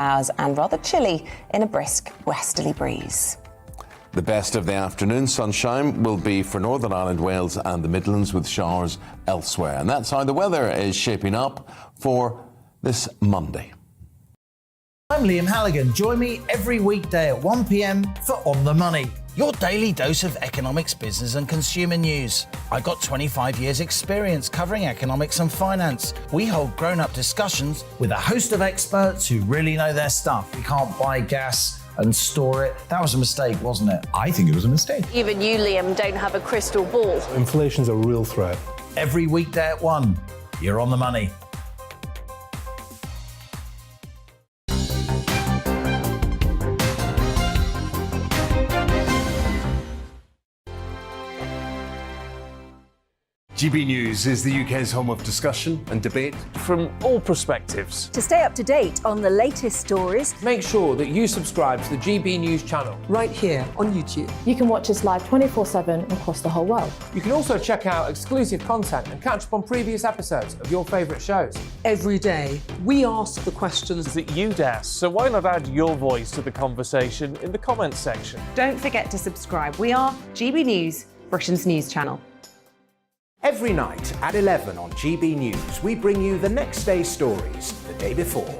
Hours and rather chilly in a brisk westerly breeze. The best of the afternoon sunshine will be for Northern Ireland, Wales and the Midlands, with showers elsewhere. And that's how the weather is shaping up for this Monday. I'm Liam Halligan. Join me every weekday at 1 p.m. for On the Money, your daily dose of economics, business and consumer news. I got 25 years experience covering economics and finance. We hold grown-up discussions with a host of experts who really know their stuff. We can't buy gas and store it. That was a mistake, wasn't it? I think it was a mistake. Even you, Liam, don't have a crystal ball. Inflation's a real threat. Every weekday at 1, you're On the Money. GB News is the UK's home of discussion and debate from all perspectives. To stay up to date on the latest stories, make sure that you subscribe to the GB News channel right here on YouTube. You can watch us live 24/7 across the whole world. You can also check out exclusive content and catch up on previous episodes of your favourite shows. Every day, we ask the questions that you'd ask, so why not add your voice to the conversation in the comments section? Don't forget to subscribe. We are GB News, Britain's news channel. Every night at 11 on GB News, we bring you the next day's stories the day before.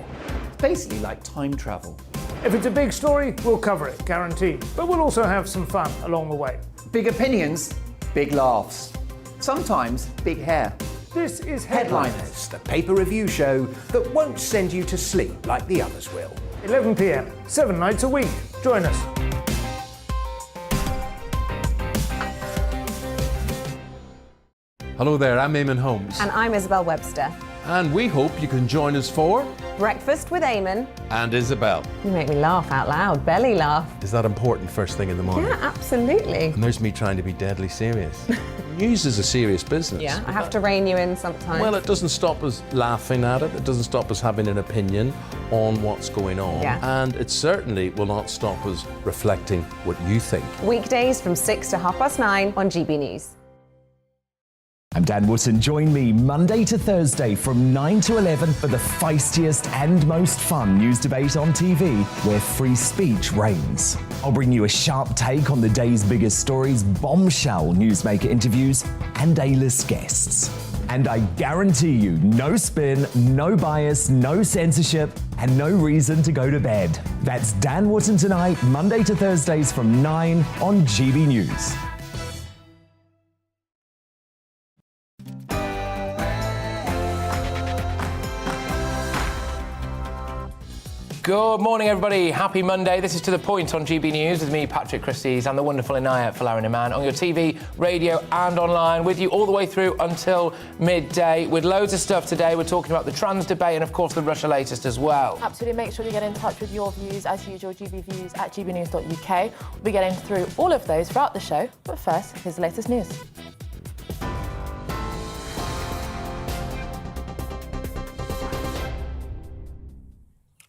It's basically like time travel. If it's a big story, we'll cover it, guaranteed. But we'll also have some fun along the way. Big opinions, big laughs. Sometimes big hair. This is Headliners, the paper review show that won't send you to sleep like the others will. 11 p.m, 7 nights a week. Join us. Hello there, I'm Eamon Holmes. And I'm Isabel Webster. And we hope you can join us for Breakfast with Eamon and Isabel. You make me laugh out loud, belly laugh. Is that important first thing in the morning? Yeah, absolutely. And there's me trying to be deadly serious. News is a serious business. Yeah, I have to rein you in sometimes. Well, it doesn't stop us laughing at it. It doesn't stop us having an opinion on what's going on. Yeah. And it certainly will not stop us reflecting what you think. Weekdays from 6 to 9:30 on GB News. I'm Dan Wootton. Join me Monday to Thursday from 9 to 11 for the feistiest and most fun news debate on TV, where free speech reigns. I'll bring you a sharp take on the day's biggest stories, bombshell newsmaker interviews, and A-list guests. And I guarantee you, no spin, no bias, no censorship, and no reason to go to bed. That's Dan Wootton Tonight, Monday to Thursdays from 9 on GB News. Good morning, everybody. Happy Monday. This is To The Point on GB News with me, Patrick Christys, and the wonderful Inaya Falarin-Iman on your TV, radio and online, with you all the way through until midday with loads of stuff today. We're talking about the trans debate and, of course, the Russia latest as well. Absolutely. Make sure you get in touch with your views, as usual, gbviews at gbnews.uk. We'll be getting through all of those throughout the show. But first, here's the latest news.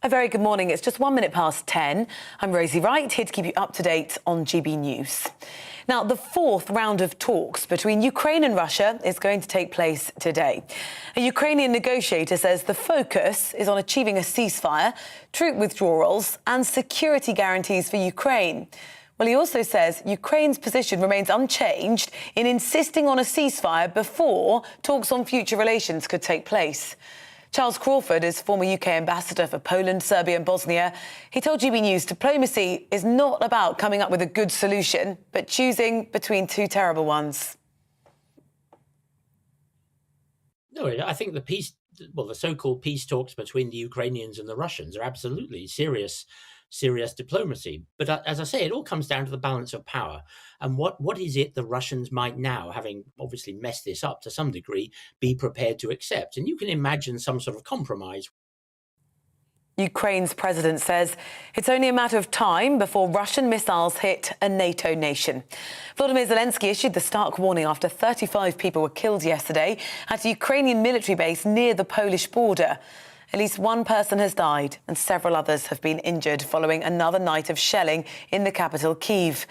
A very good morning. It's just 1 minute past 10. I'm Rosie Wright, here to keep you up to date on GB News. Now, the fourth round of talks between Ukraine and Russia is going to take place today. A Ukrainian negotiator says the focus is on achieving a ceasefire, troop withdrawals and security guarantees for Ukraine. Well, he also says Ukraine's position remains unchanged in insisting on a ceasefire before talks on future relations could take place. Charles Crawford is former UK ambassador for Poland, Serbia and Bosnia. He told GB News diplomacy is not about coming up with a good solution, but choosing between two terrible ones. No, I think the so-called peace talks between the Ukrainians and the Russians are absolutely serious diplomacy. But as I say, it all comes down to the balance of power. And what is it the Russians might now, having obviously messed this up to some degree, be prepared to accept? And you can imagine some sort of compromise. Ukraine's president says it's only a matter of time before Russian missiles hit a NATO nation. Volodymyr Zelensky issued the stark warning after 35 people were killed yesterday at a Ukrainian military base near the Polish border. At least one person has died and several others have been injured following another night of shelling in the capital, Kyiv.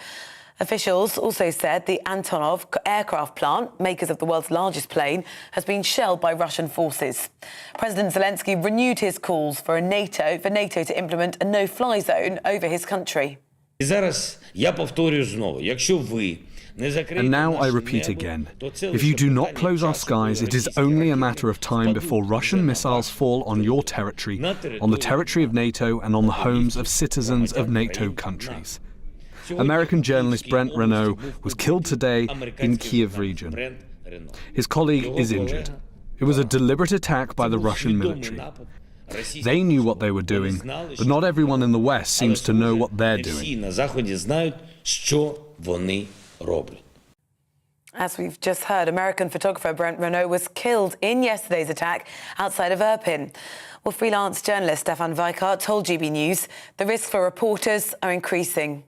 Officials also said the Antonov aircraft plant, makers of the world's largest plane, has been shelled by Russian forces. President Zelensky renewed his calls for NATO to implement a no-fly zone over his country. And now I repeat again, if you do not close our skies, it is only a matter of time before Russian missiles fall on your territory, on the territory of NATO and on the homes of citizens of NATO countries. American journalist Brent Renaud was killed today in Kyiv region. His colleague is injured. It was a deliberate attack by the Russian military. They knew what they were doing, but not everyone in the West seems to know what they're doing. As we've just heard, American photographer Brent Renaud was killed in yesterday's attack outside of Irpin. Well, freelance journalist Stefan Weikart told GB News the risks for reporters are increasing.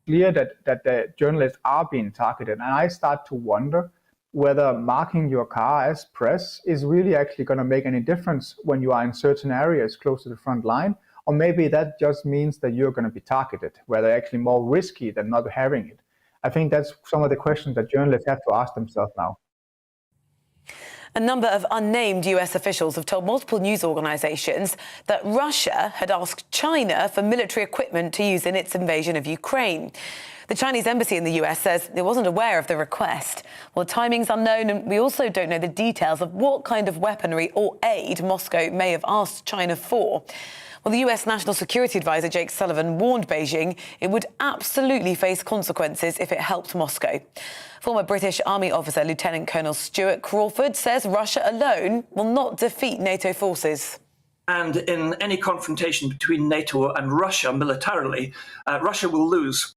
Clear that the journalists are being targeted, and I start to wonder whether marking your car as press is really actually going to make any difference when you are in certain areas close to the front line, or maybe that just means that you're going to be targeted, where they're actually more risky than not having it. I think that's some of the questions that journalists have to ask themselves now. A number of unnamed US officials have told multiple news organisations that Russia had asked China for military equipment to use in its invasion of Ukraine. The Chinese embassy in the US says it wasn't aware of the request. Well, timing's unknown, and we also don't know the details of what kind of weaponry or aid Moscow may have asked China for. Well, the US National Security Advisor Jake Sullivan warned Beijing it would absolutely face consequences if it helped Moscow. Former British Army officer Lieutenant Colonel Stuart Crawford says Russia alone will not defeat NATO forces. And in any confrontation between NATO and Russia militarily, Russia will lose.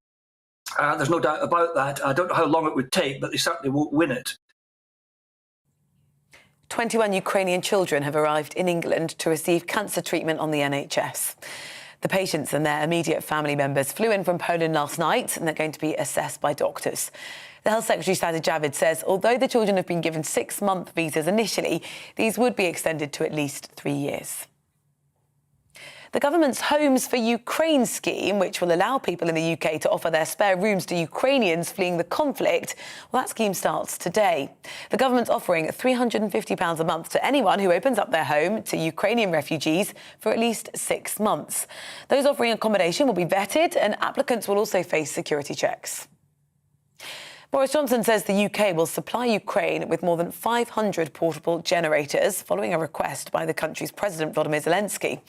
There's no doubt about that. I don't know how long it would take, but they certainly won't win it. 21 Ukrainian children have arrived in England to receive cancer treatment on the NHS. The patients and their immediate family members flew in from Poland last night, and they're going to be assessed by doctors. The Health Secretary Sajid Javid says although the children have been given 6-month visas initially, these would be extended to at least 3 years. The government's Homes for Ukraine scheme, which will allow people in the UK to offer their spare rooms to Ukrainians fleeing the conflict, well, that scheme starts today. The government's offering £350 a month to anyone who opens up their home to Ukrainian refugees for at least 6 months. Those offering accommodation will be vetted, and applicants will also face security checks. Boris Johnson says the UK will supply Ukraine with more than 500 portable generators following a request by the country's President Volodymyr Zelensky.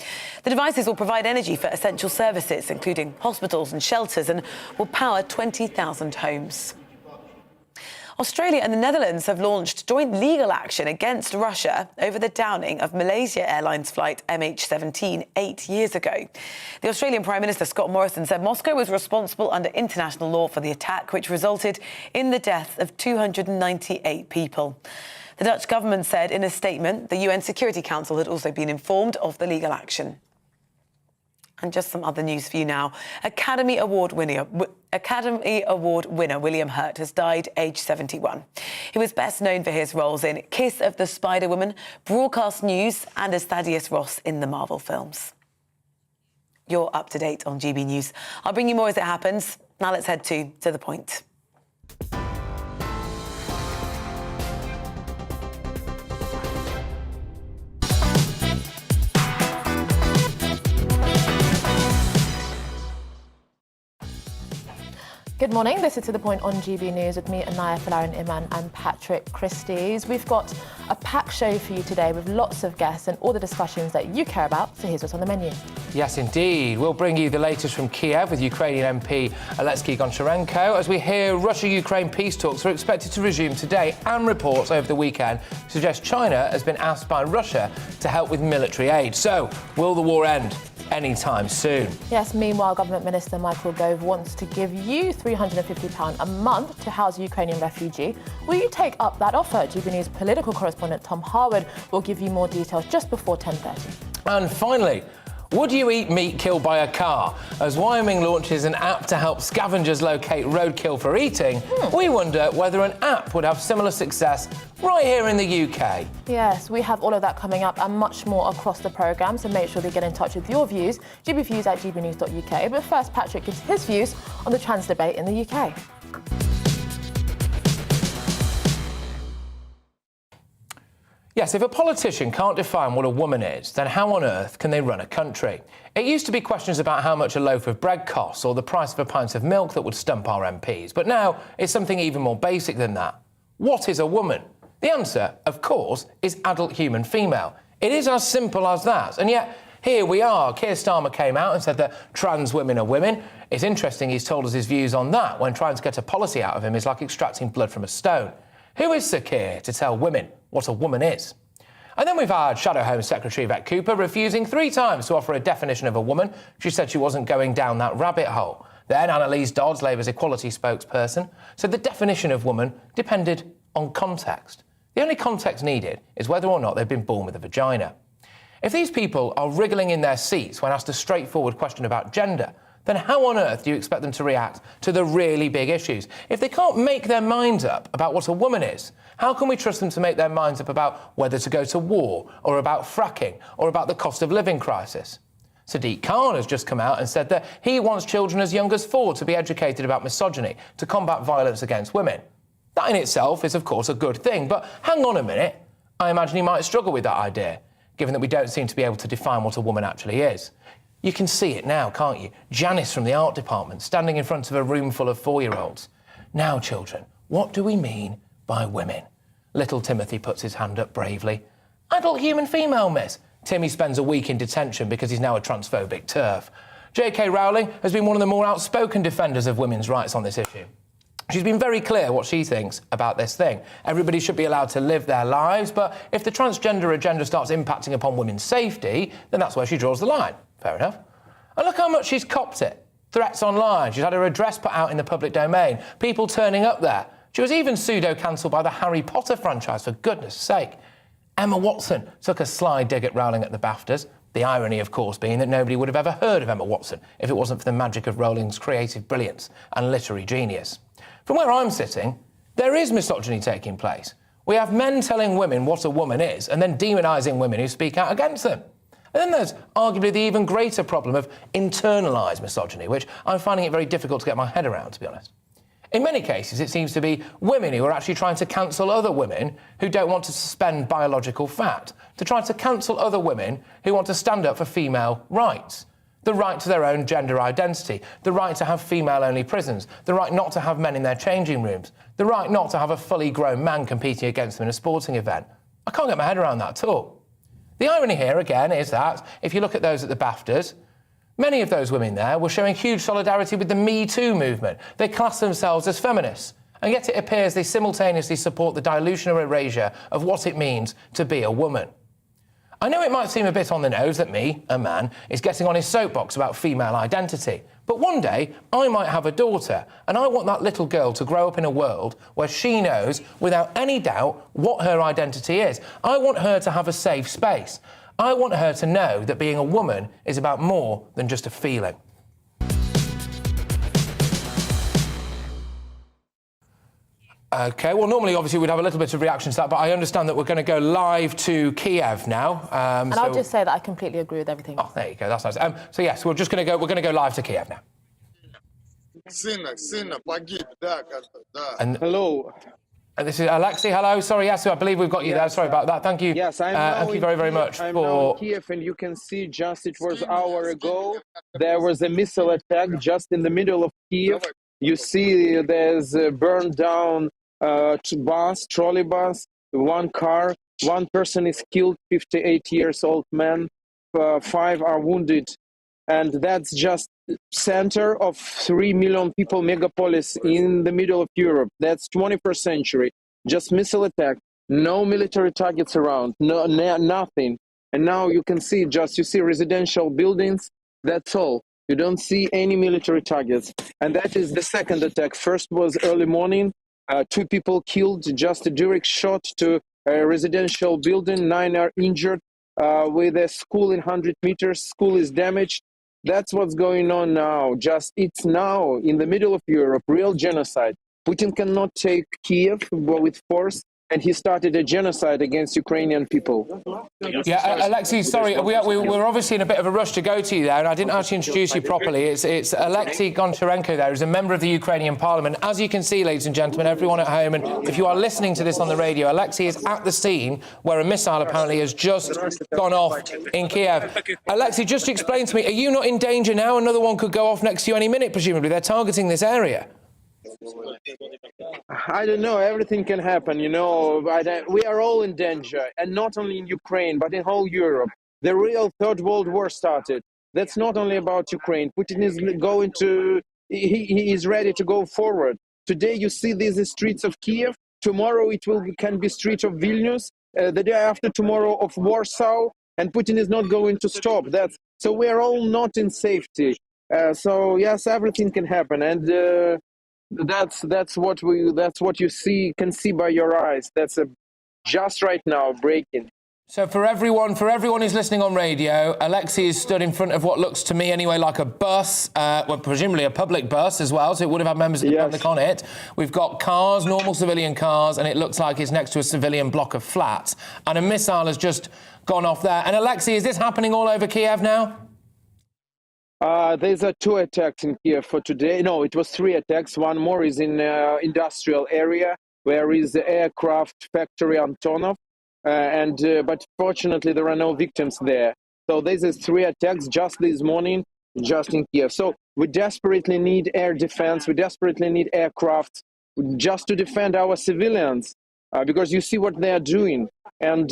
The devices will provide energy for essential services, including hospitals and shelters, and will power 20,000 homes. Australia and the Netherlands have launched joint legal action against Russia over the downing of Malaysia Airlines flight MH17 8 years ago. The Australian Prime Minister Scott Morrison said Moscow was responsible under international law for the attack, which resulted in the death of 298 people. The Dutch government said in a statement the UN Security Council had also been informed of the legal action. And just some other news for you now. Academy Award winner William Hurt has died aged 71. He was best known for his roles in Kiss of the Spider-Woman, Broadcast News, and as Thaddeus Ross in the Marvel films. You're up to date on GB News. I'll bring you more as it happens. Now let's head to the point. Good morning, this is To The Point on GB News with me, Anaya Falarin-Iman and Patrick Christys. We've got a packed show for you today with lots of guests and all the discussions that you care about, so here's what's on the menu. Yes, indeed. We'll bring you the latest from Kyiv with Ukrainian MP Alexei Goncharenko as we hear Russia-Ukraine peace talks are expected to resume today, and reports over the weekend suggest China has been asked by Russia to help with military aid. So, will the war end anytime soon? Yes, meanwhile, Government Minister Michael Gove wants to give you £350 a month to house a Ukrainian refugee. Will you take up that offer? GB News political correspondent Tom Harwood will give you more details just before 10:30. And finally, would you eat meat killed by a car? As Wyoming launches an app to help scavengers locate roadkill for eating, we wonder whether an app would have similar success right here in the UK. Yes, we have all of that coming up and much more across the programme, so make sure to get in touch with your views, gbviews@gbnews.uk. But first, Patrick gives his views on the trans debate in the UK. Yes, if a politician can't define what a woman is, then how on earth can they run a country? It used to be questions about how much a loaf of bread costs or the price of a pint of milk that would stump our MPs. But now it's something even more basic than that. What is a woman? The answer, of course, is adult human female. It is as simple as that. And yet, here we are. Keir Starmer came out and said that trans women are women. It's interesting he's told us his views on that when trying to get a policy out of him is like extracting blood from a stone. Who is Sir Keir to tell women what a woman is? And then we've had Shadow Home Secretary Yvette Cooper refusing 3 times to offer a definition of a woman. She said she wasn't going down that rabbit hole. Then Annalise Dodds, Labour's equality spokesperson, said the definition of woman depended on context. The only context needed is whether or not they've been born with a vagina. If these people are wriggling in their seats when asked a straightforward question about gender, then how on earth do you expect them to react to the really big issues? If they can't make their minds up about what a woman is, how can we trust them to make their minds up about whether to go to war, or about fracking, or about the cost of living crisis? Sadiq Khan has just come out and said that he wants children as young as 4 to be educated about misogyny, to combat violence against women. That in itself is, of course, a good thing, but hang on a minute. I imagine he might struggle with that idea, given that we don't seem to be able to define what a woman actually is. You can see it now, can't you? Janice from the art department standing in front of a room full of 4-year-olds. Now, children, what do we mean by women? Little Timothy puts his hand up bravely. Adult human female, miss. Timmy spends a week in detention because he's now a transphobic TERF. J.K. Rowling has been one of the more outspoken defenders of women's rights on this issue. She's been very clear what she thinks about this thing. Everybody should be allowed to live their lives, but if the transgender agenda starts impacting upon women's safety, then that's where she draws the line. Fair enough. And look how much she's copped it. Threats online. She's had her address put out in the public domain. People turning up there. She was even pseudo-cancelled by the Harry Potter franchise, for goodness sake. Emma Watson took a sly dig at Rowling at the BAFTAs. The irony, of course, being that nobody would have ever heard of Emma Watson if it wasn't for the magic of Rowling's creative brilliance and literary genius. From where I'm sitting, there is misogyny taking place. We have men telling women what a woman is and then demonising women who speak out against them. And then there's arguably the even greater problem of internalised misogyny, which I'm finding it very difficult to get my head around, to be honest. In many cases, it seems to be women who are actually trying to cancel other women who don't want to suspend biological fact, to try to cancel other women who want to stand up for female rights. The right to their own gender identity, the right to have female-only prisons, the right not to have men in their changing rooms, the right not to have a fully grown man competing against them in a sporting event. I can't get my head around that at all. The irony here, again, is that if you look at those at the BAFTAs, many of those women there were showing huge solidarity with the Me Too movement. They class themselves as feminists, and yet it appears they simultaneously support the dilution or erasure of what it means to be a woman. I know it might seem a bit on the nose that me, a man, is getting on his soapbox about female identity, but one day I might have a daughter, and I want that little girl to grow up in a world where she knows, without any doubt, what her identity is. I want her to have a safe space. I want her to know that being a woman is about more than just a feeling. OK, well, normally, obviously, we'd have a little bit of reaction to that, but I understand that we're going to go live to Kyiv now. And I'll just say that I completely agree with everything. Oh, there you go. That's nice. So, yes, we're going to go live to Kyiv now. And hello. And this is Alexei. Hello. Sorry, yes, I believe we've got you there. Sorry about that. Thank you. Yes, thank you very, very much I'm for... now in Kyiv, and you can see just it was an hour ago, there was a missile attack just in the middle of Kyiv. You see there's a burned down trolley bus, one car, one person is killed, 58 years old man, 5 are wounded. And that's just center of 3 million people megapolis in the middle of Europe. That's 21st century. Just missile attack, no military targets around, nothing. And now you can see you see residential buildings, that's all. You don't see any military targets. And that is the second attack. First was early morning, 2 people killed, just a direct shot to a residential building, 9 are injured, with a school in 100 meters, school is damaged. That's what's going on now. It's now in the middle of Europe, real genocide. Putin cannot take Kyiv with force. and he started a genocide against Ukrainian people. Yeah, Alexei, sorry, we're obviously in a bit of a rush to go to you there, and I didn't actually introduce you properly. It's Alexei Goncharenko there, who's a member of the Ukrainian Parliament. As you can see, ladies and gentlemen, everyone at home, and if you are listening to this on the radio, Alexei is at the scene where a missile apparently has just gone off in Kiev. Alexei, just explain to me, are you not in danger now? Another one could go off next to you any minute, presumably. They're targeting this area. I don't know, everything can happen, you know. We are all in danger, and not only in Ukraine, but in whole Europe. The real Third World War started. That's not only about Ukraine. Putin is going to, he is ready to go forward. Today you see these streets of Kyiv, tomorrow can be streets of Vilnius, the day after tomorrow of Warsaw, and Putin is not going to stop. So we are all not in safety. So yes, everything can happen, and that's what you can see by your eyes. That's just right now breaking. So for everyone who's listening on radio, Alexei is stood in front of what looks to me anyway like a bus, well, presumably a public bus as well, so it would have had members of the public on it. We've got cars, normal civilian cars, and it looks like it's next to a civilian block of flats. And a missile has just gone off there. And Alexei, is this happening all over Kiev now? There's 2 attacks in Kiev for today. No, it was 3 attacks. One more is in industrial area where is the aircraft factory Antonov. But fortunately, there are no victims there. So there's 3 attacks just this morning, just in Kiev. So we desperately need air defense. We desperately need aircraft just to defend our civilians, because you see what they are doing. And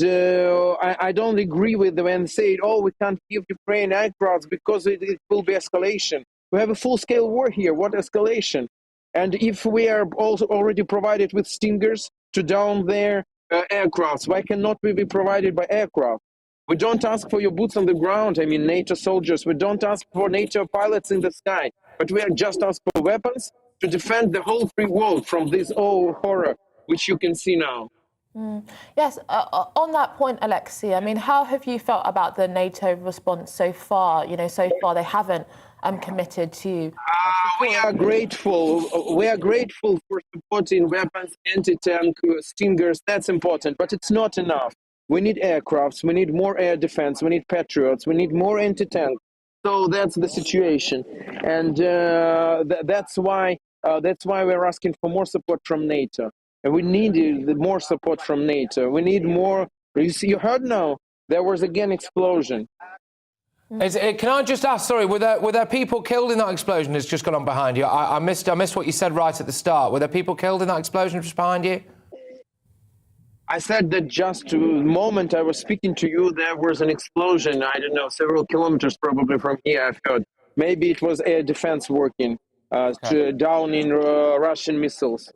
I don't agree with them when they say, oh, we can't give Ukraine aircraft because it will be escalation. We have a full-scale war here. What escalation? And if we are also already provided with Stingers to down their aircrafts, why cannot we be provided by aircraft? We don't ask for your boots on the ground, I mean NATO soldiers. We don't ask for NATO pilots in the sky, but we are just ask for weapons to defend the whole free world from this horror which you can see now. Yes, on that point, Alexei, I mean, how have you felt about the NATO response so far? You know, so far they haven't committed to... We are grateful. We are grateful for supporting weapons, anti-tank, Stingers. That's important, but it's not enough. We need aircrafts. We need more air defense. We need Patriots. We need more anti-tank. So that's the situation, and that's why we're asking for more support from NATO. And we need more support from NATO. We need more. You heard now. There was again explosion. Can I just ask? Sorry, were there people killed in that explosion that's just gone on behind you? I missed what you said right at the start. Were there people killed in that explosion just behind you? I said that just the moment I was speaking to you, there was an explosion. I don't know, several kilometers probably from here. I've heard. Maybe it was air defense working down in Russian missiles.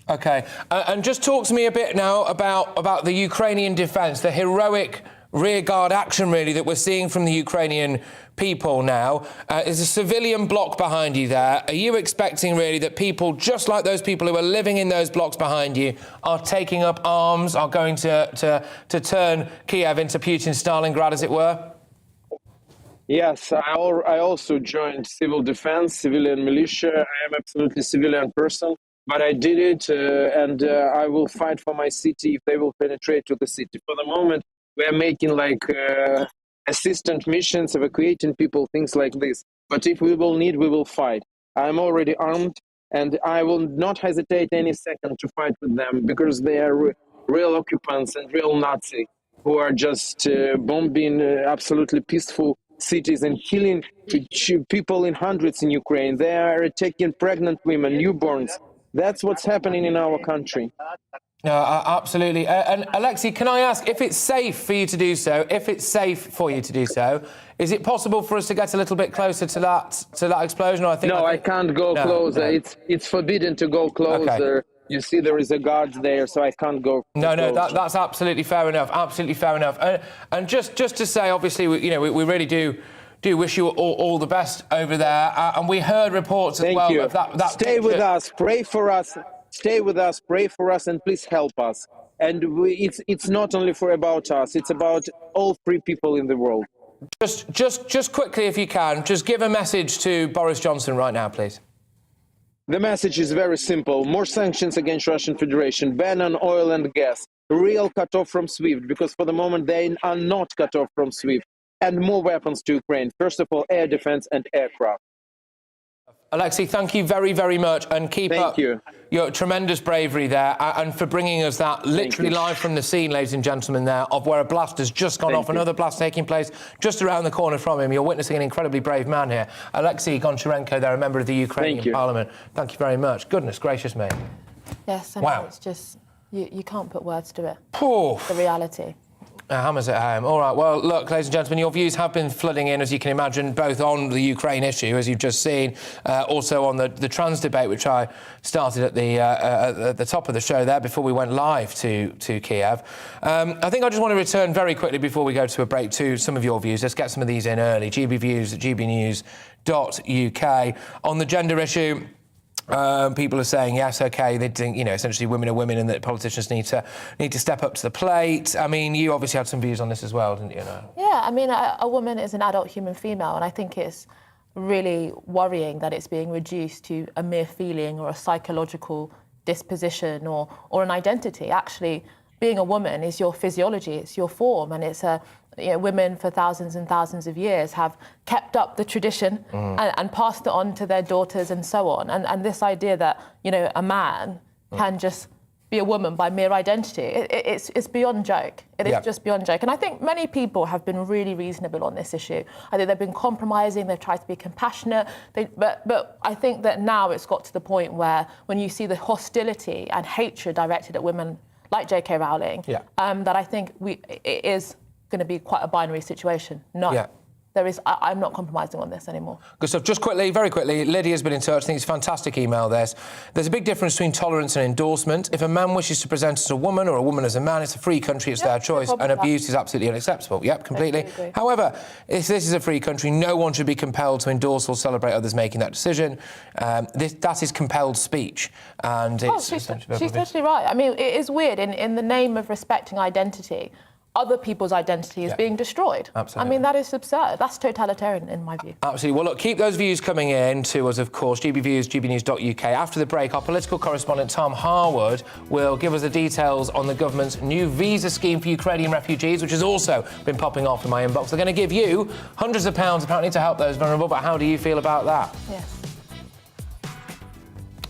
Okay, and just talk to me a bit now about the Ukrainian defence, the heroic rearguard action, really, that we're seeing from the Ukrainian people now. There's a civilian block behind you there. Are you expecting, really, that people, just like those people who are living in those blocks behind you, are taking up arms, are going to turn Kyiv into Putin's Stalingrad, as it were? Yes, I also joined civil defense, civilian militia. I am absolutely civilian person. But I did it, and I will fight for my city if they will penetrate to the city. For the moment, we are making assistant missions, evacuating people, things like this. But if we will need, we will fight. I'm already armed, and I will not hesitate any second to fight with them, because they are real occupants and real Nazis who are just bombing absolutely peaceful cities and killing people in hundreds in Ukraine. They are attacking pregnant women, newborns. That's what's happening in our country. Absolutely. And Alexei, can I ask, if it's safe for you to do so, is it possible for us to get a little bit closer to that explosion? I can't go closer. No. It's forbidden to go closer. Okay. You see, there is a guard there, so I can't go. No, that's absolutely fair enough. Absolutely fair enough. And just to say, obviously, we really do wish you all the best over there. And we heard reports as well of that. Stay with us, pray for us. Stay with us, pray for us, and please help us. And it's not only about us; it's about all free people in the world. Just quickly, if you can, just give a message to Boris Johnson right now, please. The message is very simple. More sanctions against Russian Federation, ban on oil and gas, real cut off from SWIFT, because for the moment they are not cut off from SWIFT, and more weapons to Ukraine. First of all, air defense and aircraft. Alexei, thank you very, very much, and keep up your tremendous bravery there, and for bringing us that literally live from the scene, ladies and gentlemen, there, of where a blast has just gone off, another blast taking place just around the corner from him. You're witnessing an incredibly brave man here. Alexei Goncharenko there, a member of the Ukrainian Parliament. Thank you very much. Goodness gracious me. Yes, I mean, it's just, you can't put words to it. Poof. The reality. Hammers at home. All right, well, look, ladies and gentlemen, your views have been flooding in, as you can imagine, both on the Ukraine issue, as you've just seen, also on the trans debate, which I started at the top of the show there before we went live to Kyiv. I think I just want to return very quickly before we go to a break to some of your views. Let's get some of these in early. GB views at gbnews.uk. On the gender issue, people are saying, yes, OK, they think, you know, essentially women are women and that politicians need to step up to the plate. I mean, you obviously had some views on this as well, didn't you? Yeah, I mean, a woman is an adult human female, and I think it's really worrying that it's being reduced to a mere feeling or a psychological disposition or an identity. Actually, being a woman is your physiology, it's your form, and it's women for thousands and thousands of years have kept up the tradition and passed it on to their daughters and so on. And this idea that, you know, a man can just be a woman by mere identity, it's beyond joke. It is just beyond joke. And I think many people have been really reasonable on this issue. I think they've been compromising, they've tried to be compassionate, but I think that now it's got to the point where when you see the hostility and hatred directed at women like J.K. Rowling, that I think it is going to be quite a binary situation. I'm not compromising on this anymore. Good stuff. Just quickly, very quickly, Lydia's been in touch. I think it's a fantastic email, There's a big difference between tolerance and endorsement. If a man wishes to present as a woman or a woman as a man, it's a free country, it's their choice, and abuse is absolutely unacceptable. Yep, completely. However, if this is a free country, no one should be compelled to endorse or celebrate others making that decision. That is compelled speech. And she's totally right. I mean, it is weird. In the name of respecting identity, other people's identity is being destroyed. Absolutely. I mean, that is absurd. That's totalitarian, in my view. Absolutely. Well, look, keep those views coming in to us, of course. GB Views, gbnews.uk. After the break, our political correspondent, Tom Harwood, will give us the details on the government's new visa scheme for Ukrainian refugees, which has also been popping off in my inbox. They're going to give you hundreds of pounds, apparently, to help those vulnerable. But how do you feel about that? Yes.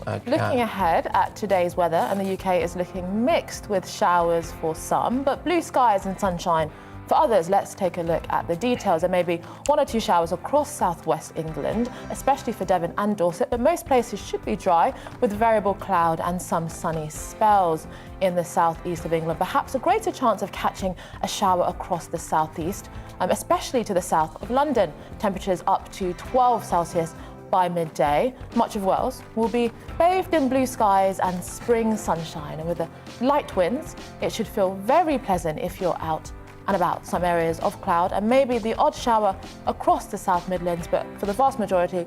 Okay. Looking ahead at today's weather, and the UK is looking mixed with showers for some, but blue skies and sunshine for others. Let's take a look at the details. There may be one or two showers across southwest England, especially for Devon and Dorset, but most places should be dry with variable cloud and some sunny spells. In the southeast of England, perhaps a greater chance of catching a shower across the southeast, especially to the south of London. Temperatures up to 12 Celsius by midday. Much of Wales will be bathed in blue skies and spring sunshine, and with the light winds, it should feel very pleasant if you're out and about. Some areas of cloud and maybe the odd shower across the South Midlands, but for the vast majority,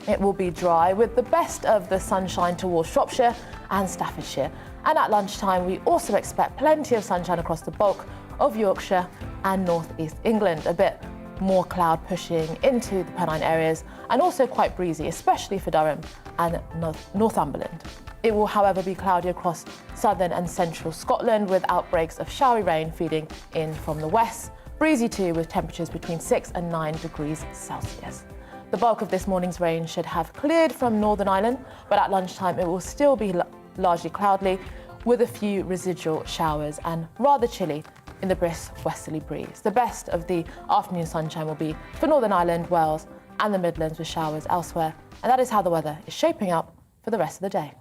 it will be dry with the best of the sunshine towards Shropshire and Staffordshire. And at lunchtime, we also expect plenty of sunshine across the bulk of Yorkshire and North East England. A bit more cloud pushing into the Pennine areas and also quite breezy, especially for Durham and Northumberland. It will, however, be cloudy across southern and central Scotland with outbreaks of showery rain feeding in from the west. Breezy too, with temperatures between 6 and 9 degrees Celsius. The bulk of this morning's rain should have cleared from Northern Ireland, but at lunchtime it will still be largely cloudy with a few residual showers and rather chilly in the brisk westerly breeze. The best of the afternoon sunshine will be for Northern Ireland, Wales and the Midlands, with showers elsewhere. And that is how the weather is shaping up for the rest of the day.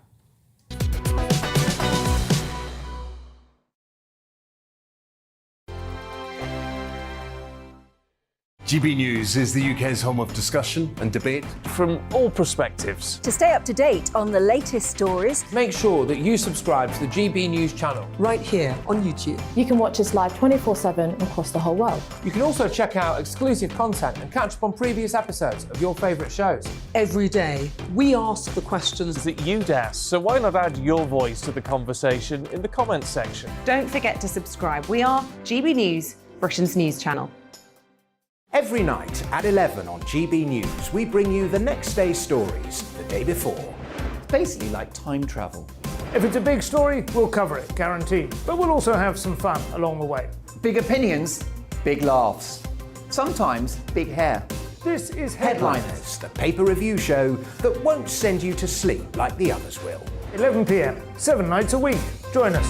GB News is the UK's home of discussion and debate from all perspectives. To stay up to date on the latest stories, make sure that you subscribe to the GB News channel right here on YouTube. You can watch us live 24/7 across the whole world. You can also check out exclusive content and catch up on previous episodes of your favourite shows. Every day, we ask the questions that you'd ask, so why not add your voice to the conversation in the comments section? Don't forget to subscribe. We are GB News, Britain's news channel. Every night at 11 on GB News, we bring you the next day's stories the day before. Basically like time travel. If it's a big story, we'll cover it, guaranteed. But we'll also have some fun along the way. Big opinions, big laughs. Sometimes big hair. This is Headliners, the paper review show that won't send you to sleep like the others will. 11 p.m, 7 nights a week. Join us.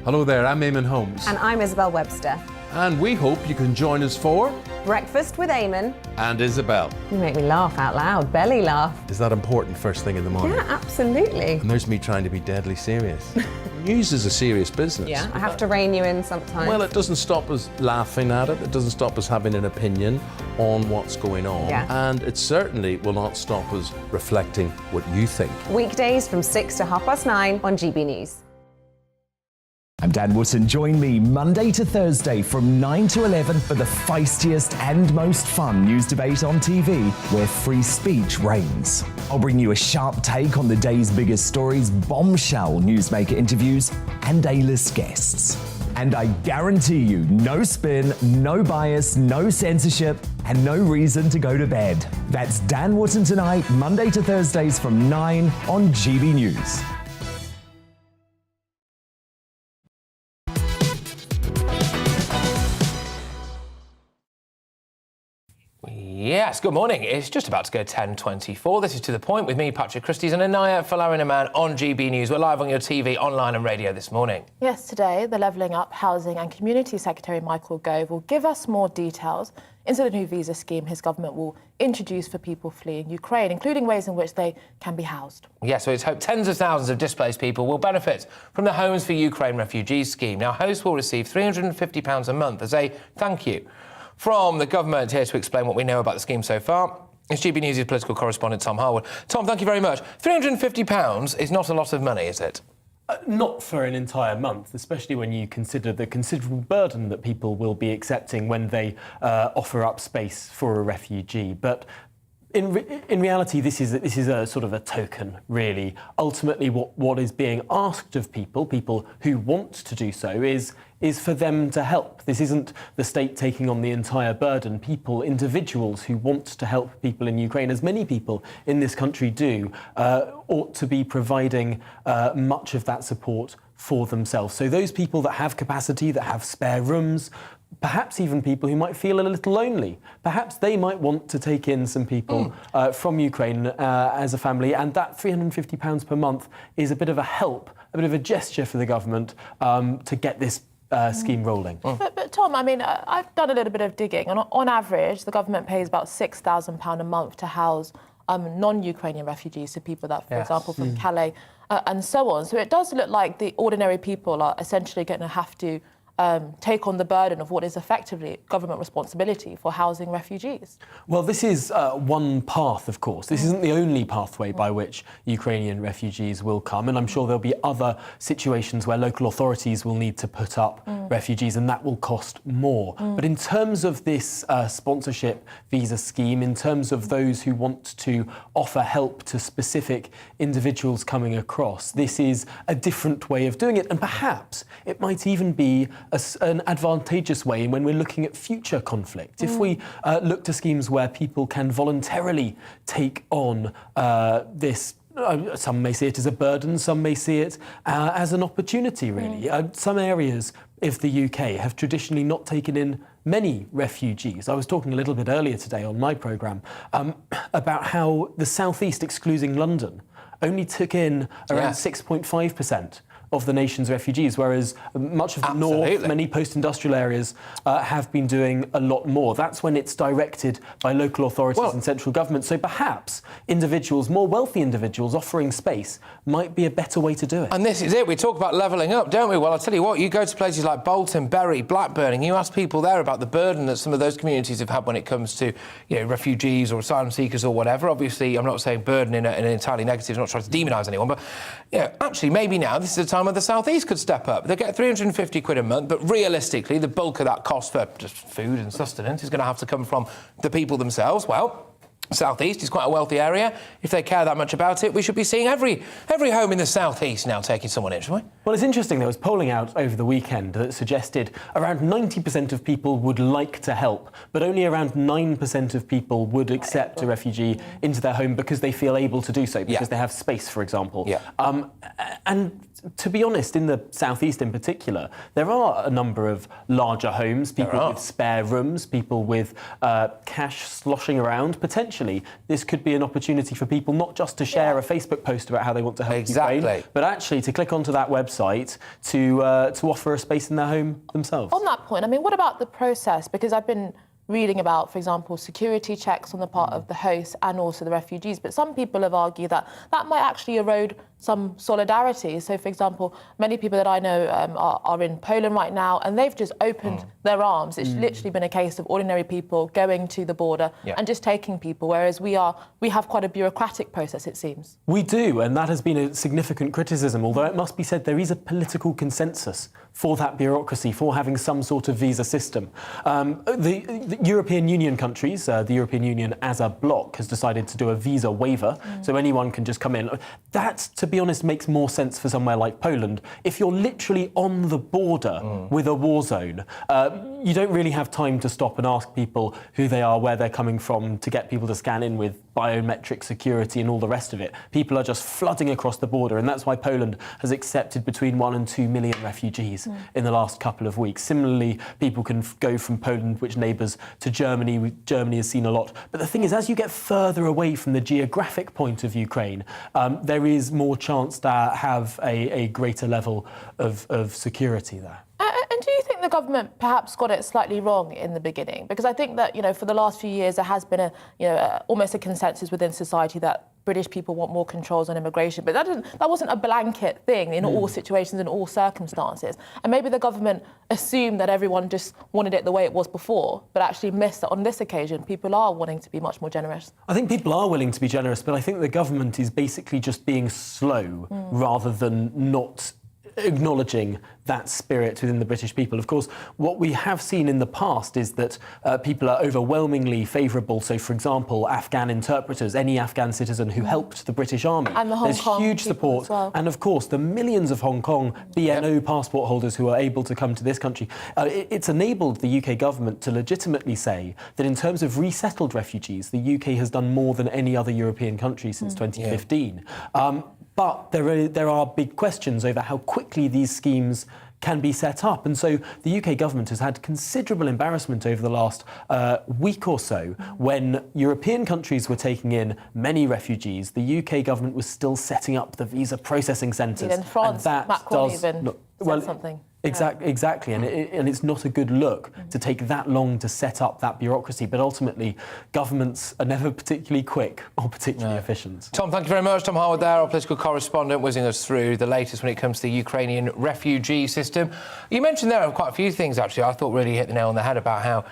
Hello there, I'm Eamon Holmes. And I'm Isabel Webster. And we hope you can join us for Breakfast with Eamon. And Isabel. You make me laugh out loud, belly laugh. Is that important first thing in the morning? Yeah, absolutely. And there's me trying to be deadly serious. News is a serious business. Yeah, I have to rein you in sometimes. Well, it doesn't stop us laughing at it. It doesn't stop us having an opinion on what's going on. Yeah. And it certainly will not stop us reflecting what you think. Weekdays from 6 to 9:30 on GB News. I'm Dan Wootton. Join me Monday to Thursday from 9 to 11 for the feistiest and most fun news debate on TV, where free speech reigns. I'll bring you a sharp take on the day's biggest stories, bombshell newsmaker interviews, and A-list guests. And I guarantee you, no spin, no bias, no censorship, and no reason to go to bed. That's Dan Wootton Tonight, Monday to Thursdays from 9 on GB News. Yes, good morning. It's just about to go 10:24. This is To The Point with me, Patrick Christys, and Anaya Falariman on GB News. We're live on your TV, online and radio this morning. Yes, today, the Levelling Up Housing and Community Secretary Michael Gove will give us more details into the new visa scheme his government will introduce for people fleeing Ukraine, including ways in which they can be housed. Yeah, so it's hoped tens of thousands of displaced people will benefit from the Homes for Ukraine Refugees scheme. Now, hosts will receive £350 a month as a thank you from the government. Here to explain what we know about the scheme so far is GB News' political correspondent Tom Harwood. Tom, thank you very much. £350 is not a lot of money, is it? Not for an entire month, especially when you consider the considerable burden that people will be accepting when they offer up space for a refugee. But in reality, this is a sort of a token, really. Ultimately, what is being asked of people who want to do so, is for them to help. This isn't the state taking on the entire burden. Individuals who want to help people in Ukraine, as many people in this country do, ought to be providing much of that support for themselves. So those people that have capacity, that have spare rooms, perhaps even people who might feel a little lonely, perhaps they might want to take in some people from Ukraine as a family, and that £350 per month is a bit of a help, a bit of a gesture for the government to get this scheme rolling. But Tom, I mean, I've done a little bit of digging, and on average, the government pays about £6,000 a month to house non-Ukrainian refugees, so people that, for example, from Calais and so on. So it does look like the ordinary people are essentially going to have to take on the burden of what is effectively government responsibility for housing refugees. Well, this is one path, of course. This isn't the only pathway by which Ukrainian refugees will come, and I'm sure there'll be other situations where local authorities will need to put up refugees, and that will cost more. But in terms of this sponsorship visa scheme, in terms of those who want to offer help to specific individuals coming across, this is a different way of doing it, and perhaps it might even be an advantageous way when we're looking at future conflict. If we look to schemes where people can voluntarily take on this, some may see it as a burden, some may see it as an opportunity, really. Some areas of the UK have traditionally not taken in many refugees. I was talking a little bit earlier today on my programme about how the South East, excluding London, only took in around 6.5% of the nation's refugees, whereas much of the north, many post-industrial areas, have been doing a lot more. That's when it's directed by local authorities and central government. So perhaps individuals, more wealthy individuals, offering space might be a better way to do it. And this is it. We talk about levelling up, don't we? Well, I'll tell you what, you go to places like Bolton, Bury, Blackburn, and you ask people there about the burden that some of those communities have had when it comes to, refugees or asylum seekers or whatever. Obviously, I'm not saying burden in an entirely negative, I'm not trying to demonise anyone, but, actually, maybe now this is a time where the South East could step up. They get £350 a month, but realistically, the bulk of that cost for just food and sustenance is going to have to come from the people themselves. Well, Southeast is quite a wealthy area. If they care that much about it, we should be seeing every home in the Southeast now taking someone in, shouldn't we? Well, it's interesting. There was polling out over the weekend that suggested around 90% of people would like to help, but only around 9% of people would accept a refugee into their home because they feel able to do so, because they have space, for example. And to be honest, in the Southeast in particular, there are a number of larger homes, people with spare rooms, people with cash sloshing around. Potentially, this could be an opportunity for people not just to share a Facebook post about how they want to help Ukraine, but actually to click onto that website to offer a space in their home themselves. On that point, I mean, what about the process? Because I've been reading about, for example, security checks on the part of the hosts and also the refugees. But some people have argued that that might actually erode some solidarity. So, for example, many people that I know are in Poland right now, and they've just opened their arms. It's literally been a case of ordinary people going to the border and just taking people, whereas we have quite a bureaucratic process, it seems. We do, and that has been a significant criticism, although it must be said there is a political consensus for that bureaucracy, for having some sort of visa system. The European Union countries, the European Union as a bloc, has decided to do a visa waiver, so anyone can just come in. That, to be honest, makes more sense for somewhere like Poland. If you're literally on the border with a war zone, you don't really have time to stop and ask people who they are, where they're coming from, to get people to scan in with biometric security and all the rest of it. People are just flooding across the border, and that's why Poland has accepted between 1 and 2 million refugees in the last couple of weeks. Similarly, people can go from Poland, which neighbours, to Germany. Germany has seen a lot. But the thing is, as you get further away from the geographic point of Ukraine, there is more chance to have a greater level of security there. And do you think the government perhaps got it slightly wrong in the beginning? Because I think that, for the last few years, there has been almost a consensus within society that British people want more controls on immigration. But that wasn't a blanket thing in all situations, in all circumstances. And maybe the government assumed that everyone just wanted it the way it was before, but actually missed that on this occasion, people are wanting to be much more generous. I think people are willing to be generous, but I think the government is basically just being slow rather than not acknowledging that spirit within the British people. Of course, what we have seen in the past is that people are overwhelmingly favourable. So, for example, Afghan interpreters, any Afghan citizen who helped the British army. And the Hong Kong huge support. as well. And, of course, the millions of Hong Kong BNO passport holders who are able to come to this country. It's enabled the UK government to legitimately say that in terms of resettled refugees, the UK has done more than any other European country since 2015. But there are big questions over how quickly these schemes can be set up. And so the UK government has had considerable embarrassment over the last week or so. When European countries were taking in many refugees, the UK government was still setting up the visa processing centres. In France, Macron even said something. Exactly, and it's not a good look to take that long to set up that bureaucracy, but ultimately governments are never particularly quick or particularly efficient. Tom, thank you very much. Tom Harwood there, our political correspondent, whizzing us through the latest when it comes to the Ukrainian refugee system. You mentioned there quite a few things, actually, I thought really hit the nail on the head about how,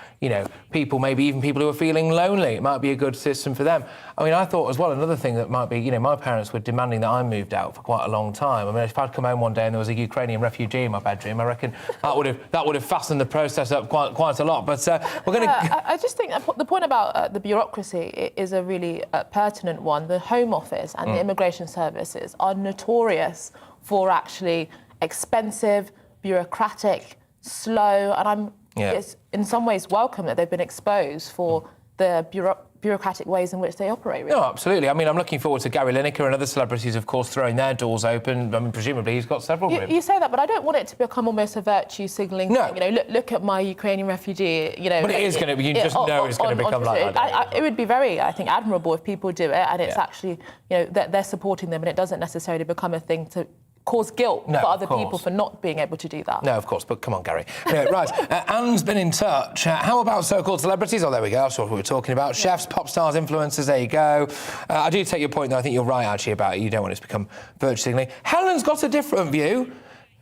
people, maybe even people who are feeling lonely, it might be a good system for them. I mean, I thought as well, another thing that might be, my parents were demanding that I moved out for quite a long time. I mean, if I'd come home one day and there was a Ukrainian refugee in my bedroom, I reckon that would have fastened the process up quite a lot. But we're going to. I just think the point about the bureaucracy is a really pertinent one. The Home Office and the immigration services are notorious for actually expensive, bureaucratic, slow, and it's in some ways welcome that they've been exposed for the bureaucratic ways in which they operate. Really. No, absolutely. I mean, I'm looking forward to Gary Lineker and other celebrities, of course, throwing their doors open. I mean, presumably he's got several. You say that, but I don't want it to become almost a virtue signalling thing. Look at my Ukrainian refugee. But it is going to. You just know it's going to become like that. It would be very, I think, admirable if people do it, and it's actually, that they're supporting them, and it doesn't necessarily become a thing to cause guilt for other people for not being able to do that. No, of course, but come on, Gary. Anyway, right, Anne's been in touch. How about so-called celebrities? Oh, there we go, that's what we were talking about. Chefs, pop stars, influencers, there you go. I do take your point, though. I think you're right, actually, about it. You don't want it to become virtue signaling. Helen's got a different view.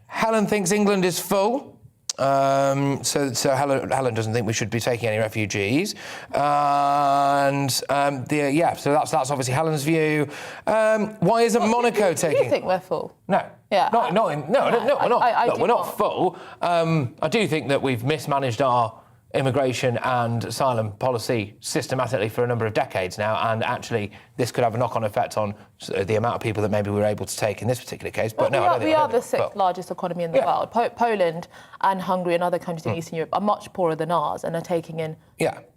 Helen thinks England is full. So Helen doesn't think we should be taking any refugees, and so that's obviously Helen's view. Why isn't Monaco taking? Do you think we're full? No. Yeah. We're not. We're not full. I do think that we've mismanaged our immigration and asylum policy systematically for a number of decades now, and actually this could have a knock-on effect on the amount of people that maybe we're able to take in this particular case. But well, we are the sixth largest economy in the world. Poland and Hungary and other countries in Eastern Europe are much poorer than ours and are taking in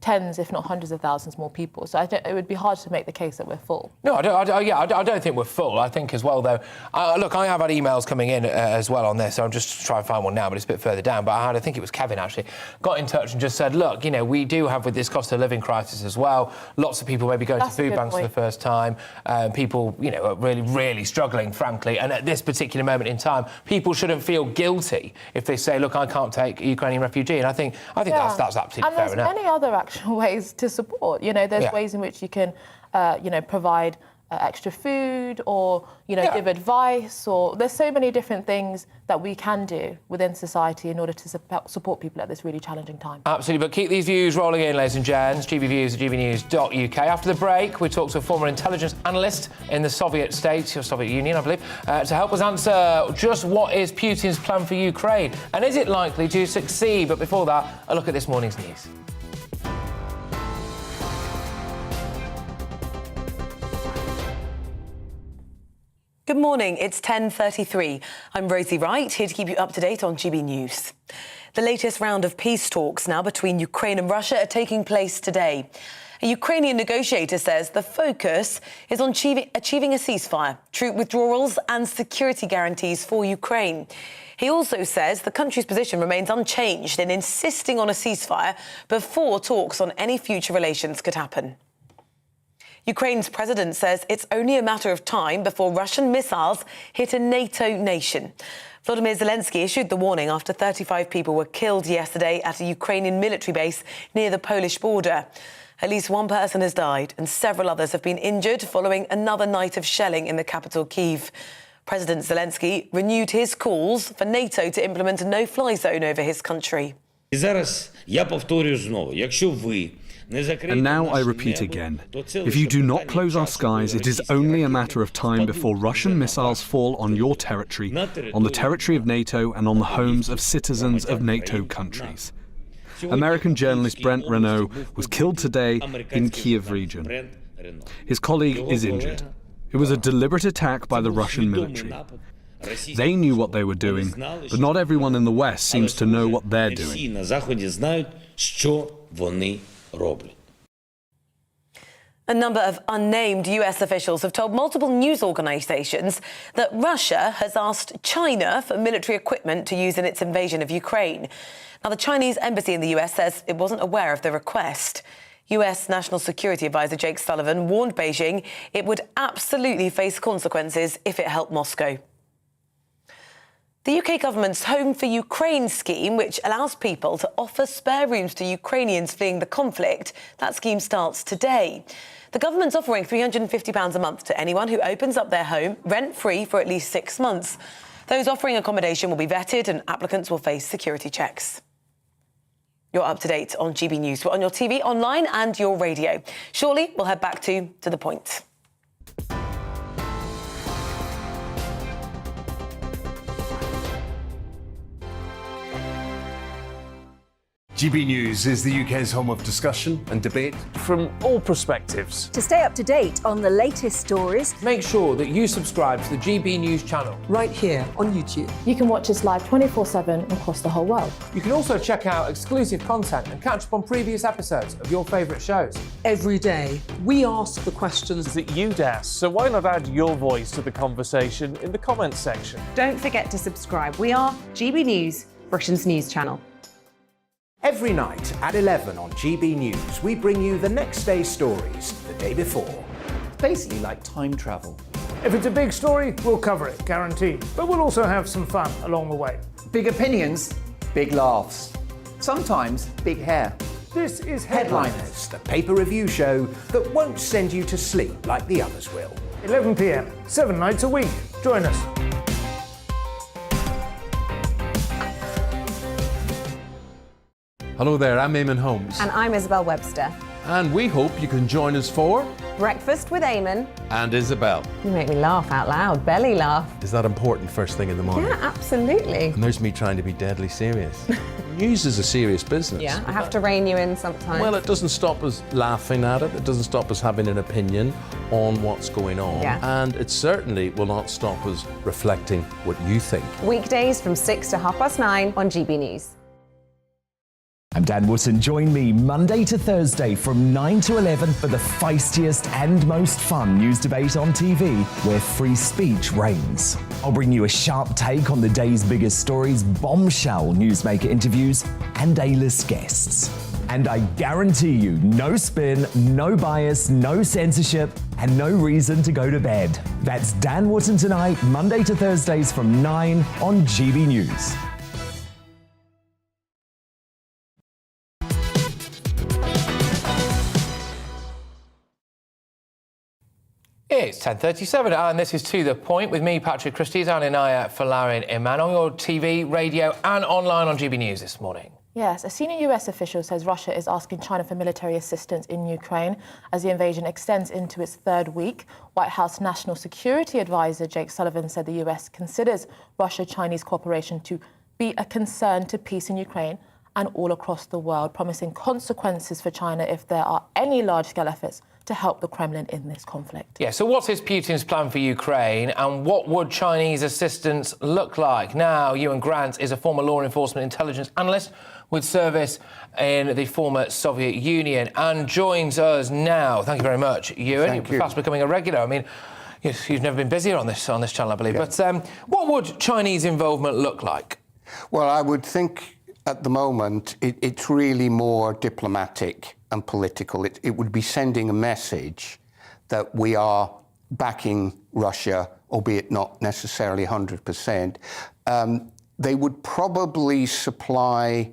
tens, if not hundreds of thousands more people. So I think it would be hard to make the case that we're full. No, I don't think we're full. I think as well, though, look, I have had emails coming in as well on this, so I'm just trying to find one now, but it's a bit further down. But I think it was Kevin, actually, got in touch and just said, look, you know, we do have with this cost of living crisis as well, lots of people maybe going to food banks for the first time, people, you know, are really, really struggling, frankly. And at this particular moment in time, people shouldn't feel guilty if they say, look, I can't take a Ukrainian refugee. And I think that's absolutely fair enough. And there's many other actual ways to support. You know, there's ways in which you can, you know, provide extra food or, you know, give advice, or there's so many different things that we can do within society in order to support people at this really challenging time. Absolutely, but keep these views rolling in, ladies and gents. GBViews at gbnews.uk. After the break, we talk to a former intelligence analyst in the Soviet states, or Soviet Union, I believe, to help us answer just what is Putin's plan for Ukraine, and is it likely to succeed? But before that, a look at this morning's news. Good morning, it's 10:33. I'm Rosie Wright, here to keep you up to date on GB News. The latest round of peace talks now between Ukraine and Russia are taking place today. A Ukrainian negotiator says the focus is on achieving a ceasefire, troop withdrawals and security guarantees for Ukraine. He also says the country's position remains unchanged in insisting on a ceasefire before talks on any future relations could happen. Ukraine's president says it's only a matter of time before Russian missiles hit a NATO nation. Volodymyr Zelensky issued the warning after 35 people were killed yesterday at a Ukrainian military base near the Polish border. At least one person has died and several others have been injured following another night of shelling in the capital, Kyiv. President Zelensky renewed his calls for NATO to implement a no-fly zone over his country. And now I repeat again, if you do not close our skies, it is only a matter of time before Russian missiles fall on your territory, on the territory of NATO and on the homes of citizens of NATO countries. American journalist Brent Renaud was killed today in Kyiv region. His colleague is injured. It was a deliberate attack by the Russian military. They knew what they were doing, but not everyone in the West seems to know what they're doing. A number of unnamed US officials have told multiple news organisations that Russia has asked China for military equipment to use in its invasion of Ukraine. Now, the Chinese embassy in the US says it wasn't aware of the request. US National Security Advisor Jake Sullivan warned Beijing it would absolutely face consequences if it helped Moscow. The UK government's Home for Ukraine scheme, which allows people to offer spare rooms to Ukrainians fleeing the conflict, that scheme starts today. The government's offering £350 a month to anyone who opens up their home rent-free for at least 6 months. Those offering accommodation will be vetted and applicants will face security checks. You're up to date on GB News. We're on your TV, online and your radio. Shortly, we'll head back to the point. GB News is the UK's home of discussion and debate from all perspectives. To stay up to date on the latest stories, make sure that you subscribe to the GB News channel right here on YouTube. You can watch us live 24/7 across the whole world. You can also check out exclusive content and catch up on previous episodes of your favourite shows. Every day, we ask the questions that you'd ask, so why not add your voice to the conversation in the comments section? Don't forget to subscribe. We are GB News, Britain's news channel. Every night at 11 on GB News, we bring you the next day's stories the day before. Basically like time travel. If it's a big story, we'll cover it, guaranteed. But we'll also have some fun along the way. Big opinions, big laughs. Sometimes big hair. This is Headliners, the paper review show that won't send you to sleep like the others will. 11 p.m, 7 nights a week. Join us. Hello there, I'm Eamon Holmes. And I'm Isabel Webster. And we hope you can join us for Breakfast with Eamon and Isabel. You make me laugh out loud, belly laugh. Is that important first thing in the morning? Yeah, absolutely. And there's me trying to be deadly serious. News is a serious business. Yeah, I have to rein you in sometimes. Well, it doesn't stop us laughing at it. It doesn't stop us having an opinion on what's going on. Yeah. And it certainly will not stop us reflecting what you think. Weekdays from 6 to 9:30 on GB News. I'm Dan Wootton. Join me Monday to Thursday from 9 to 11 for the feistiest and most fun news debate on TV, where free speech reigns. I'll bring you a sharp take on the day's biggest stories, bombshell newsmaker interviews, and A-list guests. And I guarantee you, no spin, no bias, no censorship, and no reason to go to bed. That's Dan Wootton Tonight, Monday to Thursdays from 9 on GB News. It's 10:37 and this is To The Point with me, Patrick Christys, and Inaya Falarin Iman on your TV, radio and online on GB News this morning. Yes, a senior US official says Russia is asking China for military assistance in Ukraine as the invasion extends into its third week. White House National Security Advisor Jake Sullivan said the US considers Russia-Chinese cooperation to be a concern to peace in Ukraine and all across the world, promising consequences for China if there are any large-scale efforts to help the Kremlin in this conflict. Yeah, so what is Putin's plan for Ukraine and what would Chinese assistance look like? Now, Ewan Grant is a former law enforcement intelligence analyst with service in the former Soviet Union and joins us now. Thank you very much, Ewan. Thank You're fast becoming a regular. I mean, you've never been busier on this channel, I believe. Yeah. But what would Chinese involvement look like? Well, I would think at the moment it's really more diplomatic and political. It would be sending a message that we are backing Russia, albeit not necessarily 100%. They would probably supply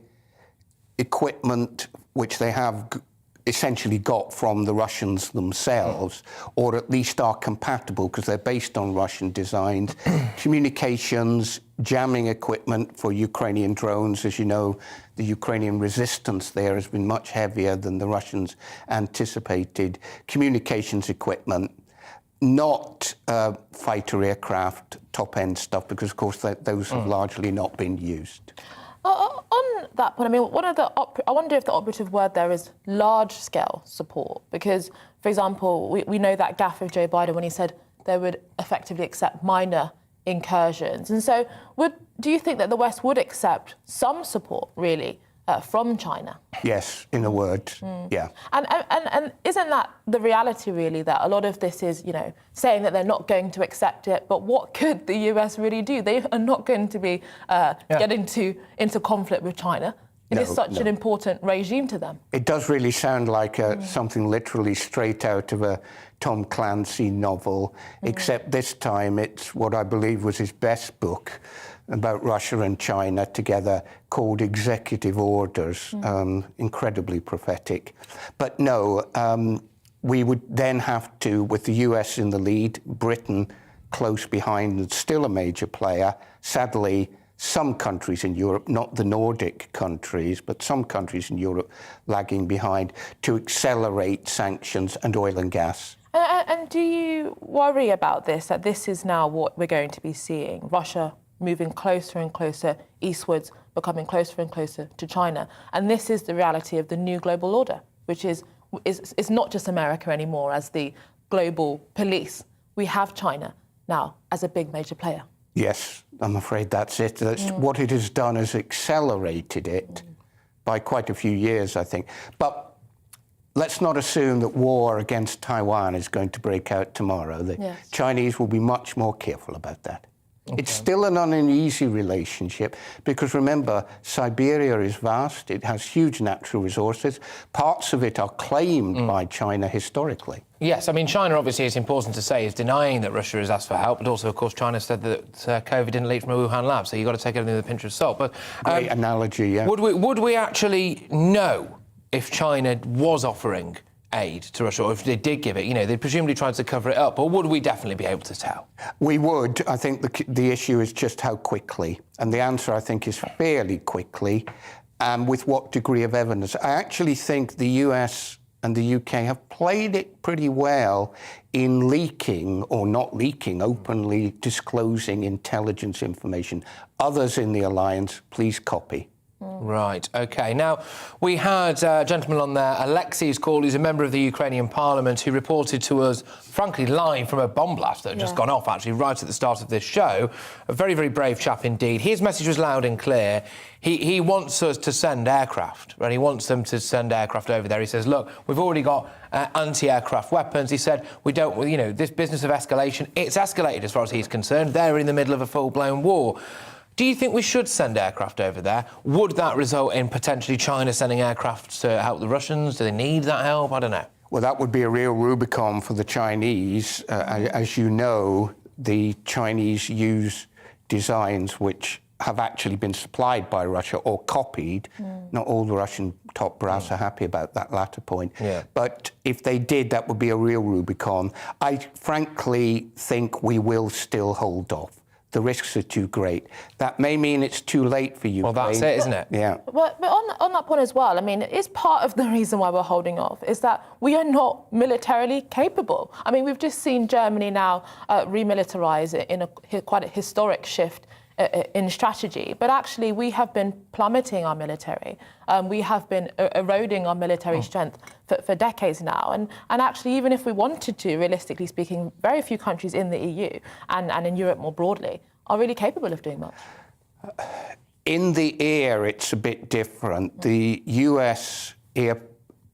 equipment which they have essentially got from the Russians themselves, or at least are compatible because they're based on Russian designs. Communications, jamming equipment for Ukrainian drones. As you know, the Ukrainian resistance there has been much heavier than the Russians anticipated. Communications equipment, not fighter aircraft, top-end stuff, because, of course, those have largely not been used. On that point, I mean, I wonder if the operative word there is large-scale support, because, for example, we know that gaffe of Joe Biden when he said they would effectively accept minor incursions. And so do you think that the West would accept some support, really, from China? Yes, in a word, yeah. And isn't that the reality, really, that a lot of this is, saying that they're not going to accept it, but what could the US really do? They are not going to be getting into conflict with China. It is such an important regime to them. It does really sound like something literally straight out of a Tom Clancy novel, except this time it's what I believe was his best book about Russia and China together, called Executive Orders, incredibly prophetic. But no, we would then have to, with the US in the lead, Britain close behind and still a major player, sadly, some countries in Europe, not the Nordic countries, but some countries in Europe lagging behind, to accelerate sanctions and oil and gas. And do you worry about this, that this is now what we're going to be seeing? Russia moving closer and closer eastwards, becoming closer and closer to China. And this is the reality of the new global order, which is not just America anymore as the global police. We have China now as a big major player. Yes, I'm afraid that's it. What it has done is accelerated it by quite a few years, I think. But let's not assume that war against Taiwan is going to break out tomorrow. The Chinese will be much more careful about that. Okay. It's still an uneasy relationship because, remember, Siberia is vast. It has huge natural resources. Parts of it are claimed by China historically. Yes, I mean, China, obviously, it's important to say, is denying that Russia has asked for help, but also, of course, China said that COVID didn't leak from a Wuhan lab, so you've got to take everything with a pinch of salt. But great analogy, yeah. Would we actually know if China was offering aid to Russia, or if they did give it? They presumably tried to cover it up, or would we definitely be able to tell? We would. I think the issue is just how quickly. And the answer, I think, is fairly quickly. With what degree of evidence? I actually think the US and the UK have played it pretty well in leaking or not leaking, openly disclosing intelligence information. Others in the alliance, please copy. Right, OK. Now, we had a gentleman on there, Alexei's called, who's a member of the Ukrainian parliament, who reported to us, frankly, live from a bomb blast that had just gone off, actually, right at the start of this show. A very, very brave chap indeed. His message was loud and clear. He wants us to send aircraft, right? He wants them to send aircraft over there. He says, look, we've already got anti-aircraft weapons. He said, we don't, you know, this business of escalation, it's escalated as far as he's concerned. They're in the middle of a full-blown war. Do you think we should send aircraft over there? Would that result in potentially China sending aircraft to help the Russians? Do they need that help? I don't know. Well, that would be a real Rubicon for the Chinese. As you know, the Chinese use designs which have actually been supplied by Russia or copied. Not all the Russian top brass are happy about that latter point. But if they did, that would be a real Rubicon. I frankly think we will still hold off. The risks are too great. That may mean it's too late for Ukraine. Well, that's it, isn't it? Yeah. But on that point as well, I mean, it's part of the reason why we're holding off is that we are not militarily capable. I mean, we've just seen Germany now remilitarize in quite a historic shift in strategy. But actually, we have been plummeting our military. We have been eroding our military strength for decades now. And actually, even if we wanted to, realistically speaking, very few countries in the EU and in Europe more broadly are really capable of doing much. In the air, it's a bit different. The US air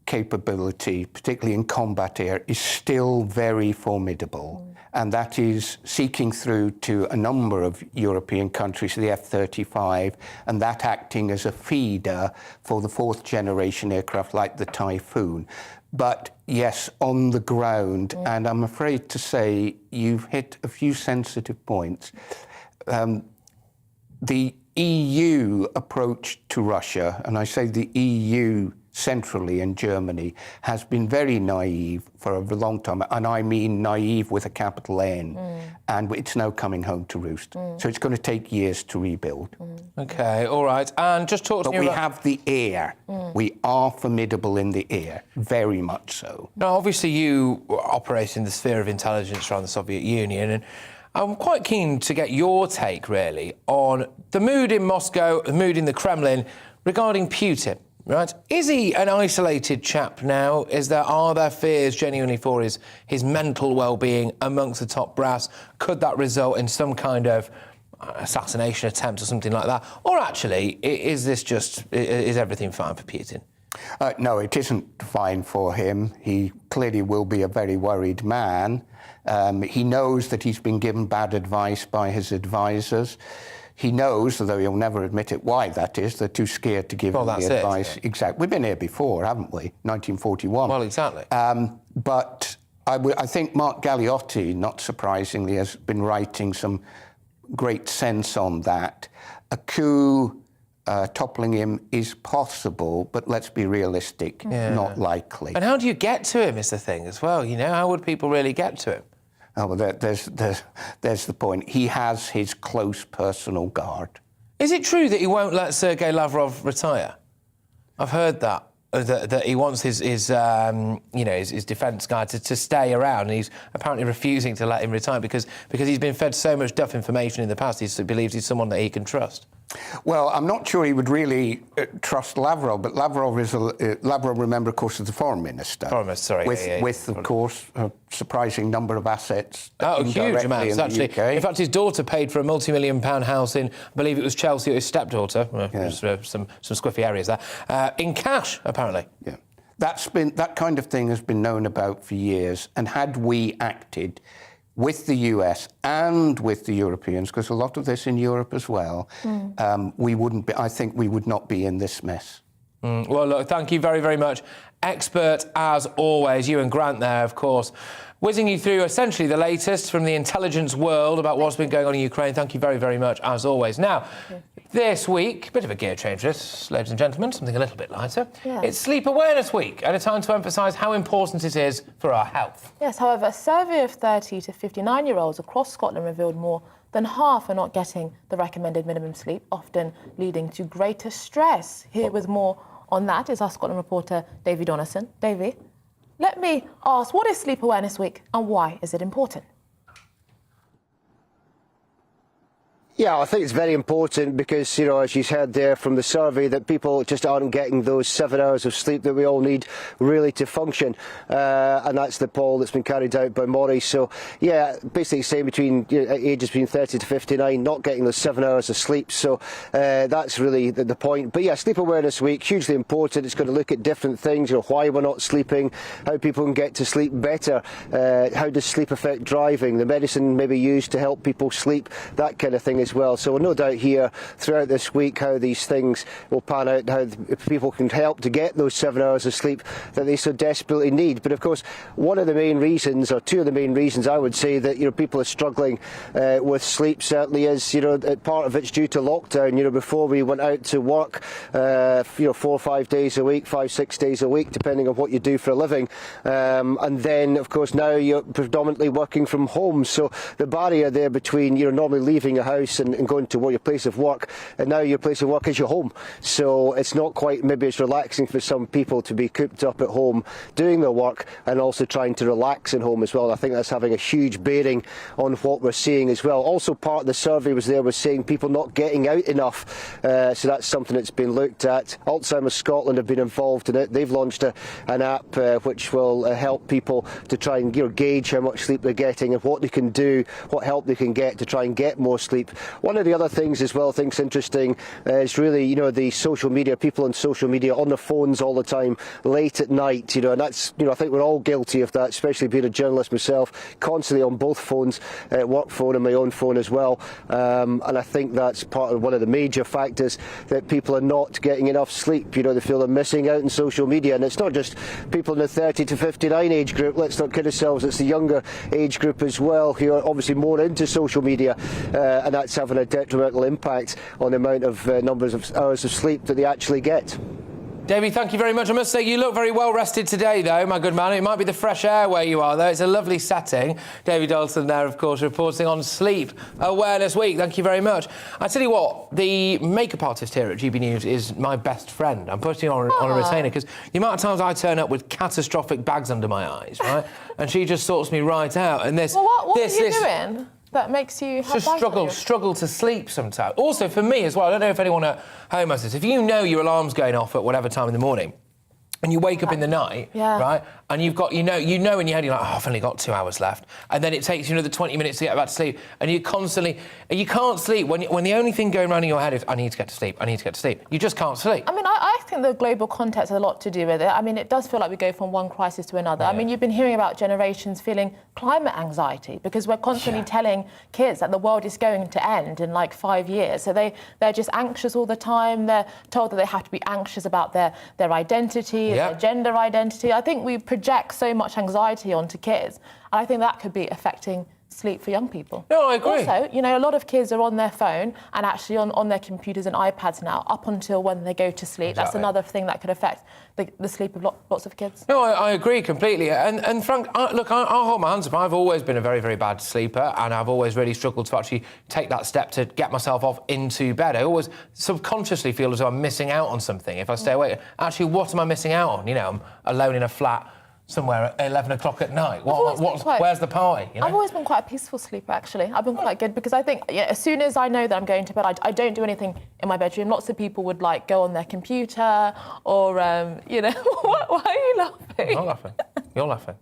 capability, particularly in combat air, is still very formidable. And that is seeking through to a number of European countries, the F-35, and that acting as a feeder for the fourth generation aircraft like the Typhoon. But yes, on the ground, and I'm afraid to say you've hit a few sensitive points. The EU approach to Russia, and I say the EU centrally in Germany, has been very naive for a long time, and I mean naive with a capital N, and it's now coming home to roost. So it's going to take years to rebuild. OK, all right, and just talk to me about... But we have the air. We are formidable in the air, very much so. Now, obviously, you operate in the sphere of intelligence around the Soviet Union, and I'm quite keen to get your take, really, on the mood in Moscow, the mood in the Kremlin regarding Putin. Right? Is he an isolated chap now? Are there fears genuinely for his mental well-being amongst the top brass? Could that result in some kind of assassination attempt or something like that? Or actually, is everything fine for Putin? No, it isn't fine for him. He clearly will be a very worried man. He knows that he's been given bad advice by his advisors. He knows, although he'll never admit it, why that is. They're too scared to give him the advice. Exactly. We've been here before, haven't we? 1941. Well, exactly. But I think Mark Galeotti, not surprisingly, has been writing some great sense on that. A coup toppling him is possible, but let's be realistic, not likely. And how do you get to him is the thing as well, you know? How would people really get to him? Oh, well, there's the point. He has his close personal guard. Is it true that he won't let Sergei Lavrov retire? I've heard that he wants his defence guy to stay around, and he's apparently refusing to let him retire because he's been fed so much duff information in the past. He believes he's someone that he can trust. Well, I'm not sure he would really trust Lavrov, but Lavrov, remember, of course, is the foreign minister. Foreign minister, sorry. With, of course, a surprising number of assets. Oh, huge amounts, actually. In fact, his daughter paid for a multi-million-pound house in, I believe it was Chelsea, or his stepdaughter, some squiffy areas there, in cash, apparently. Yeah. That kind of thing has been known about for years, and had we acted with the US and with the Europeans, because a lot of this in Europe as well, we wouldn't be, I think we would not be in this mess. Well, look, thank you very, very much. Expert, as always, you and Grant there, of course, whizzing you through essentially the latest from the intelligence world about what's been going on in Ukraine. Thank you very, very much, as always. Now, this week, a bit of a gear change for this, ladies and gentlemen, something a little bit lighter. It's Sleep Awareness Week, and a time to emphasise how important it is for our health. Yes, however, a survey of 30 to 59-year-olds across Scotland revealed more than half are not getting the recommended minimum sleep, often leading to greater stress. Here with more on that is our Scotland reporter, Davy Donnison. Davy? let me ask, what is Sleep Awareness Week and why is it important? Yeah, I think it's very important because, you know, as you heard there from the survey, that people just aren't getting those 7 hours of sleep that we all need really to function. And that's the poll that's been carried out by Mori. So, yeah, basically saying between ages between 30 to 59, not getting those 7 hours of sleep. So that's really the point. But yeah, Sleep Awareness Week, hugely important. It's going to look at different things, you know, why we're not sleeping, how people can get to sleep better, how does sleep affect driving, the medicine maybe used to help people sleep, that kind of thing as well. So we'll no doubt hear throughout this week how these things will pan out, how people can help to get those 7 hours of sleep that they so desperately need. But of course, one of the main reasons, or two of the main reasons, I would say that, you know, people are struggling with sleep certainly is, you know, part of it's due to lockdown. You know, before we went out to work, you know, 4 or 5 days a week, 5, 6 days a week, depending on what you do for a living. And then, of course, now you're predominantly working from home. So the barrier there between, you know, normally leaving your house and going to your place of work, and now your place of work is your home. So it's not quite maybe as relaxing for some people to be cooped up at home doing their work and also trying to relax at home as well. I think that's having a huge bearing on what we're seeing as well. Also, part of the survey was saying people not getting out enough. So that's something that's been looked at. Alzheimer's Scotland have been involved in it. They've launched an app which will help people to try and, you know, gauge how much sleep they're getting and what they can do, what help they can get to try and get more sleep. One of the other things as well, I think is interesting, is really, you know, the social media, people on social media on their phones all the time, late at night, you know, and that's, you know, I think we're all guilty of that, especially being a journalist myself, constantly on both phones, work phone and my own phone as well. And I think that's part of one of the major factors that people are not getting enough sleep. You know, they feel they're missing out on social media, and it's not just people in the 30 to 59 age group. Let's not kid ourselves, it's the younger age group as well, who are obviously more into social media, and that's having a detrimental impact on the amount of numbers of hours of sleep that they actually get. Davey, thank you very much. I must say, you look very well rested today, though, my good man. It might be the fresh air where you are, though. It's a lovely setting. Davey Dalton there, of course, reporting on Sleep Awareness Week. Thank you very much. I tell you what, the makeup artist here at GB News is my best friend. I'm putting on a retainer because the amount of times I turn up with catastrophic bags under my eyes, right? And she just sorts me right out. And this, well, what are you doing that makes you have just struggle to sleep sometimes? Also, for me as well, I don't know if anyone at home has this. If you know your alarm's going off at whatever time in the morning, and you wake up in the night, right, and you've got, you know in your head, you're like, oh, I've only got 2 hours left, and then it takes you another 20 minutes to get back to sleep, and you can't sleep when the only thing going around in your head is, I need to get to sleep, I need to get to sleep. You just can't sleep. I mean, I think the global context has a lot to do with it. I mean, it does feel like we go from one crisis to another. Yeah. I mean, you've been hearing about generations feeling climate anxiety because we're constantly telling kids that the world is going to end in like 5 years. So they're just anxious all the time. They're told that they have to be anxious about their identity, their gender identity. I think we project so much anxiety onto kids, and I think that could be affecting sleep for young people. No, I agree. Also, you know, a lot of kids are on their phone and actually on their computers and iPads now up until when they go to sleep. Exactly. That's another thing that could affect the sleep of lots of kids. No, I agree completely. And Frank, look, I'll hold my hands up. I've always been a very, very bad sleeper, and I've always really struggled to actually take that step to get myself off into bed. I always subconsciously feel as though I'm missing out on something if I stay awake. Actually, what am I missing out on? You know, I'm alone in a flat somewhere at 11 o'clock at night. Where's the party? You know? I've always been quite a peaceful sleeper, actually. I've been quite good because I think as soon as I know that I'm going to bed, I don't do anything in my bedroom. Lots of people would like go on their computer or, you know, why are you laughing? I'm not laughing. You're laughing.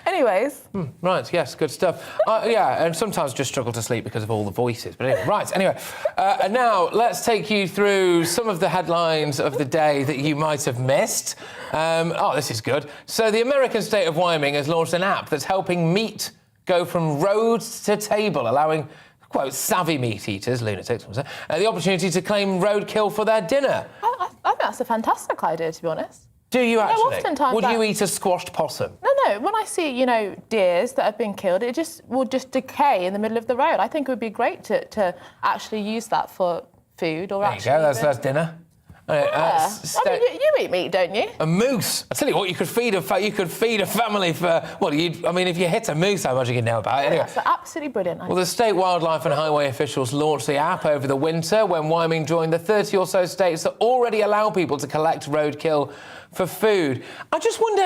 Anyways. Right, yes, good stuff. Yeah, and sometimes just struggle to sleep because of all the voices. But anyway, right, anyway. And now let's take you through some of the headlines of the day that you might have missed. This is good. So the American state of Wyoming has launched an app that's helping meat go from road to table, allowing, quote, savvy meat eaters, lunatics, the opportunity to claim roadkill for their dinner. I think that's a fantastic idea, to be honest. Do you actually? No, oftentimes would you eat a squashed possum? No. When I see, you know, deers that have been killed, it will just decay in the middle of the road. I think it would be great to actually use that for food or there you go, that's dinner. I mean, you eat meat, don't you? A moose. I tell you what, you could feed a family for. Well, if you hit a moose, how much you can know about it? Anyway. That's absolutely brilliant. Well, the state wildlife and highway officials launched the app over the winter when Wyoming joined the 30 or so states that already allow people to collect roadkill for food. I just wonder,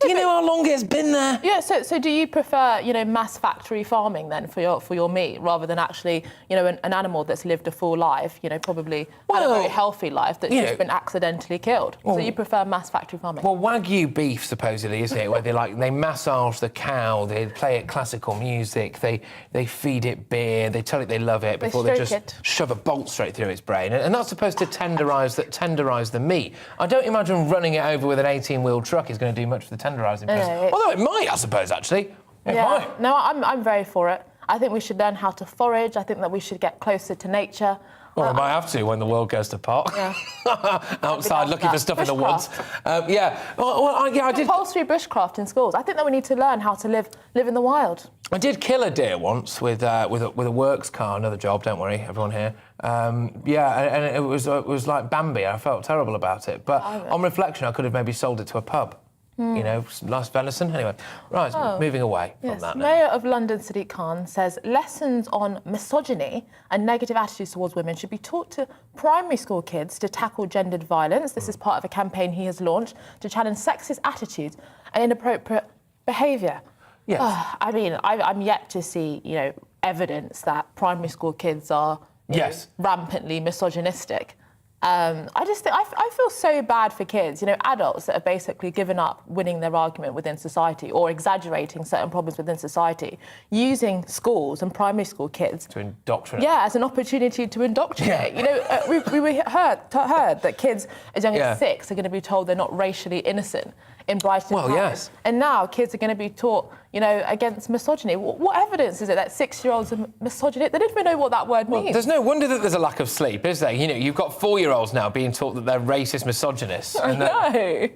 Do you know how long it's been there? Yeah, so do you prefer, mass factory farming then for your meat rather than actually, an animal that's lived a full life, probably had a very healthy life that's just been accidentally killed? So you prefer mass factory farming? Well, Wagyu beef, supposedly, isn't it? Where they massage the cow, they play it classical music, they feed it beer, they tell it they love it before they just shove a bolt straight through its brain. And that's supposed to tenderise the meat. I don't imagine running it over with an 18-wheel truck is going to do much for the tenderising process. Although it might, I suppose, actually. It might. No, I'm very for it. I think we should learn how to forage. I think that we should get closer to nature. Well, we might have to when the world goes to pot. Yeah. Outside looking for stuff in the woods. I did. Compulsory bushcraft in schools. I think that we need to learn how to live in the wild. I did kill a deer once with a works car. Another job, don't worry, everyone here. And it was like Bambi. I felt terrible about it, but on reflection, I could have maybe sold it to a pub. Nice venison. Anyway, right, moving away from that now. Mayor of London, Sadiq Khan, says lessons on misogyny and negative attitudes towards women should be taught to primary school kids to tackle gendered violence. This is part of a campaign he has launched to challenge sexist attitudes and inappropriate behaviour. Yes. I'm yet to see, evidence that primary school kids are rampantly misogynistic. I feel so bad for kids, adults that have basically given up winning their argument within society or exaggerating certain problems within society, using schools and primary school kids to indoctrinate. Yeah, as an opportunity to indoctrinate. We heard that kids as young as 6 are going to be told they're not racially innocent in Brighton. Well, yes. And now kids are going to be taught, against misogyny. What evidence is it that 6-year-olds are misogynic? They don't even know what that word means. There's no wonder that there's a lack of sleep, is there? You've got 4-year-olds now being taught that they're racist misogynists. I know.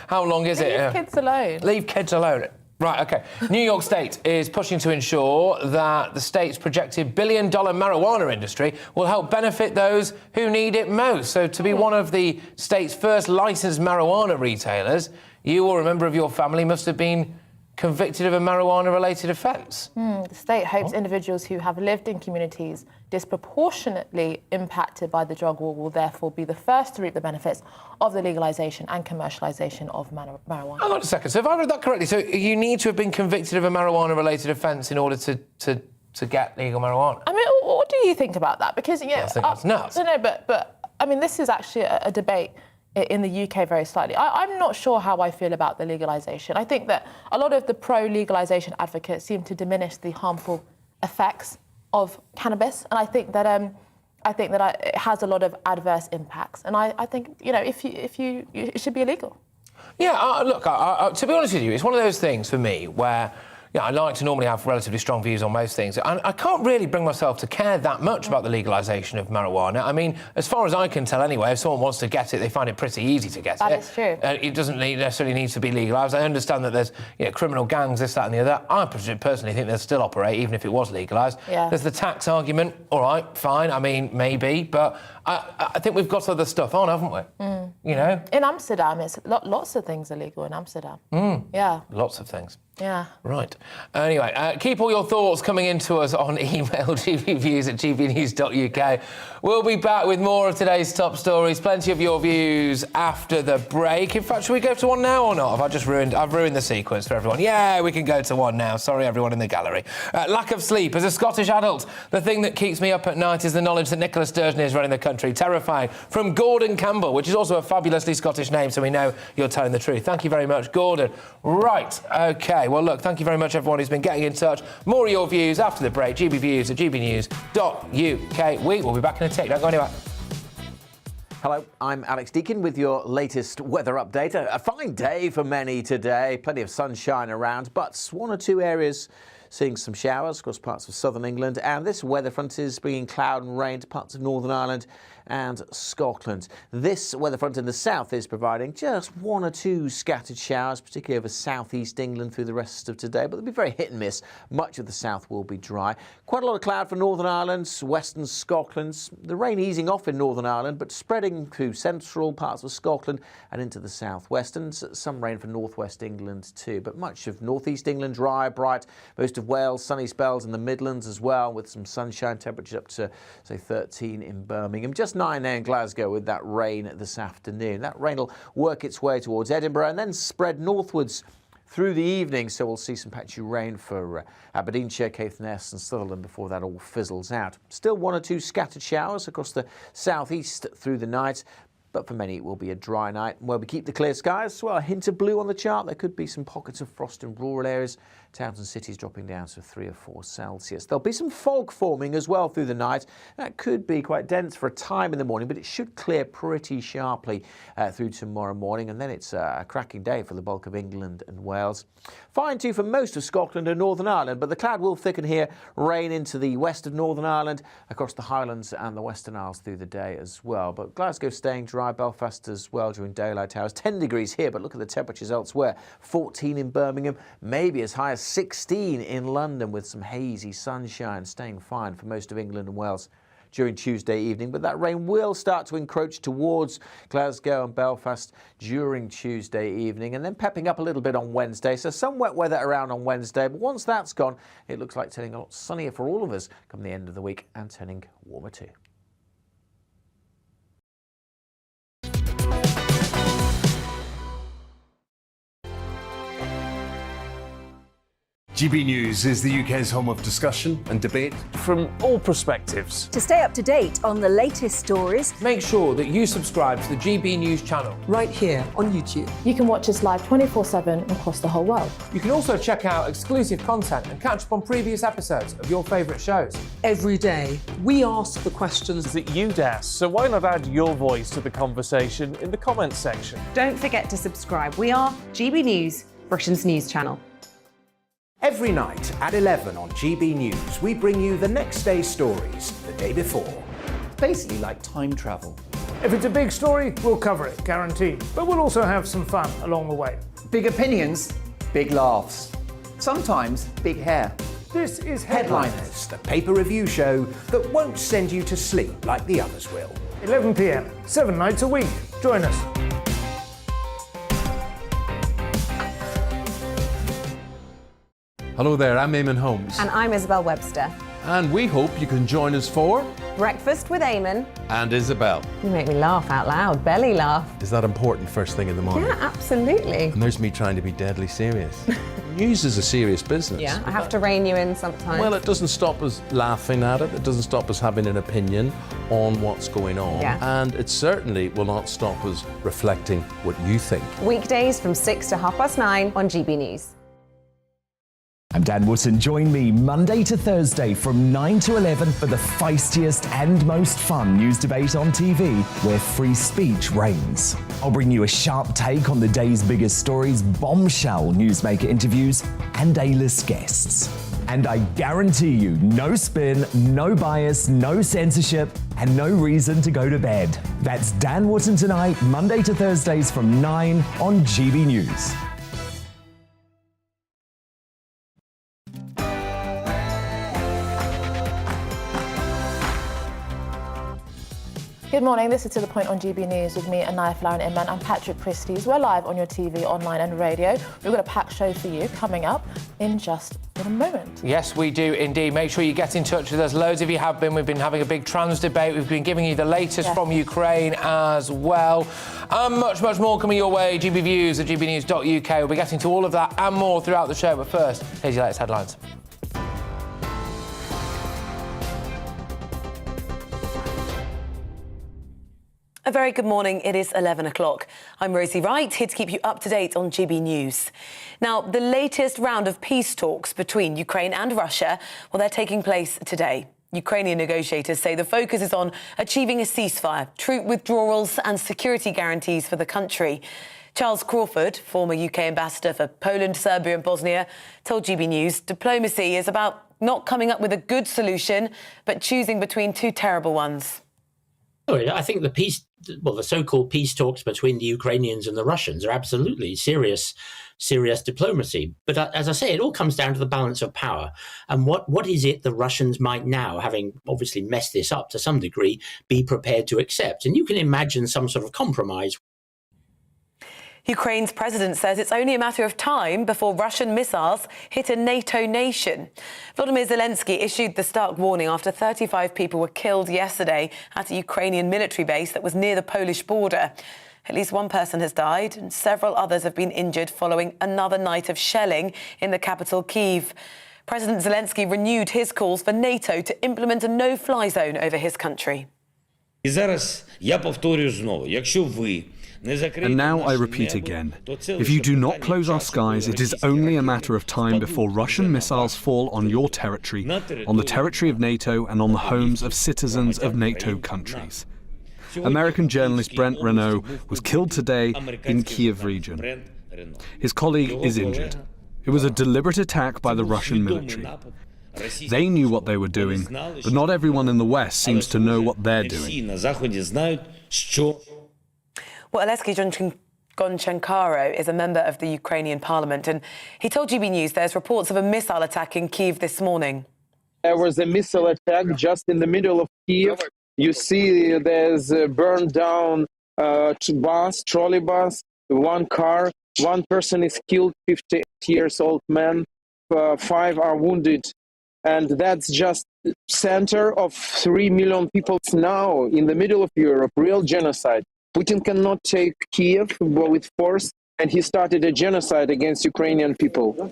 How long is it? Leave kids alone. Leave kids alone. Right, OK. New York State is pushing to ensure that the state's projected billion-dollar marijuana industry will help benefit those who need it most. So to be one of the state's first licensed marijuana retailers, you or a member of your family must have been convicted of a marijuana-related offence. The state hopes individuals who have lived in communities disproportionately impacted by the drug war will therefore be the first to reap the benefits of the legalisation and commercialisation of marijuana. Hang on a second. So if I read that correctly, so you need to have been convicted of a marijuana-related offence in order to get legal marijuana? What do you think about that? Because, I think that's nuts. No, but this is actually a debate in the UK very slightly. I'm not sure how I feel about the legalisation. I think that a lot of the pro-legalisation advocates seem to diminish the harmful effects of cannabis, and I think that it has a lot of adverse impacts. And I think it should be illegal. Yeah, look, to be honest with you, it's one of those things for me where I like to normally have relatively strong views on most things. And I can't really bring myself to care that much about the legalisation of marijuana. As far as I can tell anyway, if someone wants to get it, they find it pretty easy to get it. That is true. It doesn't necessarily need to be legalised. I understand that there's criminal gangs, this, that and the other. I personally think they'll still operate, even if it was legalised. Yeah. There's the tax argument. All right, fine. Maybe. But I think we've got other stuff on, haven't we? In Amsterdam, it's lots of things are legal in Amsterdam. Yeah. Lots of things. Yeah. Right. Anyway, keep all your thoughts coming into us on email, gbviews@gbnews.uk. We'll be back with more of today's top stories, plenty of your views after the break. In fact, should we go to one now or not? I've ruined the sequence for everyone. Yeah, we can go to one now. Sorry, everyone in the gallery. Lack of sleep. As a Scottish adult, the thing that keeps me up at night is the knowledge that Nicola Sturgeon is running the country. Terrifying. From Gordon Campbell, which is also a fabulously Scottish name, so we know you're telling the truth. Thank you very much, Gordon. Right, OK. Well, look, thank you very much, everyone who's been getting in touch. More of your views after the break. gbviews@gbnews.uk. We will be back in a tick. Don't go anywhere. Hello, I'm Alex Deakin with your latest weather update. A fine day for many today. Plenty of sunshine around, but one or two areas seeing some showers across parts of southern England. And this weather front is bringing cloud and rain to parts of Northern Ireland and Scotland. This weather front in the south is providing just one or two scattered showers, particularly over southeast England through the rest of today, but they'll be very hit and miss. Much of the south will be dry. Quite a lot of cloud for Northern Ireland, western Scotland. The rain easing off in Northern Ireland, but spreading through central parts of Scotland and into the southwest, and some rain for northwest England too. But much of northeast England dry, bright. Most of Wales, sunny spells in the Midlands as well, with some sunshine, temperatures up to, say, 13 in Birmingham. Just 9 there in Glasgow with that rain this afternoon. That rain will work its way towards Edinburgh and then spread northwards through the evening, so we'll see some patchy rain for Aberdeenshire, Caithness and Sutherland before that all fizzles out. Still 1 or 2 scattered showers across the southeast through the night, but for many it will be a dry night. Where we keep the clear skies, well, a hint of blue on the chart. There could be some pockets of frost in rural areas. Towns and cities dropping down to 3 or 4 Celsius. There'll be some fog forming as well through the night. That could be quite dense for a time in the morning, but it should clear pretty sharply through tomorrow morning. And then it's a cracking day for the bulk of England and Wales. Fine too for most of Scotland and Northern Ireland, but the cloud will thicken here, rain into the west of Northern Ireland, across the Highlands and the Western Isles through the day as well. But Glasgow staying dry, Belfast as well during daylight hours. 10 degrees here, but look at the temperatures elsewhere. 14 in Birmingham, maybe as high as 16 in London with some hazy sunshine, staying fine for most of England and Wales during Tuesday evening, but that rain will start to encroach towards Glasgow and Belfast during Tuesday evening and then pepping up a little bit on Wednesday. So some wet weather around on Wednesday, but once that's gone, it looks like turning a lot sunnier for all of us come the end of the week and turning warmer too. GB News is the UK's home of discussion and debate from all perspectives. To stay up to date on the latest stories, make sure that you subscribe to the GB News channel right here on YouTube. You can watch us live 24/7 across the whole world. You can also check out exclusive content and catch up on previous episodes of your favourite shows. Every day, we ask the questions that you'd ask, so why not add your voice to the conversation in the comments section? Don't forget to subscribe. We are GB News, Britain's news channel. Every night at 11 on GB News, we bring you the next day's stories the day before. Basically like time travel. If it's a big story, we'll cover it, guaranteed. But we'll also have some fun along the way. Big opinions, big laughs. Sometimes big hair. This is Headliners, the paper review show that won't send you to sleep like the others will. 11 p.m, 7 nights a week. Join us. Hello there, I'm Eamon Holmes. And I'm Isabel Webster. And we hope you can join us for Breakfast with Eamon and Isabel. You make me laugh out loud, belly laugh. Is that important first thing in the morning? Yeah, absolutely. And there's me trying to be deadly serious. News is a serious business. Yeah, I have to rein you in sometimes. Well, it doesn't stop us laughing at it. It doesn't stop us having an opinion on what's going on. Yeah. And it certainly will not stop us reflecting what you think. Weekdays from 6 to 9:30 on GB News. I'm Dan Wootton. Join me Monday to Thursday from 9 to 11 for the feistiest and most fun news debate on TV, where free speech reigns. I'll bring you a sharp take on the day's biggest stories, bombshell newsmaker interviews, and A-list guests. And I guarantee you, no spin, no bias, no censorship, and no reason to go to bed. That's Dan Wootton Tonight, Monday to Thursdays from 9 on GB News. Good morning, this is To The Point on GB News with me, Anaya Flower-Inman and Patrick Christys. We're live on your TV, online and radio. We've got a packed show for you coming up in just a moment. Yes, we do indeed. Make sure you get in touch with us. Loads of you have been. We've been having a big trans debate. We've been giving you the latest from Ukraine as well. And much, much more coming your way. GB Views at gbnews.uk. We'll be getting to all of that and more throughout the show. But first, here's your latest headlines. A very good morning. It is 11 o'clock. I'm Rosie Wright, here to keep you up to date on GB News. Now, the latest round of peace talks between Ukraine and Russia, well, they're taking place today. Ukrainian negotiators say the focus is on achieving a ceasefire, troop withdrawals and security guarantees for the country. Charles Crawford, former UK ambassador for Poland, Serbia and Bosnia, told GB News diplomacy is about not coming up with a good solution, but choosing between two terrible ones. I think the so-called peace talks between the Ukrainians and the Russians are absolutely serious diplomacy. But as I say, it all comes down to the balance of power. And what is it the Russians might now, having obviously messed this up to some degree, be prepared to accept? And you can imagine some sort of compromise. Ukraine's president says it's only a matter of time before Russian missiles hit a NATO nation. Volodymyr Zelensky issued the stark warning after 35 people were killed yesterday at a Ukrainian military base that was near the Polish border. At least one person has died and several others have been injured following another night of shelling in the capital, Kyiv. President Zelensky renewed his calls for NATO to implement a no-fly zone over his country. And now I repeat again, if you do not close our skies, it is only a matter of time before Russian missiles fall on your territory, on the territory of NATO and on the homes of citizens of NATO countries. American journalist Brent Renaud was killed today in Kyiv region. His colleague is injured. It was a deliberate attack by the Russian military. They knew what they were doing, but not everyone in the West seems to know what they're doing. Well, Alexei Gonchenkaro is a member of the Ukrainian parliament, and he told GB News there's reports of a missile attack in Kyiv this morning. There was a missile attack just in the middle of Kyiv. You see there's a burned down trolley bus, one car. One person is killed, 58-year-old man. 5 are wounded. And that's just center of 3 million people now in the middle of Europe, real genocide. Putin cannot take Kyiv with force, and he started a genocide against Ukrainian people.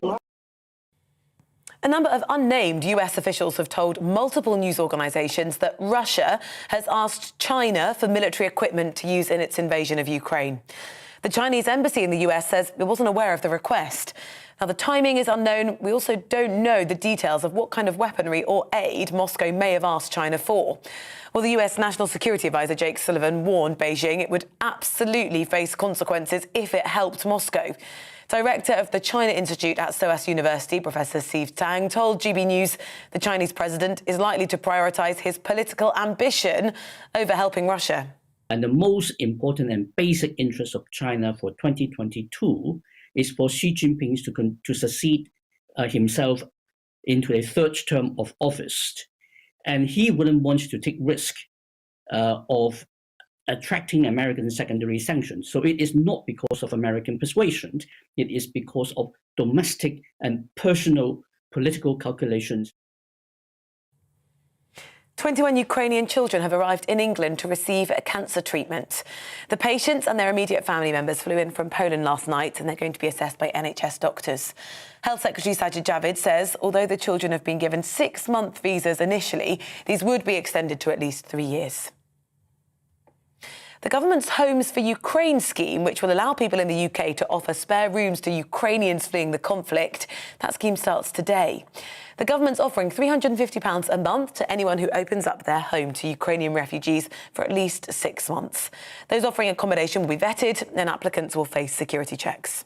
A number of unnamed US officials have told multiple news organisations that Russia has asked China for military equipment to use in its invasion of Ukraine. The Chinese embassy in the US says it wasn't aware of the request. Now, the timing is unknown. We also don't know the details of what kind of weaponry or aid Moscow may have asked China for. Well, the US National Security Advisor Jake Sullivan warned Beijing it would absolutely face consequences if it helped Moscow. Director of the China Institute at SOAS University, Professor Steve Tang, told GB News the Chinese president is likely to prioritise his political ambition over helping Russia. And the most important and basic interest of China for 2022 is for Xi Jinping to succeed himself into a third term of office. And he wouldn't want to take risk of attracting American secondary sanctions. So it is not because of American persuasion. It is because of domestic and personal political calculations. 21 Ukrainian children have arrived in England to receive a cancer treatment. The patients and their immediate family members flew in from Poland last night, and they're going to be assessed by NHS doctors. Health Secretary Sajid Javid says although the children have been given 6-month visas initially, these would be extended to at least 3 years. The government's Homes for Ukraine scheme, which will allow people in the UK to offer spare rooms to Ukrainians fleeing the conflict, that scheme starts today. The government's offering £350 a month to anyone who opens up their home to Ukrainian refugees for at least 6 months. Those offering accommodation will be vetted and applicants will face security checks.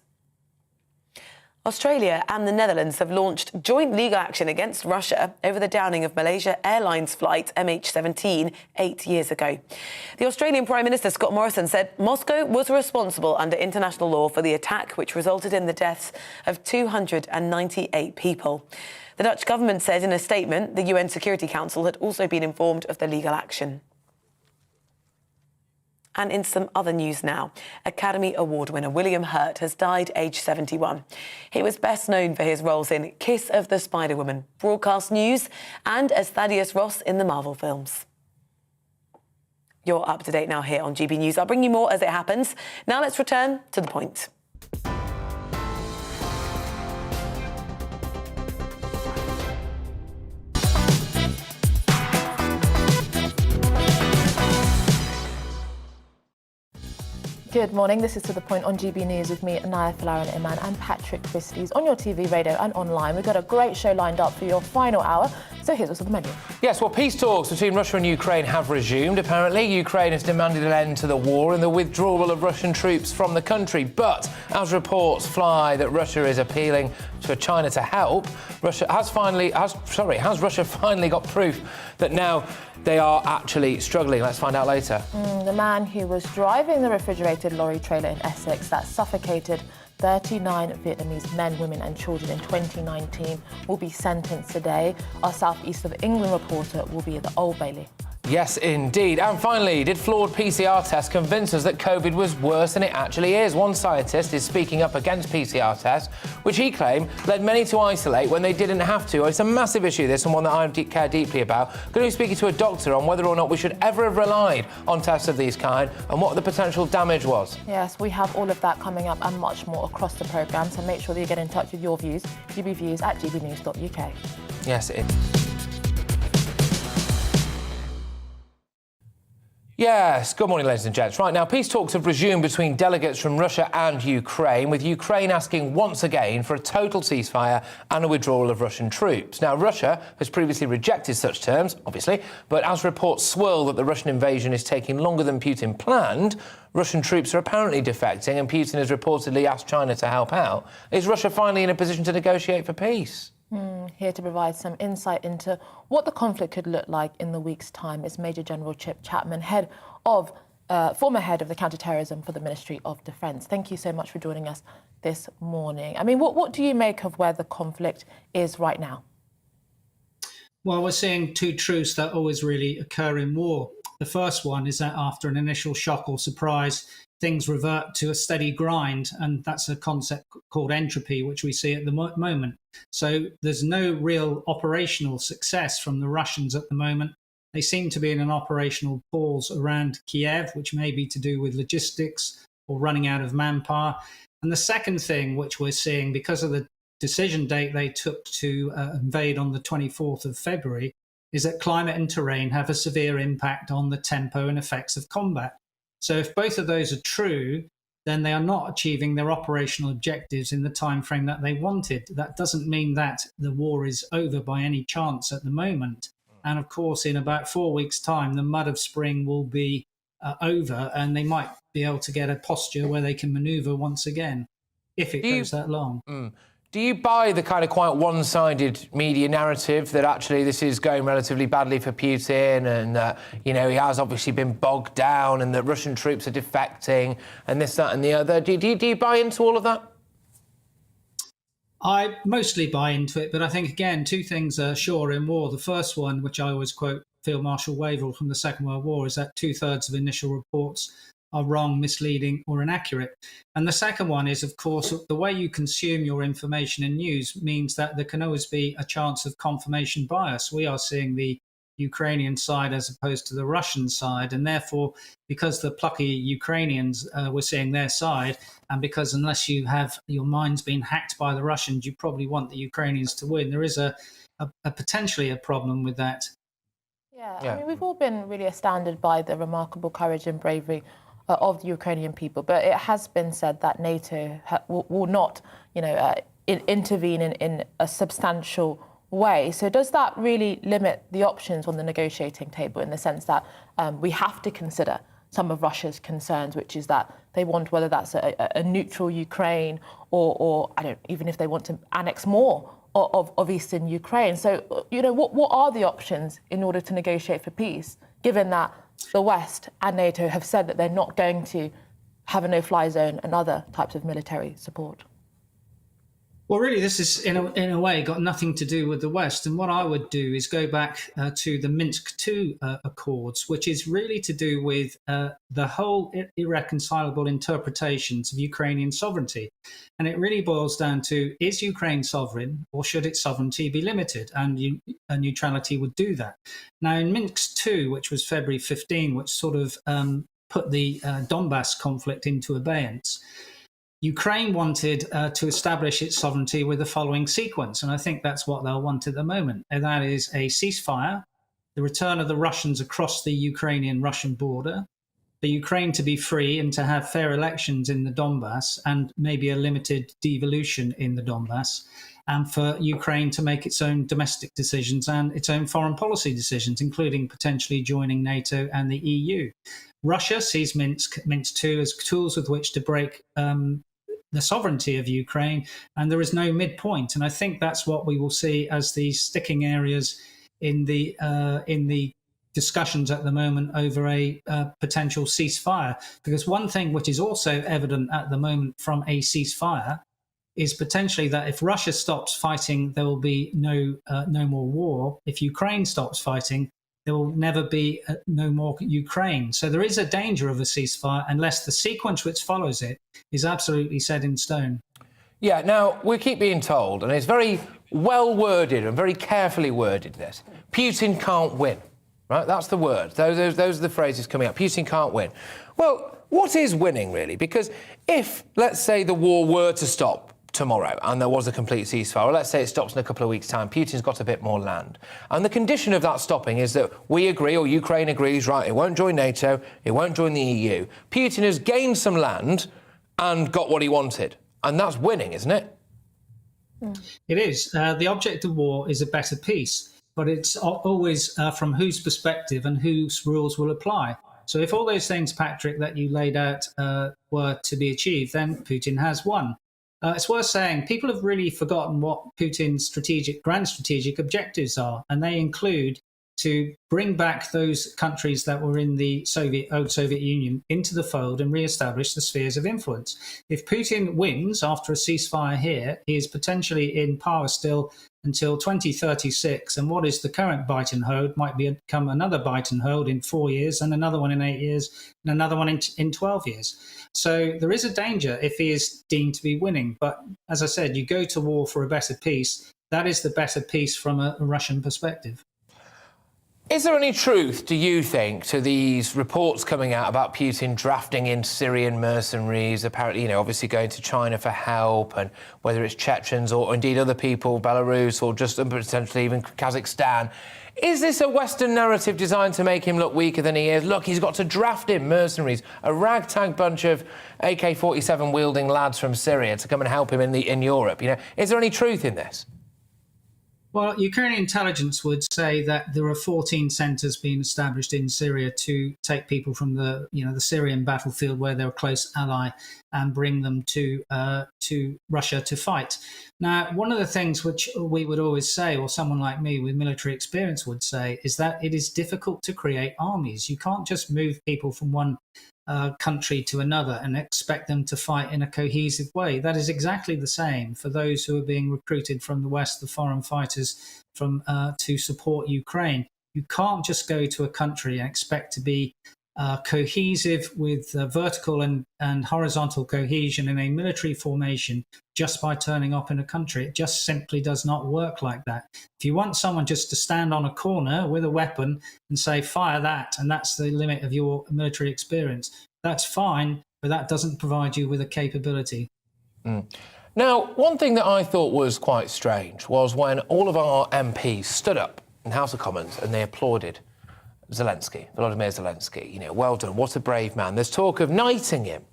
Australia and the Netherlands have launched joint legal action against Russia over the downing of Malaysia Airlines flight MH17 8 years ago. The Australian Prime Minister Scott Morrison said Moscow was responsible under international law for the attack, which resulted in the deaths of 298 people. The Dutch government said in a statement the UN Security Council had also been informed of the legal action. And in some other news now, Academy Award winner William Hurt has died aged 71. He was best known for his roles in Kiss of the Spider-Woman, Broadcast News, and as Thaddeus Ross in the Marvel films. You're up to date now here on GB News. I'll bring you more as it happens. Now let's return to The Point. Good morning. This is To The Point on GB News with me, Naya Falarin Iman and Patrick Christys on your TV, radio and online. We've got a great show lined up for your final hour. So here's what's on the menu. Yes, well, peace talks between Russia and Ukraine have resumed. Apparently, Ukraine has demanded an end to the war and the withdrawal of Russian troops from the country. But as reports fly that Russia is appealing to China to help, has Russia finally got proof that now they are actually struggling? Let's find out later. The man who was driving the refrigerated lorry trailer in Essex that suffocated 39 Vietnamese men, women and children in 2019 will be sentenced today. Our South East of England reporter will be at the Old Bailey. Yes, indeed. And finally, did flawed PCR tests convince us that COVID was worse than it actually is? One scientist is speaking up against PCR tests, which he claimed led many to isolate when they didn't have to. It's a massive issue, this, and one that I care deeply about. Going to be speaking to a doctor on whether or not we should ever have relied on tests of these kind and what the potential damage was. Yes, we have all of that coming up and much more across the programme, so make sure that you get in touch with your views, gbviews at gbnews.uk. Yes, it is. Yes, good morning, ladies and gents. Right now, peace talks have resumed between delegates from Russia and Ukraine, with Ukraine asking once again for a total ceasefire and a withdrawal of Russian troops. Now, Russia has previously rejected such terms, obviously, but as reports swirl that the Russian invasion is taking longer than Putin planned, Russian troops are apparently defecting and Putin has reportedly asked China to help out. Is Russia finally in a position to negotiate for peace? Here to provide some insight into what the conflict could look like in the week's time is Major General Chip Chapman, former head of the counter-terrorism for the Ministry of Defence. Thank you so much for joining us this morning. I mean, what do you make of where the conflict is right now? Well, we're seeing two truths that always really occur in war. The first one is that after an initial shock or surprise, things revert to a steady grind, and that's a concept called entropy, which we see at the moment. So there's no real operational success from the Russians at the moment. They seem to be in an operational pause around Kyiv, which may be to do with logistics or running out of manpower. And the second thing which we're seeing, because of the decision date they took to invade on the 24th of February, is that climate and terrain have a severe impact on the tempo and effects of combat. So if both of those are true, then they are not achieving their operational objectives in the time frame that they wanted. That doesn't mean that the war is over by any chance at the moment. And of course, in about 4 weeks' time, the mud of spring will be over, and they might be able to get a posture where they can maneuver once again, if it goes that long. Do you buy the kind of quite one-sided media narrative that actually this is going relatively badly for Putin and that, he has obviously been bogged down and that Russian troops are defecting and this, that and the other? Do you buy into all of that? I mostly buy into it, but I think, again, two things are sure in war. The first one, which I always quote Field Marshal Wavell from the Second World War, is that 2/3 of initial reports are wrong, misleading or inaccurate. And the second one is, of course, the way you consume your information and news means that there can always be a chance of confirmation bias. We are seeing the Ukrainian side as opposed to the Russian side, and therefore, because the plucky Ukrainians were seeing their side, and because unless you have your minds being hacked by the Russians, you probably want the Ukrainians to win. There is a potentially a problem with that. Yeah, I mean, we've all been really astounded by the remarkable courage and bravery of the Ukrainian people, but it has been said that NATO will not, intervene in a substantial way. So does that really limit the options on the negotiating table in the sense that we have to consider some of Russia's concerns, which is that they want, whether that's a neutral Ukraine or even if they want to annex more of eastern Ukraine. So, what are the options in order to negotiate for peace, given that the West and NATO have said that they're not going to have a no-fly zone and other types of military support? Well, really, this is, in a way, got nothing to do with the West. And what I would do is go back to the Minsk II Accords, which is really to do with the whole irreconcilable interpretations of Ukrainian sovereignty. And it really boils down to, is Ukraine sovereign or should its sovereignty be limited? And neutrality would do that. Now, in Minsk II, which was February 15, which sort of put the Donbass conflict into abeyance, Ukraine wanted to establish its sovereignty with the following sequence, and I think that's what they'll want at the moment, and that is a ceasefire, the return of the Russians across the Ukrainian-Russian border, for Ukraine to be free and to have fair elections in the Donbass, and maybe a limited devolution in the Donbass, and for Ukraine to make its own domestic decisions and its own foreign policy decisions, including potentially joining NATO and the EU. Russia sees Minsk II as tools with which to break the sovereignty of Ukraine, and there is no midpoint. And I think that's what we will see as the sticking areas in the discussions at the moment over a potential ceasefire. Because one thing which is also evident at the moment from a ceasefire is potentially that if Russia stops fighting, there will be no more war. If Ukraine stops fighting, there will never be no more Ukraine. So there is a danger of a ceasefire unless the sequence which follows it is absolutely set in stone. Yeah, now, we keep being told, and it's very well worded and very carefully worded, this, Putin can't win, right? That's the word. Those are the phrases coming out. Putin can't win. Well, what is winning, really? Because if, let's say, the war were to stop tomorrow and there was a complete ceasefire, or let's say it stops in a couple of weeks' time, Putin's got a bit more land. And the condition of that stopping is that we agree, or Ukraine agrees, right, it won't join NATO, it won't join the EU. Putin has gained some land and got what he wanted. And that's winning, isn't it? It is. The object of war is a better peace, but it's always from whose perspective and whose rules will apply. So if all those things, Patrick, that you laid out were to be achieved, then Putin has won. It's worth saying people have really forgotten what Putin's grand strategic objectives are, and they include to bring back those countries that were in the old Soviet Union into the fold and re-establish the spheres of influence. If Putin wins after a ceasefire here, he is potentially in power still until 2036, and what is the current Biden hold might become another Biden hold in 4 years, and another one in 8 years, and another one in 12 years. So there is a danger if he is deemed to be winning. But as I said, you go to war for a better peace. That is the better peace from a Russian perspective. Is there any truth, do you think, to these reports coming out about Putin drafting in Syrian mercenaries, apparently, obviously going to China for help, and whether it's Chechens or indeed other people, Belarus or just potentially even Kazakhstan? Is this a Western narrative designed to make him look weaker than he is? Look, he's got to draft in mercenaries, a ragtag bunch of AK-47 wielding lads from Syria to come and help him in Europe. Is there any truth in this? Well, Ukrainian intelligence would say that there are 14 centres being established in Syria to take people from the Syrian battlefield, where they're a close ally, and bring them to Russia to fight. Now, one of the things which we would always say, or someone like me with military experience would say, is that it is difficult to create armies. You can't just move people from one country to another and expect them to fight in a cohesive way. That is exactly the same for those who are being recruited from the West, the foreign fighters to support Ukraine. You can't just go to a country and expect to be cohesive with vertical and horizontal cohesion in a military formation just by turning up in a country. It just simply does not work like that. If you want someone just to stand on a corner with a weapon and say, fire that, and that's the limit of your military experience, that's fine, but that doesn't provide you with a capability. Now, one thing that I thought was quite strange was when all of our MPs stood up in the House of Commons and they applauded Volodymyr Zelensky. Well done, what a brave man. There's talk of knighting him.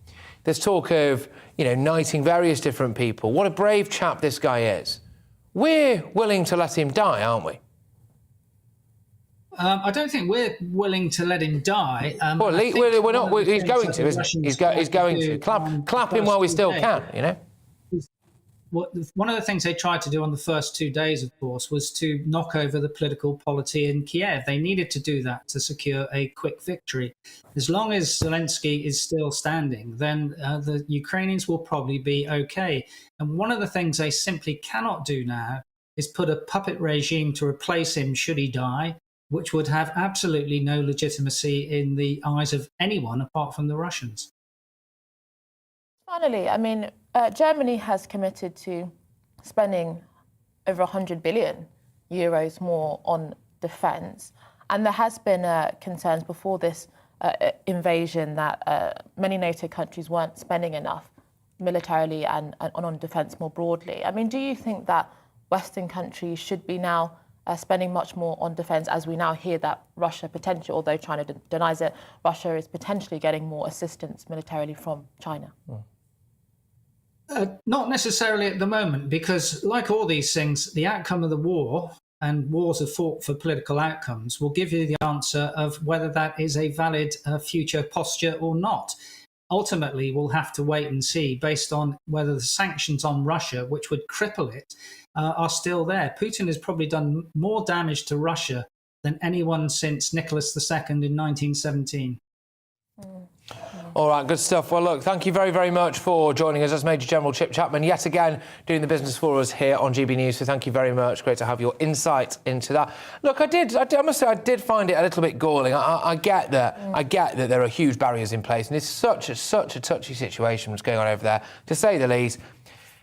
There's talk of, knighting various different people. What a brave chap this guy is. We're willing to let him die, aren't we? I don't think we're willing to let him die. We're not. He's going to, isn't he? He's going to. Clap him while we still can, One of the things they tried to do on the first 2 days, of course, was to knock over the political polity in Kyiv. They needed to do that to secure a quick victory. As long as Zelensky is still standing, then the Ukrainians will probably be okay. And one of the things they simply cannot do now is put a puppet regime to replace him should he die, which would have absolutely no legitimacy in the eyes of anyone apart from the Russians. Finally, Germany has committed to spending over 100 billion euros more on defence. And there has been concerns before this invasion that many NATO countries weren't spending enough militarily and on defence more broadly. Do you think that Western countries should be now spending much more on defence, as we now hear that Russia potentially, although China denies it, Russia is potentially getting more assistance militarily from China? Not necessarily at the moment, because like all these things, the outcome of the war, and wars are fought for political outcomes, will give you the answer of whether that is a valid future posture or not. Ultimately, we'll have to wait and see based on whether the sanctions on Russia, which would cripple it, are still there. Putin has probably done more damage to Russia than anyone since Nicholas II in 1917. All right, good stuff. Well, look, thank you very, very much for joining us. That's Major General Chip Chapman, yet again, doing the business for us here on GB News. So thank you very much. Great to have your insight into that. Look, I must say, I did find it a little bit galling. I get that. I get that there are huge barriers in place, and it's such a touchy situation what's going on over there, to say the least.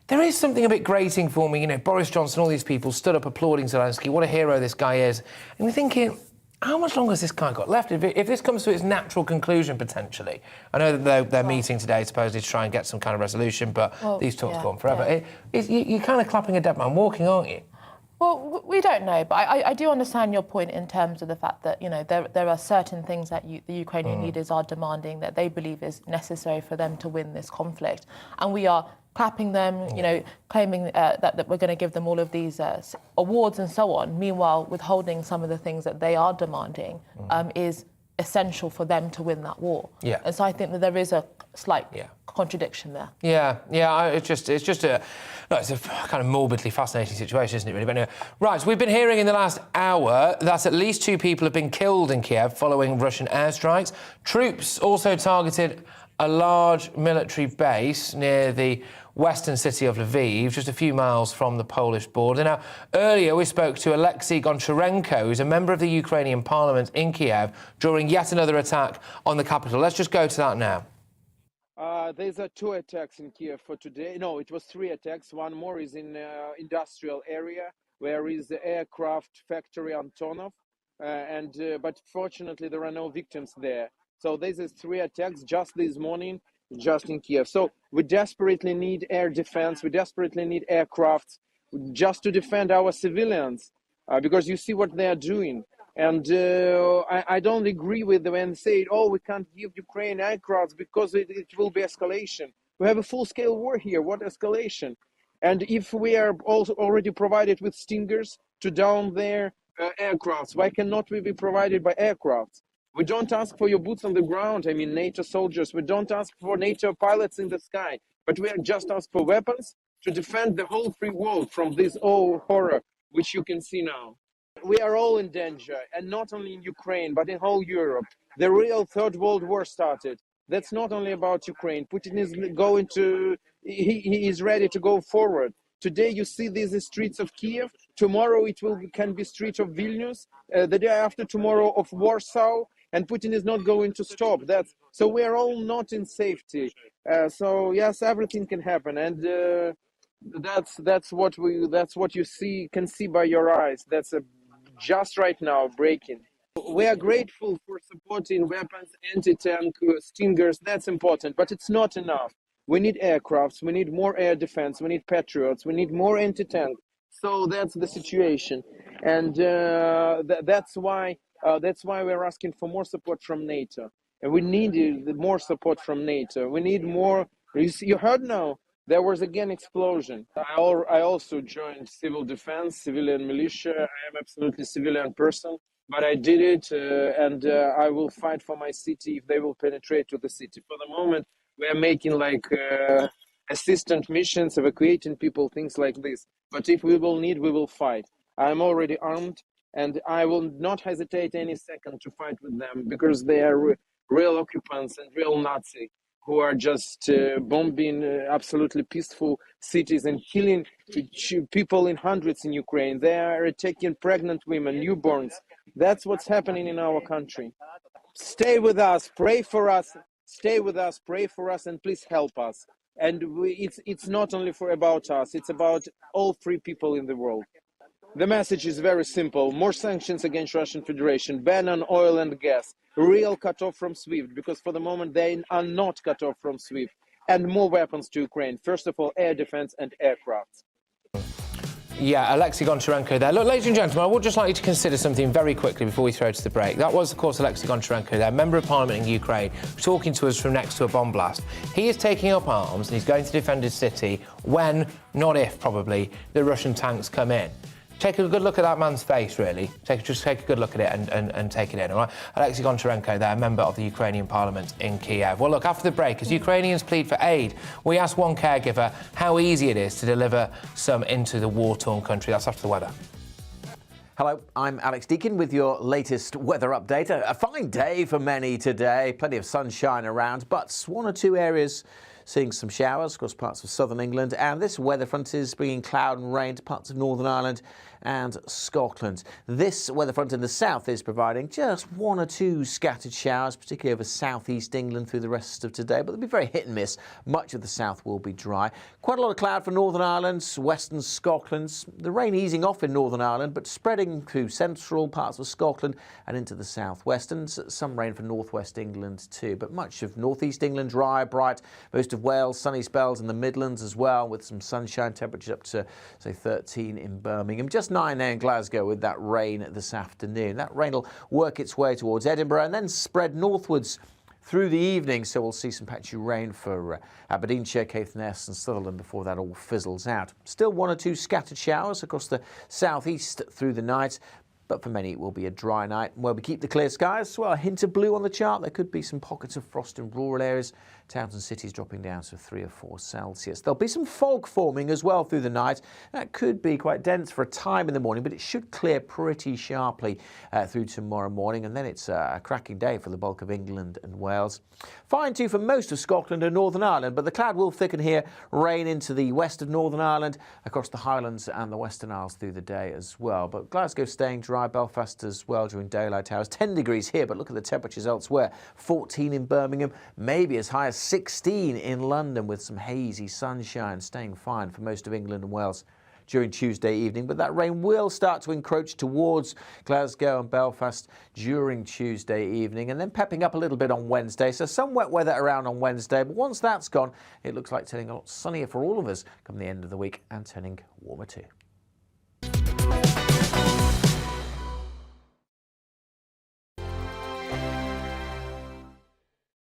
There is something a bit grating for me. You know, Boris Johnson, all these people stood up applauding Zelensky. What a hero this guy is. And we're thinking, how much longer has this guy got left? If this comes to its natural conclusion, potentially. I know that they're meeting today, supposedly, to try and get some kind of resolution, but these talks go on forever. Yeah. You're kind of clapping a dead man walking, aren't you? Well, we don't know, but I do understand your point in terms of the fact that, you know, there are certain things that the Ukrainian leaders are demanding that they believe is necessary for them to win this conflict. And we are clapping them, you know, claiming that we're going to give them all of these awards and so on. Meanwhile, withholding some of the things that they are demanding is essential for them to win that war. Yeah. And so I think that there is a slight contradiction there. It's just a kind of morbidly fascinating situation, isn't it, really? But anyway, right, so we've been hearing in the last hour that at least 2 people have been killed in Kyiv following Russian airstrikes. Troops also targeted a large military base near the western city of Lviv, just a few miles from the Polish border. Now, earlier we spoke to Alexei Goncharenko, who's a member of the Ukrainian parliament in Kyiv, during yet another attack on the capital. Let's just go to that now. There's 2 attacks in Kyiv for today. No, it was 3 attacks. One more is in industrial area, where is the aircraft factory Antonov. But fortunately, there are no victims there. So this is 3 attacks just this morning, just in Kyiv. So we desperately need air defense. We desperately need aircrafts just to defend our civilians, because you see what they are doing. And I don't agree with them when they say, oh, we can't give Ukraine aircrafts because it will be escalation. We have a full-scale war here. What escalation? And if we are also already provided with Stingers to down their aircrafts, why cannot we be provided by aircrafts? We don't ask for your boots on the ground, I mean NATO soldiers. We don't ask for NATO pilots in the sky. But we just ask for weapons to defend the whole free world from this horror, which you can see now. We are all in danger, and not only in Ukraine, but in whole Europe. The real Third World War started. That's not only about Ukraine. Putin is going to, he is ready to go forward. Today you see these streets of Kyiv. Tomorrow can be streets of Vilnius. The day after tomorrow of Warsaw. And Putin is not going to stop. So we are all not in safety. So yes, everything can happen, and that's what you can see by your eyes. That's just right now breaking. We are grateful for supporting weapons, anti-tank, Stingers. That's important, but it's not enough. We need aircrafts. We need more air defense. We need Patriots. We need more anti-tank. So that's the situation, and that's why we're asking for more support from NATO. And we need more support from NATO. We need more. You heard now, there was again explosion. I also joined civil defense, civilian militia. I am absolutely civilian person, but I did it, and I will fight for my city if they will penetrate to the city. For the moment, we are making assistant missions, evacuating people, things like this. But if we will need, we will fight. I'm already armed, and I will not hesitate any second to fight with them, because they are real occupants and real Nazi who are just bombing absolutely peaceful cities and killing people in hundreds in Ukraine. They are attacking pregnant women, newborns. That's what's happening in our country. Stay with us, pray for us, stay with us, pray for us, and please help us. And it's not only about us, it's about all free people in the world. The message is very simple. More sanctions against Russian Federation, ban on oil and gas, real cut-off from SWIFT, because for the moment they are not cut off from SWIFT, and more weapons to Ukraine. First of all, air defense and aircraft. Yeah, Alexei Goncharenko there. Look, ladies and gentlemen, I would just like you to consider something very quickly before we throw to the break. That was, of course, Alexei Goncharenko there, Member of Parliament in Ukraine, talking to us from next to a bomb blast. He is taking up arms and he's going to defend his city when, not if, probably, the Russian tanks come in. Take a good look at that man's face, really. Just take a good look at it and take it in, all right? Alexei Goncharenko there, member of the Ukrainian parliament in Kyiv. Well, look, after the break, as Ukrainians plead for aid, we asked one caregiver how easy it is to deliver some into the war-torn country. That's after the weather. Hello, I'm Alex Deakin with your latest weather update. A fine day for many today, plenty of sunshine around, but one or two areas seeing some showers across parts of southern England, and this weather front is bringing cloud and rain to parts of Northern Ireland and Scotland. This weather front in the south is providing just one or two scattered showers, particularly over southeast England through the rest of today, but they'll be very hit and miss. Much of the south will be dry. Quite a lot of cloud for Northern Ireland, western Scotland. The rain easing off in Northern Ireland, but spreading through central parts of Scotland and into the southwest, and some rain for northwest England too. But much of northeast England dry, bright. Most of Wales, sunny spells in the Midlands as well, with some sunshine, temperatures up to, say, 13 in Birmingham. Just 9 there in Glasgow with that rain this afternoon. That rain will work its way towards Edinburgh and then spread northwards through the evening, so we'll see some patchy rain for Aberdeenshire, Caithness and Sutherland before that all fizzles out. Still one or two scattered showers across the southeast through the night, but for many it will be a dry night. Where we keep the clear skies, well, a hint of blue on the chart. There could be some pockets of frost in rural areas. Towns and cities dropping down to 3 or 4 Celsius. There'll be some fog forming as well through the night. That could be quite dense for a time in the morning, but it should clear pretty sharply through tomorrow morning. And then it's a cracking day for the bulk of England and Wales. Fine too for most of Scotland and Northern Ireland, but the cloud will thicken here. Rain into the west of Northern Ireland, across the Highlands and the Western Isles through the day as well. But Glasgow staying dry, Belfast as well during daylight hours. 10 degrees here, but look at the temperatures elsewhere. 14 in Birmingham, maybe as high as 16 in London, with some hazy sunshine. Staying fine for most of England and Wales during Tuesday evening, but that rain will start to encroach towards Glasgow and Belfast during Tuesday evening, and then pepping up a little bit on Wednesday. So some wet weather around on Wednesday, but once that's gone, it looks like turning a lot sunnier for all of us come the end of the week, and turning warmer too.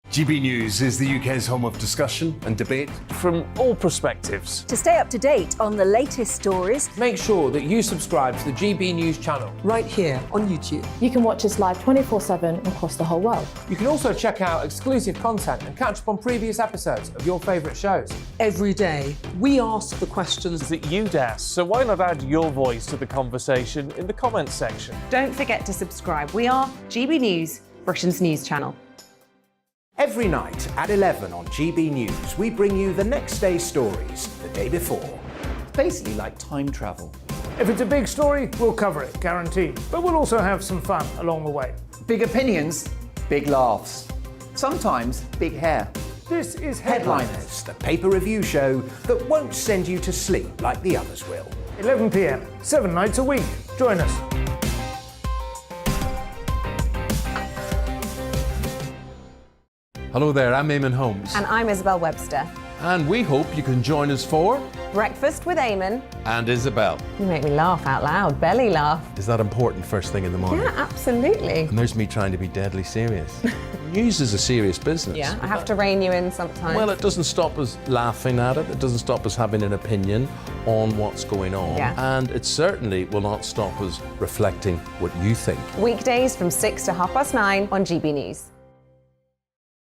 GB News is the UK's home of discussion and debate from all perspectives. To stay up to date on the latest stories, make sure that you subscribe to the GB News channel right here on YouTube. You can watch us live 24/7 across the whole world. You can also check out exclusive content and catch up on previous episodes of your favourite shows. Every day, we ask the questions that you'd ask, so why not add your voice to the conversation in the comments section? Don't forget to subscribe. We are GB News, Britain's news channel. Every night at 11 on GB News, we bring you the next day's stories the day before. Basically like time travel. If it's a big story, we'll cover it, guaranteed. But we'll also have some fun along the way. Big opinions, big laughs. Sometimes big hair. This is Headliners, the paper review show that won't send you to sleep like the others will. 11 p.m, 7 nights a week. Join us. Hello there, I'm Eamon Holmes. And I'm Isabel Webster. And we hope you can join us for Breakfast with Eamon and Isabel. You make me laugh out loud, belly laugh. Is that important first thing in the morning? Yeah, absolutely. And there's me trying to be deadly serious. News is a serious business. Yeah, I have to rein you in sometimes. Well, it doesn't stop us laughing at it. It doesn't stop us having an opinion on what's going on. Yeah. And it certainly will not stop us reflecting what you think. Weekdays from 6 to 9:30 on GB News.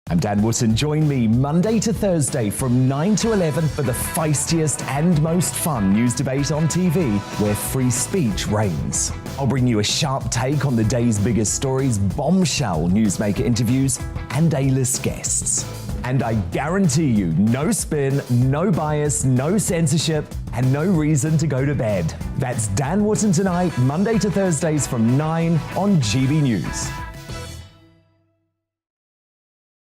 I'm Dan Wootton. Join me Monday to Thursday from 9 to 11 for the feistiest and most fun news debate on TV, where free speech reigns. I'll bring you a sharp take on the day's biggest stories, bombshell newsmaker interviews, and A-list guests. And I guarantee you, no spin, no bias, no censorship, and no reason to go to bed. That's Dan Wootton Tonight, Monday to Thursdays from 9 on GB News.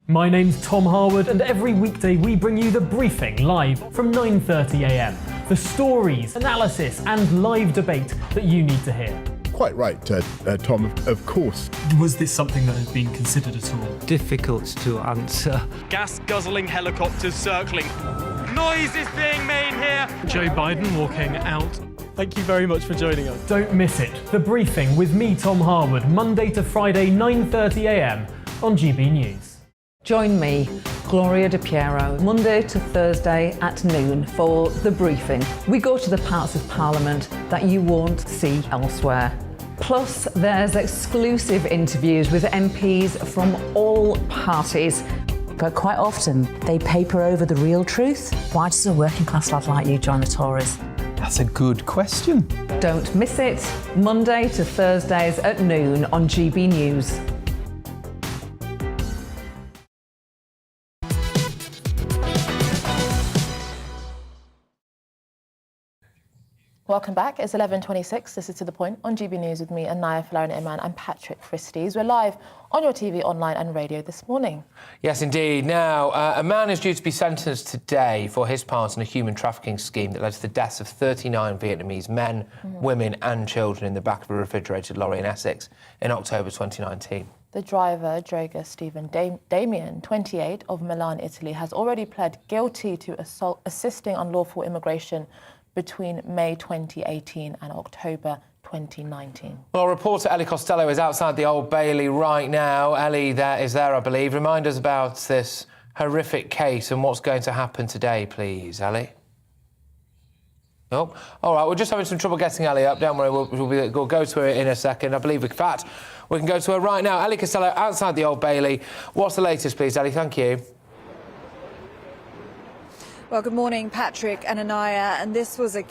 My name's Tom Harwood, and every weekday we bring you The Briefing live from 9:30 a.m. The stories, analysis and live debate that you need to hear. Quite right, Tom, of course. Was this something that had been considered at all? Difficult to answer. Gas-guzzling helicopters circling. Noise is being made here. Joe Biden walking out. Thank you very much for joining us. Don't miss it. The Briefing with me, Tom Harwood, Monday to Friday, 9:30 a.m. on GB News. Join me, Gloria De Piero, Monday to Thursday at noon for The Briefing. We go to the parts of Parliament that you won't see elsewhere. Plus, there's exclusive interviews with MPs from all parties. But quite often, they paper over the real truth. Why does a working class lad like you join the Tories? That's a good question. Don't miss it, Monday to Thursdays at noon on GB News. Welcome back. It's 11:26. This is To The Point on GB News with me, Anaya Falarian-Iman and Patrick Christys. We're live on your TV, online and radio this morning. Yes, indeed. Now, a man is due to be sentenced today for his part in a human trafficking scheme that led to the deaths of 39 Vietnamese men, women and children in the back of a refrigerated lorry in Essex in October 2019. The driver, Drager Stephen Damien, 28, of Milan, Italy, has already pled guilty to assisting unlawful immigration between May 2018 and October 2019. Well, reporter Ellie Costello is outside the Old Bailey right now. Ellie is there, I believe. Remind us about this horrific case and what's going to happen today, please, Ellie. Oh, all right, we're just having some trouble getting Ellie up. Don't worry, we'll go to her in a second. I believe, in fact, we can go to her right now. Ellie Costello outside the Old Bailey. What's the latest, please, Ellie? Thank you. Well, good morning, Patrick and Anaya. And this was a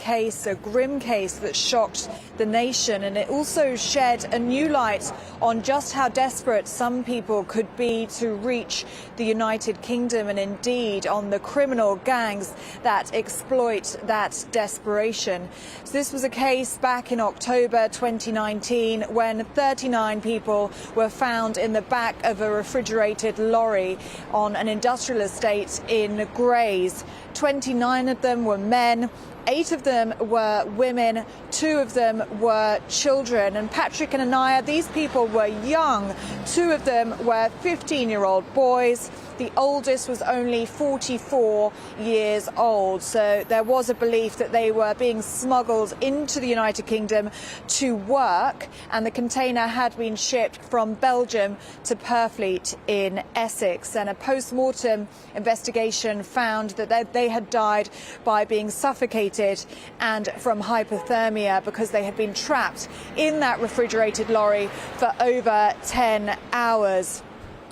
grim case that shocked the nation. And it also shed a new light on just how desperate some people could be to reach the United Kingdom, and indeed on the criminal gangs that exploit that desperation. So this was a case back in October 2019 when 39 people were found in the back of a refrigerated lorry on an industrial estate in Grays. 29 of them were men, 8 of them were women, 2 of them were children. And Patrick and Anaya, these people were young. 2 of them were 15-year-old boys. The oldest was only 44 years old. So there was a belief that they were being smuggled into the United Kingdom to work, and the container had been shipped from Belgium to Purfleet in Essex. And a post-mortem investigation found that they had died by being suffocated and from hypothermia because they had been trapped in that refrigerated lorry for over 10 hours.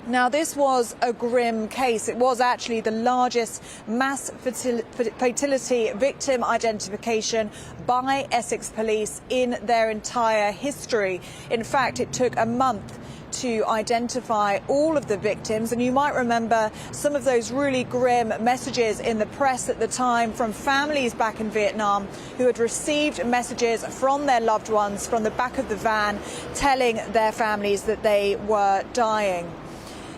Now, this was a grim case. It was actually the largest mass fatality victim identification by Essex police in their entire history. In fact, it took a month to identify all of the victims, and you might remember some of those really grim messages in the press at the time from families back in Vietnam who had received messages from their loved ones from the back of the van telling their families that they were dying.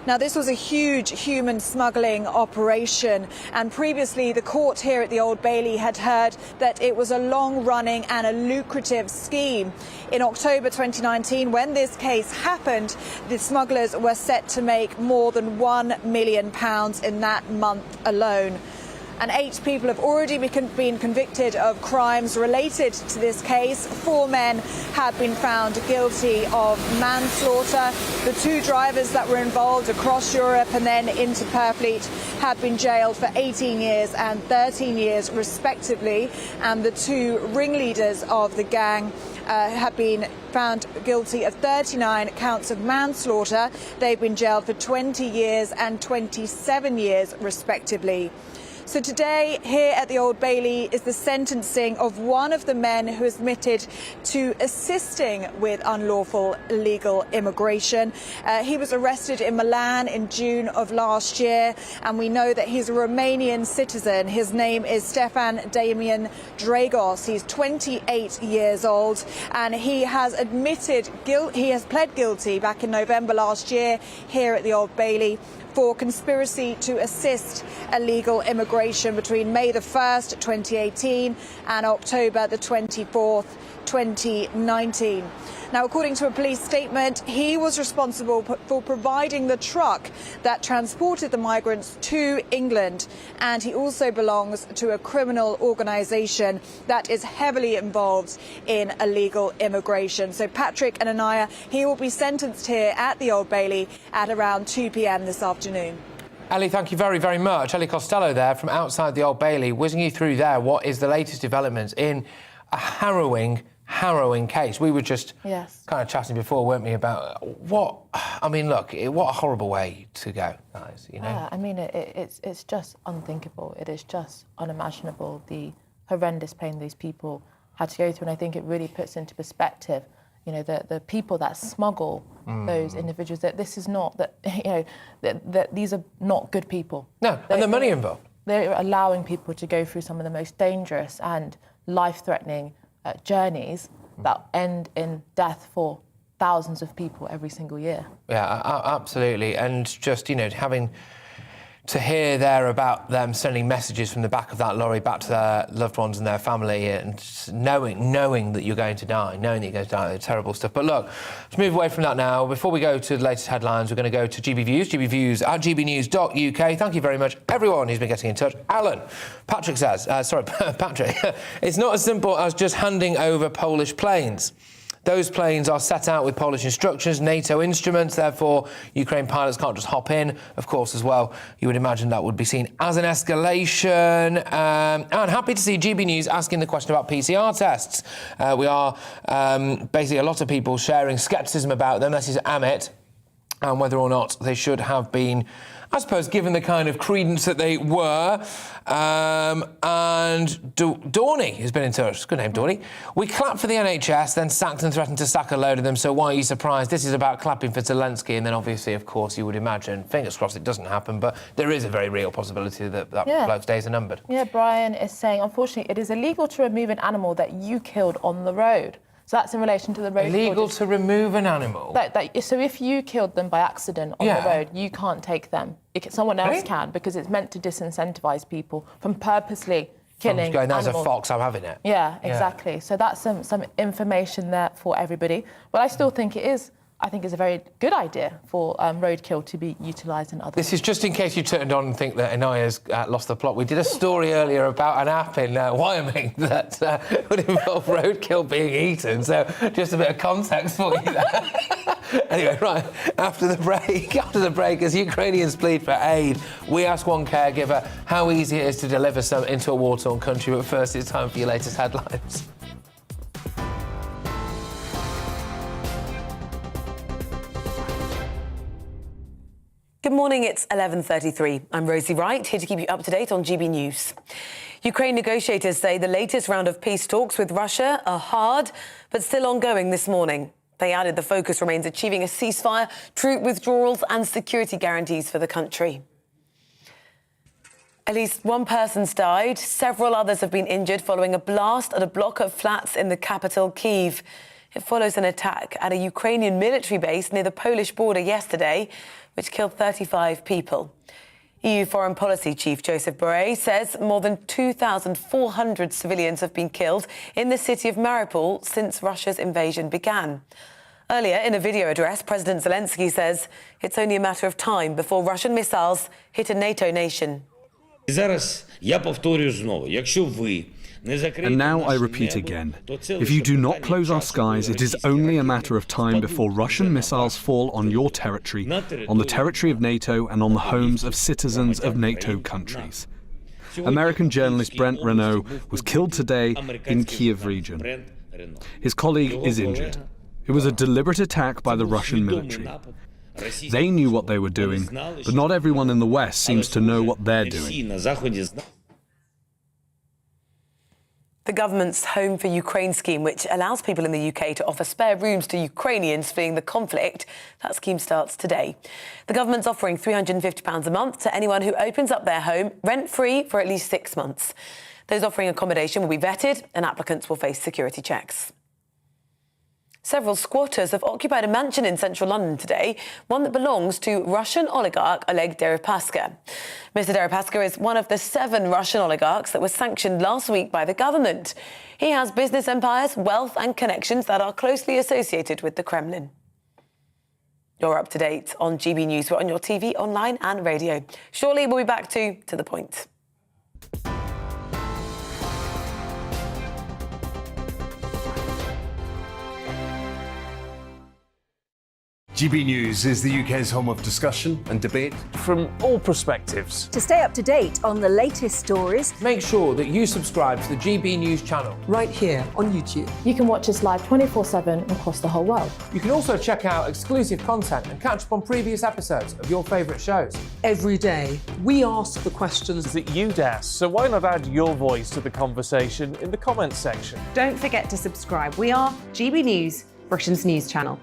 Now, this was a huge human smuggling operation, and previously the court here at the Old Bailey had heard that it was a long-running and a lucrative scheme. In October 2019, when this case happened, the smugglers were set to make more than £1 million in that month alone. And 8 people have already been convicted of crimes related to this case. 4 men have been found guilty of manslaughter. The 2 drivers that were involved across Europe and then into Purfleet have been jailed for 18 years and 13 years respectively. And the 2 ringleaders of the gang have been found guilty of 39 counts of manslaughter. They've been jailed for 20 years and 27 years respectively. So today, here at the Old Bailey, is the sentencing of one of the men who admitted to assisting with unlawful illegal immigration. He was arrested in Milan in June of last year, and we know that he's a Romanian citizen. His name is Stefan Damian Dragos. He's 28 years old, and he has pled guilty back in November last year here at the Old Bailey for conspiracy to assist illegal immigration between May the 1st, 2018 and October the 24th, 2019. Now, according to a police statement, he was responsible for providing the truck that transported the migrants to England, and he also belongs to a criminal organisation that is heavily involved in illegal immigration. So Patrick and Anaya, he will be sentenced here at the Old Bailey at around 2 p.m. this afternoon. Ellie, thank you very, very much. Ellie Costello there from outside the Old Bailey, whizzing you through there what is the latest developments in a harrowing case. We were just kind of chatting before, weren't we, about what a horrible way to go, guys, you know? Yeah, I mean, it's just unthinkable. It is just unimaginable, the horrendous pain these people had to go through. And I think it really puts into perspective, you know, the people that smuggle those individuals, that this is not, that, you know, that these are not good people. No, and the money involved. They're allowing people to go through some of the most dangerous and life-threatening journeys that end in death for thousands of people every single year. Yeah, absolutely. And just, you know, having to hear there about them sending messages from the back of that lorry back to their loved ones and their family, and knowing that you're going to die, terrible stuff. But look, let's move away from that now. Before we go to the latest headlines, we're going to go to GBViews at gbnews.uk. Thank you very much, everyone who's been getting in touch. Alan, Patrick says, Patrick, it's not as simple as just handing over Polish planes. Those planes are set out with Polish instructions, NATO instruments, therefore Ukraine pilots can't just hop in. Of course, as well, you would imagine that would be seen as an escalation. And happy to see GB News asking the question about PCR tests. We are basically a lot of people sharing scepticism about them. This is Amit, and whether or not they should have been, I suppose, given the kind of credence that they were. And Dorney has been in touch. Good name, Dorney. We clapped for the NHS, then sacked and threatened to sack a load of them, so why are you surprised? This is about clapping for Zelensky, and then obviously, of course, you would imagine, fingers crossed it doesn't happen, but there is a very real possibility that bloke's days are numbered. Yeah, Brian is saying, unfortunately, it is illegal to remove an animal that you killed on the road. So that's in relation to the road. Illegal to remove an animal? So if you killed them by accident on the road, you can't take them. Someone else can, because it's meant to disincentivise people from purposely killing going, there's animals. a fox, I'm having it. Yeah, exactly. So that's some information there for everybody. But I still think it's a very good idea for roadkill to be utilised in other This is just in case you turned on and think that Inaya's lost the plot. We did a story earlier about an app in Wyoming that would involve roadkill being eaten. So just a bit of context for you there. Anyway, right, after the break, as Ukrainians plead for aid, we ask one caregiver how easy it is to deliver some into a war-torn country. But first, it's time for your latest headlines. Good morning, it's 11:33. I'm Rosie Wright, here to keep you up to date on GB News. Ukraine negotiators say the latest round of peace talks with Russia are hard, but still ongoing this morning. They added the focus remains achieving a ceasefire, troop withdrawals and security guarantees for the country. At least one person's died. Several others have been injured following a blast at a block of flats in the capital, Kyiv. It follows an attack at a Ukrainian military base near the Polish border yesterday, which killed 35 people. EU Foreign Policy Chief Joseph Borrell says more than 2,400 civilians have been killed in the city of Mariupol since Russia's invasion began. Earlier, in a video address, President Zelensky says it's only a matter of time before Russian missiles hit a NATO nation. And now I repeat again, if you do not close our skies, it is only a matter of time before Russian missiles fall on your territory, on the territory of NATO and on the homes of citizens of NATO countries. American journalist Brent Renaud was killed today in Kyiv region. His colleague is injured. It was a deliberate attack by the Russian military. They knew what they were doing, but not everyone in the West seems to know what they're doing. The government's Home for Ukraine scheme, which allows people in the UK to offer spare rooms to Ukrainians fleeing the conflict, that scheme starts today. The government's offering £350 a month to anyone who opens up their home rent-free for at least 6 months. Those offering accommodation will be vetted and applicants will face security checks. Several squatters have occupied a mansion in central London today, one that belongs to Russian oligarch Oleg Deripaska. Mr. Deripaska is one of the 7 Russian oligarchs that was sanctioned last week by the government. He has business empires, wealth and connections that are closely associated with the Kremlin. You're up to date on GB News. We're on your TV, online and radio. Shortly, we'll be back to the point. GB News is the UK's home of discussion and debate. From all perspectives. To stay up to date on the latest stories, Make sure that you subscribe to the GB News channel. Right here on YouTube. You can watch us live 24/7 across the whole world. You can also check out exclusive content and catch up on previous episodes of your favourite shows. Every day, we ask the questions That you'd ask, so why not add your voice to the conversation in the comments section? Don't forget to subscribe. We are GB News, Britain's news channel.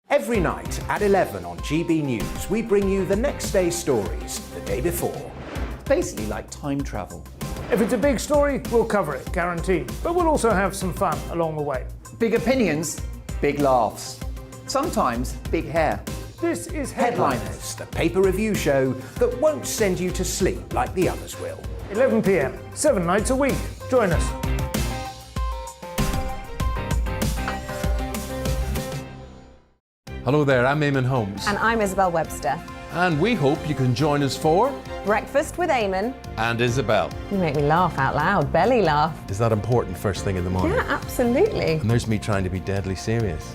Every night at 11 on GB News, we bring you the next day's stories the day before. Basically like time travel. If it's a big story, we'll cover it, guaranteed. But we'll also have some fun along the way. Big opinions, big laughs. Sometimes big hair. This is Headliners, the paper review show that won't send you to sleep like the others will. 11 p.m, 7 nights a week. Join us. Hello there, I'm Eamon Holmes. And I'm Isabel Webster. And we hope you can join us for Breakfast with Eamon. And Isabel. You make me laugh out loud, belly laugh. Is that important first thing in the morning? Yeah, absolutely. And there's me trying to be deadly serious.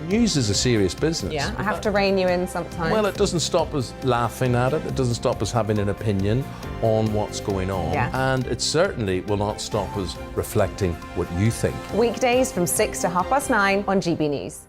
News is a serious business. Yeah, I have to rein you in sometimes. Well, it doesn't stop us laughing at it. It doesn't stop us having an opinion on what's going on. Yeah. And it certainly will not stop us reflecting what you think. Weekdays from 6 to 9:30 on GB News.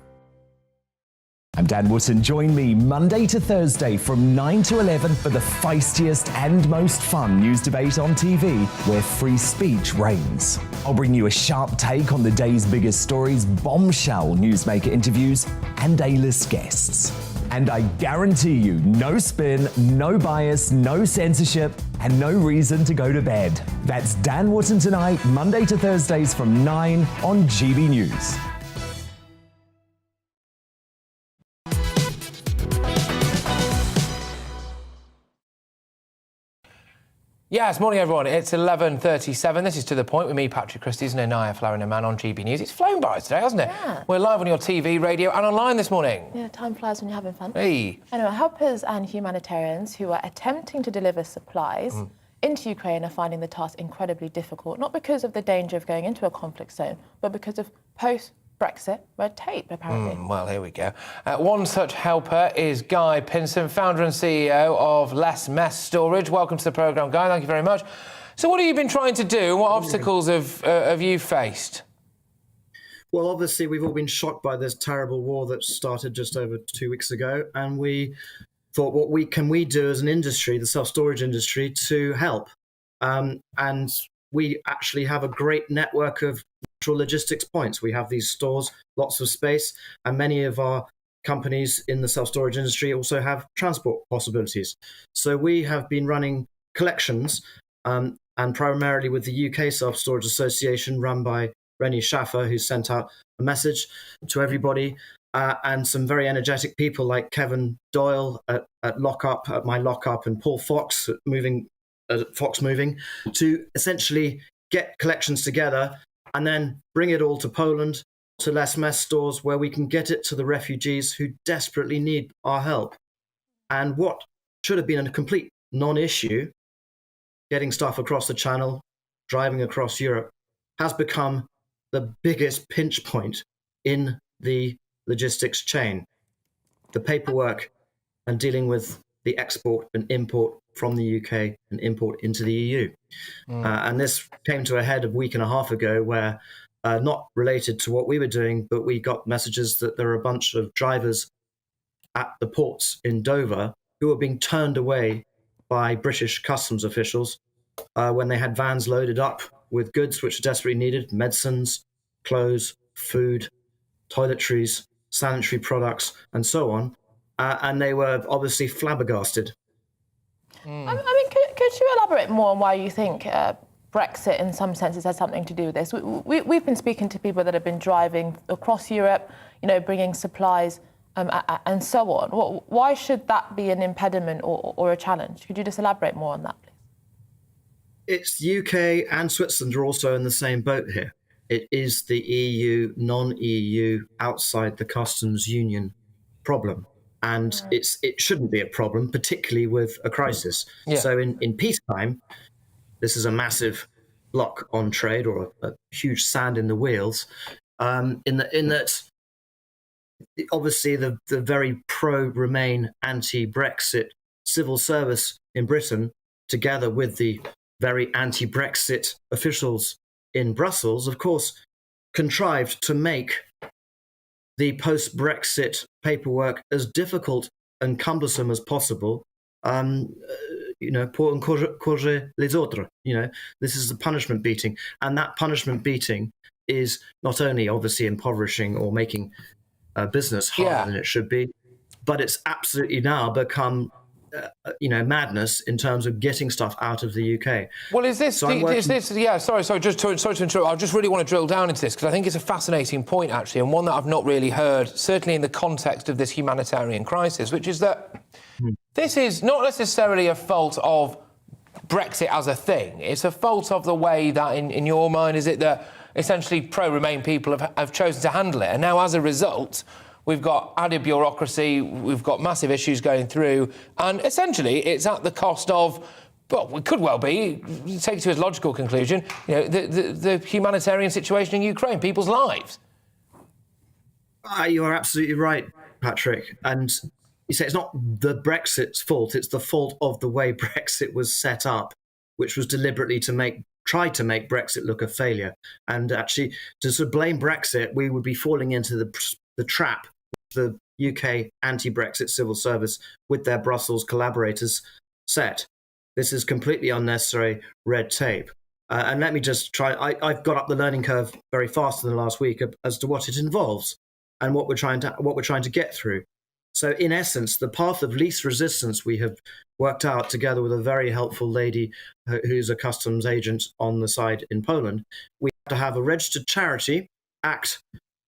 I'm Dan Wootton. Join me Monday to Thursday from 9 to 11 for the feistiest and most fun news debate on TV, where free speech reigns. I'll bring you a sharp take on the day's biggest stories, bombshell newsmaker interviews, and A-list guests. And I guarantee you, no spin, no bias, no censorship, and no reason to go to bed. That's Dan Wootton Tonight, Monday to Thursdays from 9 on GB News. Yes, morning everyone. It's 11:37. This is To The Point with me, Patrick Christys, and Anaya Flowering-Man on GB News. It's flown by today, hasn't it? Yeah. We're live on your TV, radio and online this morning. Yeah, time flies when you're having fun. Hey. Anyway, helpers and humanitarians who are attempting to deliver supplies into Ukraine are finding the task incredibly difficult, not because of the danger of going into a conflict zone, but because of post-Brexit red tape, apparently. Well, here we go. One such helper is Guy Pinson, founder and CEO of Less Mess Storage. Welcome to the programme, Guy. Thank you very much. So what have you been trying to do? What obstacles have you faced? Well, obviously, we've all been shocked by this terrible war that started just over 2 weeks ago, and we thought, what can we do as an industry, the self-storage industry, to help? And we actually have a great network of natural logistics points. We have these stores, lots of space, and many of our companies in the self-storage industry also have transport possibilities. So we have been running collections, and primarily with the UK Self-Storage Association, run by Rennie Schaffer, who sent out a message to everybody, and some very energetic people like Kevin Doyle at Lockup, at My Lockup, and Paul Fox at Fox Moving, to essentially get collections together and then bring it all to Poland, to Less Mess stores, where we can get it to the refugees who desperately need our help. And what should have been a complete non-issue, getting stuff across the Channel, driving across Europe, has become the biggest pinch point in the logistics chain. The paperwork and dealing with the export and import from the UK and import into the EU. And this came to a head a week and a half ago, where, not related to what we were doing, but we got messages that there are a bunch of drivers at the ports in Dover who were being turned away by British customs officials when they had vans loaded up with goods which are desperately needed, medicines, clothes, food, toiletries, sanitary products, and so on. And they were obviously flabbergasted. I mean, could you elaborate more on why you think Brexit, in some senses, has something to do with this? We've been speaking to people that have been driving across Europe, bringing supplies and so on. Why should that be an impediment or a challenge? Could you just elaborate more on that, please? It's UK and Switzerland are also in the same boat here. It is the EU, non-EU, outside the customs union problem. And it shouldn't be a problem, particularly with a crisis. Yeah. So in peacetime, this is a massive block on trade, or a huge sand in the wheels, in that obviously the very pro-Remain, anti-Brexit civil service in Britain, together with the very anti-Brexit officials in Brussels, of course, contrived to make the post-Brexit paperwork as difficult and cumbersome as possible. Pour encourager les autres. This is the punishment beating, and that punishment beating is not only obviously impoverishing or making business harder than it should be, but it's absolutely now become madness in terms of getting stuff out of the UK. Well, sorry to interrupt. I just really want to drill down into this because I think it's a fascinating point, actually, and one that I've not really heard, certainly in the context of this humanitarian crisis, which is that this is not necessarily a fault of Brexit as a thing. It's a fault of the way that, in your mind, is it that essentially pro-Remain people have chosen to handle it. And now, as a result, we've got added bureaucracy, we've got massive issues going through, and essentially it's at the cost of, well, it could well be, take it to its logical conclusion, the humanitarian situation in Ukraine, people's lives. You are absolutely right, Patrick. And you say it's not the Brexit's fault, it's the fault of the way Brexit was set up, which was deliberately tried to make Brexit look a failure. And actually, to sort of blame Brexit, we would be falling into the trap the UK anti-Brexit civil service with their Brussels collaborators set. This is completely unnecessary red tape. And let me just try, I've got up the learning curve very fast in the last week as to what it involves and what we're trying to get through. So in essence, the path of least resistance we have worked out together with a very helpful lady who's a customs agent on the side in Poland. We have to have a registered charity act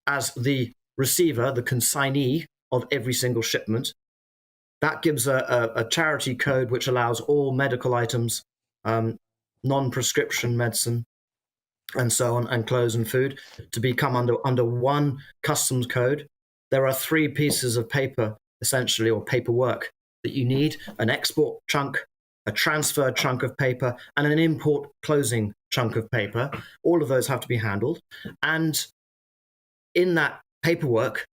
as the receiver, the consignee of every single shipment. That gives a charity code which allows all medical items, non-prescription medicine, and so on, and clothes and food to become under one customs code. There are 3 pieces of paper, essentially, or paperwork that you need: an export chunk, a transfer chunk of paper, and an import closing chunk of paper. All of those have to be handled. And in that paperwork,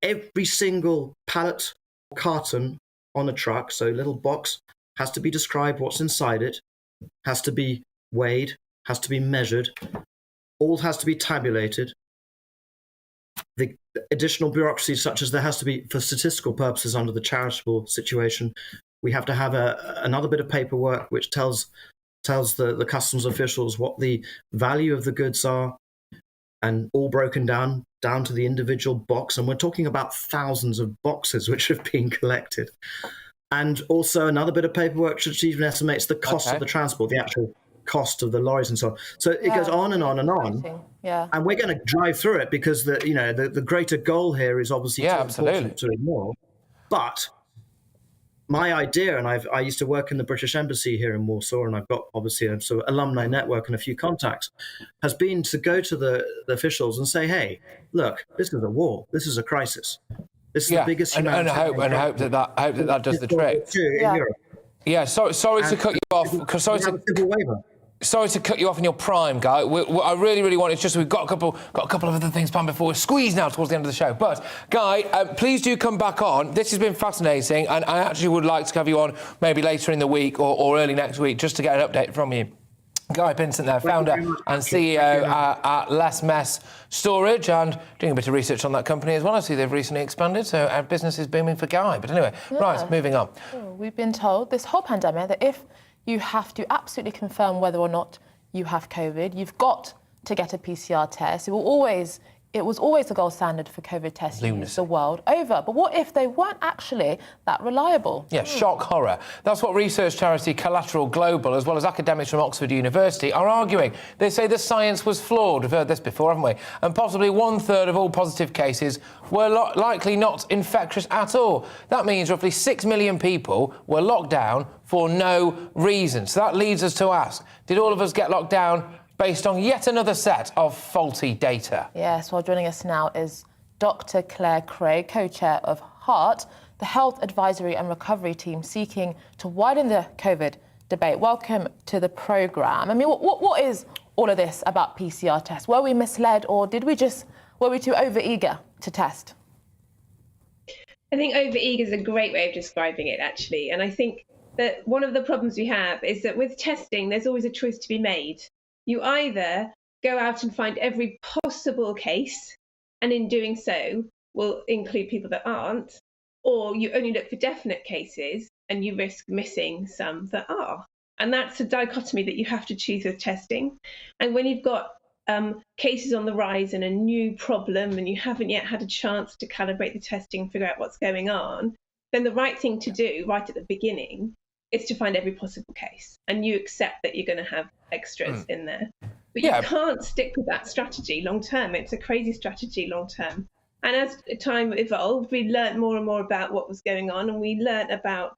every single pallet or carton on a truck, so little box, has to be described what's inside it, has to be weighed, has to be measured, all has to be tabulated. The additional bureaucracy, such as there has to be for statistical purposes under the charitable situation, we have to have another bit of paperwork which tells the customs officials what the value of the goods are, and all broken down to the individual box. And we're talking about thousands of boxes which have been collected. And also another bit of paperwork which even estimates the cost of the transport, the actual cost of the lorries and so on. So it goes on and on and on. Yeah. And we're going to drive through it because the greater goal here is obviously important to ignore. But my idea, and I used to work in the British Embassy here in Warsaw, and I've got obviously a sort of alumni network and a few contacts, has been to go to the officials and say, hey, look, this is a war. This is a crisis. This is the biggest humanitarian and hope that does the trick. In Europe. Yeah, sorry to cut you off. Sorry to cut you off in your prime, Guy. I really want. It's just we've got a couple of other things planned before we're squeezed now towards the end of the show. But Guy, please do come back on. This has been fascinating, and I actually would like to have you on maybe later in the week or early next week just to get an update from you. Guy Pinsent there, founder and CEO at Less Mess Storage, and doing a bit of research on that company as well. I see they've recently expanded, so our business is booming for Guy. But anyway, right, moving on. We've been told this whole pandemic that if you have to absolutely confirm whether or not you have COVID, you've got to get a PCR test. It was always the gold standard for COVID testing the world over. But what if they weren't actually that reliable? Yeah, shock horror. That's what research charity Collateral Global, as well as academics from Oxford University, are arguing. They say the science was flawed. We've heard this before, haven't we? And possibly 1/3 of all positive cases were likely not infectious at all. That means roughly 6 million people were locked down for no reason. So that leads us to ask, did all of us get locked down based on yet another set of faulty data? Yes, well, joining us now is Dr. Claire Craig, co-chair of HEART, the Health Advisory and Recovery Team seeking to widen the COVID debate. Welcome to the programme. I mean, what is all of this about PCR tests? Were we misled, or were we too over-eager to test? I think over-eager is a great way of describing it, actually. And I think that one of the problems we have is that with testing, there's always a choice to be made. You either go out and find every possible case, and in doing so, will include people that aren't, or you only look for definite cases and you risk missing some that are. And that's a dichotomy that you have to choose with testing. And when you've got cases on the rise and a new problem and you haven't yet had a chance to calibrate the testing and figure out what's going on, then the right thing to do right at the beginning is to find every possible case. And you accept that you're going to have extras in there. But you can't stick with that strategy long term. It's a crazy strategy long term. And as time evolved, we learned more and more about what was going on, and we learned about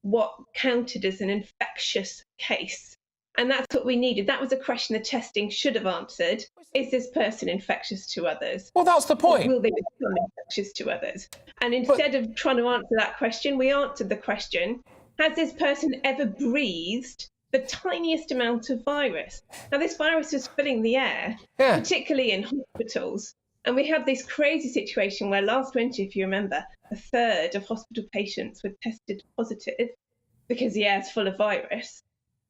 what counted as an infectious case. And that's what we needed. That was a question the testing should have answered. Is this person infectious to others? Well, that's the point. Or will they become infectious to others? And instead of trying to answer that question, we answered the question, has this person ever breathed the tiniest amount of virus? Now, this virus was filling the air, particularly in hospitals. And we had this crazy situation where last winter, if you remember, a third of hospital patients were tested positive because the air's full of virus.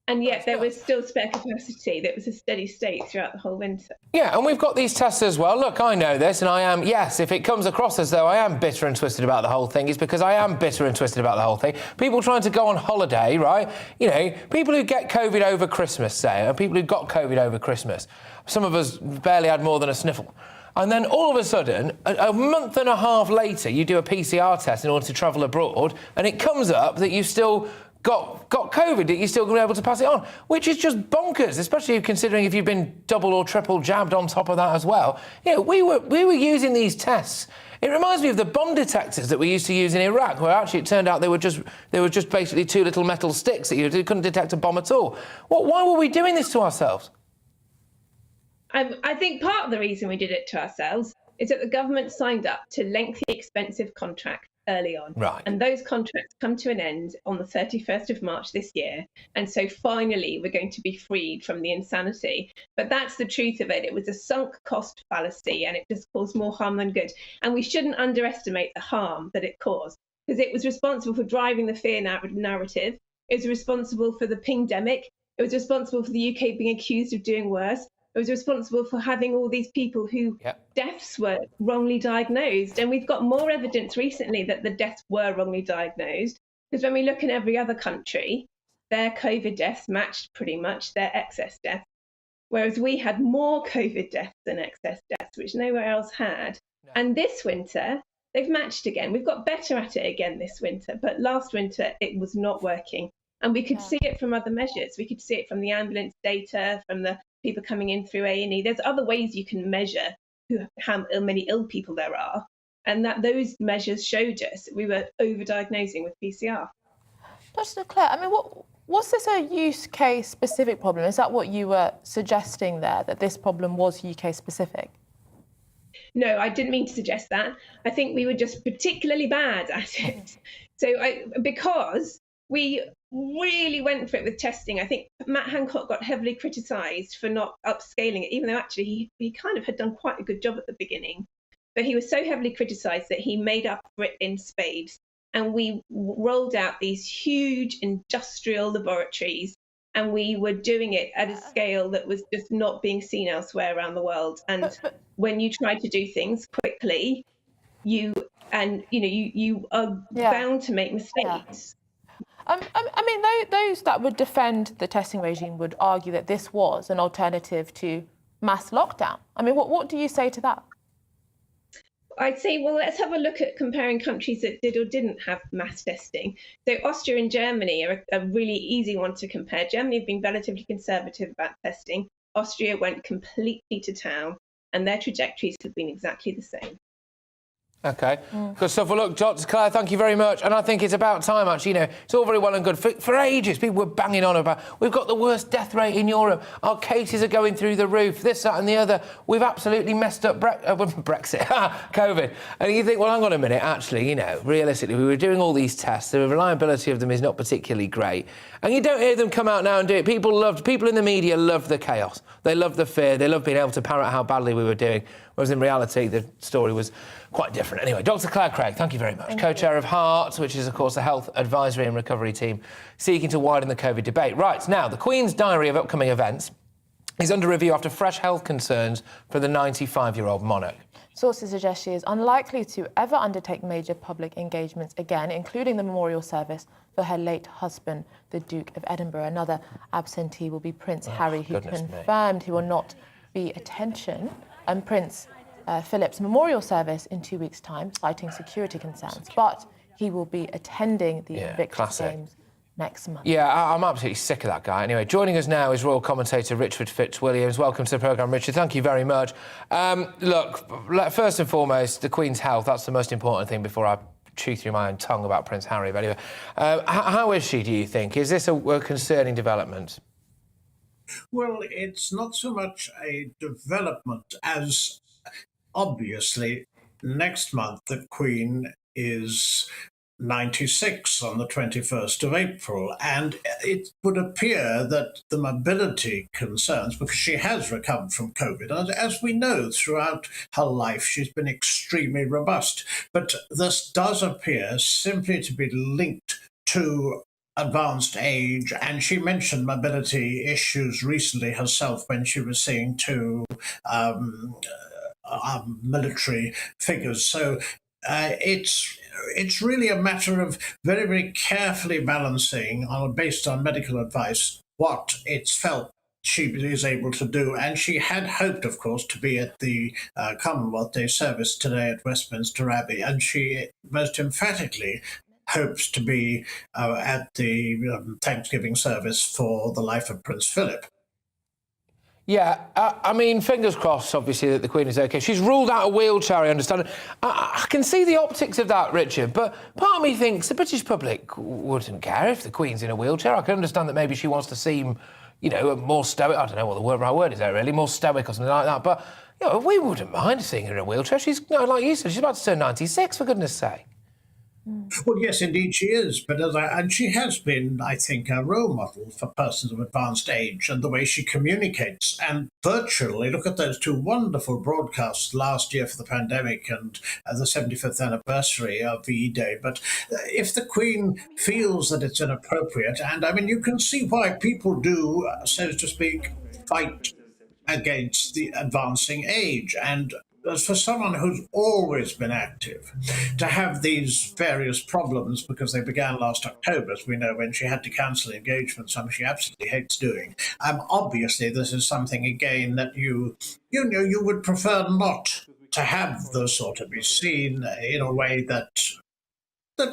And yet there was still spare capacity that was a steady state throughout the whole winter. Yeah, and we've got these tests as well. Look, I know this, and I am, yes, if it comes across as though I am bitter and twisted about the whole thing, it's because I am bitter and twisted about the whole thing. People trying to go on holiday, right? You know, people who get COVID over Christmas, say, or people who got COVID over Christmas. Some of us barely had more than a sniffle. And then all of a sudden, a month and a half later, you do a PCR test in order to travel abroad, and it comes up that you've still got COVID, that you're still going to be able to pass it on, which is just bonkers, especially considering if you've been double or triple jabbed on top of that as well. You know, we were using these tests. It reminds me of the bomb detectors that we used to use in Iraq, where actually it turned out they were just basically two little metal sticks that you couldn't detect a bomb at all. Why were we doing this to ourselves? I think part of the reason we did it to ourselves is that the government signed up to lengthy, expensive contracts early on. Right. And those contracts come to an end on the 31st of March this year. And so finally, we're going to be freed from the insanity. But that's the truth of it. It was a sunk cost fallacy, and it just caused more harm than good. And we shouldn't underestimate the harm that it caused, because it was responsible for driving the fear narrative. It was responsible for the pingdemic. It was responsible for the UK being accused of doing worse. It was responsible for having all these people who deaths were wrongly diagnosed. And we've got more evidence recently that the deaths were wrongly diagnosed, because when we look in every other country, their COVID deaths matched pretty much their excess deaths, whereas we had more COVID deaths than excess deaths, which nowhere else had. No. And this winter, they've matched again. We've got better at it again this winter, but last winter it was not working. And we could see it from other measures. We could see it from the ambulance data, from the people coming in through A&E. There's other ways you can measure how many ill people there are, and that those measures showed us we were overdiagnosing with PCR. Dr. Claire, I mean, was this a use case specific problem? Is that what you were suggesting there, that this problem was UK specific? No, I didn't mean to suggest that. I think we were just particularly bad at it. Because we really went for it with testing. I think Matt Hancock got heavily criticised for not upscaling it, even though actually he kind of had done quite a good job at the beginning. But he was so heavily criticised that he made up for it in spades. And we rolled out these huge industrial laboratories, and we were doing it at a scale that was just not being seen elsewhere around the world. And when you try to do things quickly, you are bound to make mistakes. I mean, those that would defend the testing regime would argue that this was an alternative to mass lockdown. I mean, what do you say to that? I'd say, well, let's have a look at comparing countries that did or didn't have mass testing. So Austria and Germany are a really easy one to compare. Germany have been relatively conservative about testing. Austria went completely to town, and their trajectories have been exactly the same. OK. Good stuff. Well, look, Dr. Claire, thank you very much. And I think it's about time, actually. You know, it's all very well and good. For ages, people were banging on about, we've got the worst death rate in Europe. Our cases are going through the roof, this, that and the other. We've absolutely messed up Brexit, COVID. And you think, well, hang on a minute. Actually, you know, realistically, we were doing all these tests. The reliability of them is not particularly great. And you don't hear them come out now and do it. People in the media loved the chaos. They loved the fear. They loved being able to parrot how badly we were doing. Whereas in reality, the story was quite different. different. Anyway, Dr. Claire Craig, thank you very much. Co-chair of HEART, which is, of course, the Health Advisory and Recovery Team, seeking to widen the COVID debate. Right, now, the Queen's diary of upcoming events is under review after fresh health concerns for the 95-year-old monarch. Sources suggest she is unlikely to ever undertake major public engagements again, including the memorial service for her late husband, the Duke of Edinburgh. Another absentee will be Prince Harry, who confirmed he will not be attending Prince Philip's memorial service in 2 weeks' time, citing security concerns. But he will be attending the Invictus Games next month. Yeah, I'm absolutely sick of that guy. Anyway, joining us now is royal commentator Richard Fitzwilliams. Welcome to the programme, Richard. Thank you very much. Look, first and foremost, the Queen's health, that's the most important thing before I chew through my own tongue about Prince Harry. But anyway, how is she, do you think? Is this a concerning development? Well, it's not so much a development as, obviously, next month the Queen is 96 on the 21st of April, and it would appear that the mobility concerns, because she has recovered from COVID, and as we know, throughout her life she's been extremely robust, but this does appear simply to be linked to advanced age, and she mentioned mobility issues recently herself when she was seeing two military figures. So it's really a matter of very, very carefully balancing, based on medical advice, what it's felt she is able to do. And she had hoped, of course, to be at the Commonwealth Day service today at Westminster Abbey, and she most emphatically hopes to be at the Thanksgiving service for the life of Prince Philip. Yeah, I mean, fingers crossed, obviously, that the Queen is OK. She's ruled out a wheelchair, I understand. I can see the optics of that, Richard, but part of me thinks the British public wouldn't care if the Queen's in a wheelchair. I can understand that maybe she wants to seem, you know, more stoic. I don't know what the right word is there, really, more stoic or something like that. But, you know, we wouldn't mind seeing her in a wheelchair. She's, you know, like you said, she's about to turn 96, for goodness sake. Well, yes, indeed she is. But and she has been, I think, a role model for persons of advanced age, and the way she communicates. And virtually, look at those two wonderful broadcasts last year for the pandemic and the 75th anniversary of VE Day. But if the Queen feels that it's inappropriate, and I mean, you can see why people do, so to speak, fight against the advancing age. And as for someone who's always been active, to have these various problems, because they began last October, as we know, when she had to cancel engagements, something she absolutely hates doing. Obviously, this is something, again, that you would prefer not to have the sort of be seen in a way that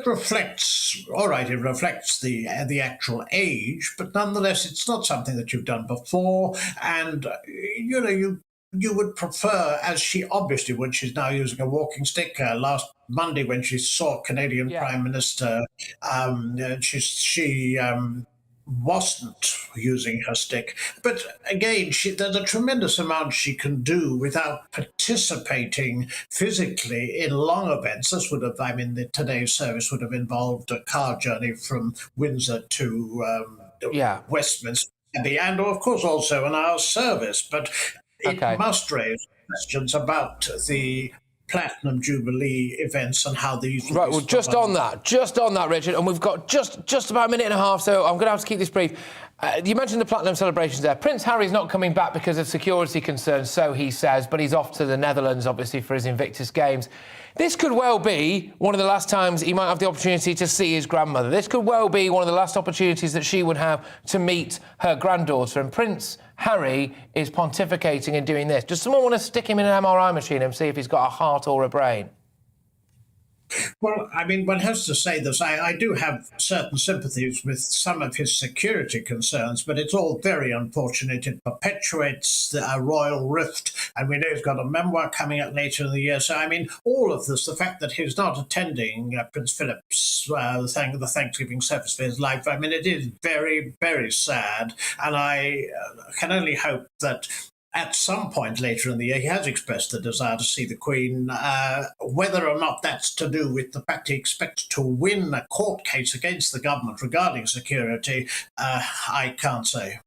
reflects, all right, it reflects the actual age, but nonetheless, it's not something that you've done before, and, you know, you would prefer, as she obviously would, she's now using a walking stick. Last Monday, when she saw Canadian Prime Minister, she wasn't using her stick. But again, there's a tremendous amount she can do without participating physically in long events. This would have, I mean, today's service would have involved a car journey from Windsor to Westminster Abbey, and of course also an hour's service. But it must raise questions about the Platinum Jubilee events and how these... Right, well, just on that, Richard, and we've got just about a minute and a half, so I'm going to have to keep this brief. You mentioned the Platinum celebrations there. Prince Harry's not coming back because of security concerns, so he says, but he's off to the Netherlands, obviously, for his Invictus Games. This could well be one of the last times he might have the opportunity to see his grandmother. This could well be one of the last opportunities that she would have to meet her granddaughter. And Prince Harry is pontificating and doing this. Does someone want to stick him in an MRI machine and see if he's got a heart or a brain? Well, I mean, one has to say this. I do have certain sympathies with some of his security concerns, but it's all very unfortunate. It perpetuates the royal rift, and we know he's got a memoir coming out later in the year. So, I mean, all of this, the fact that he's not attending Prince Philip's the Thanksgiving service for his life, I mean, it is very, very sad, and I can only hope that at some point later in the year, he has expressed the desire to see the Queen. Whether or not that's to do with the fact he expects to win a court case against the government regarding security, I can't say.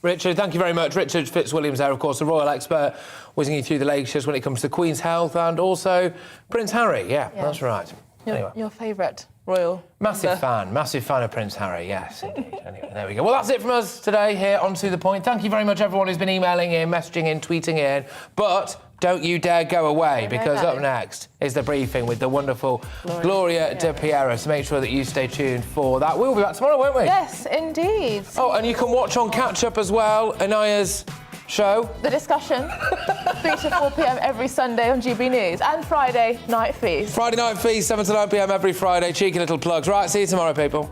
Richard, thank you very much. Richard Fitzwilliams there, of course, the royal expert, whizzing you through the latest when it comes to the Queen's health and also Prince Harry. Yeah, that's right. Anyway. Your favourite royal? Massive fan of Prince Harry, yes, indeed. Anyway, there we go. Well, that's it from us today here on To The Point. Thank you very much, everyone who's been emailing in, messaging in, tweeting in. But don't you dare go away, because up next is the briefing with the wonderful Gloria De Piero. So make sure that you stay tuned for that. We'll be back tomorrow, won't we? Yes, indeed. Oh, and you can watch on Catch Up as well, Anaya's show. The Discussion, 3 to 4 p.m. every Sunday on GB News, and Friday Night Feast. Friday Night Feast, 7 to 9 p.m. every Friday. Cheeky little plugs. Right, see you tomorrow, people.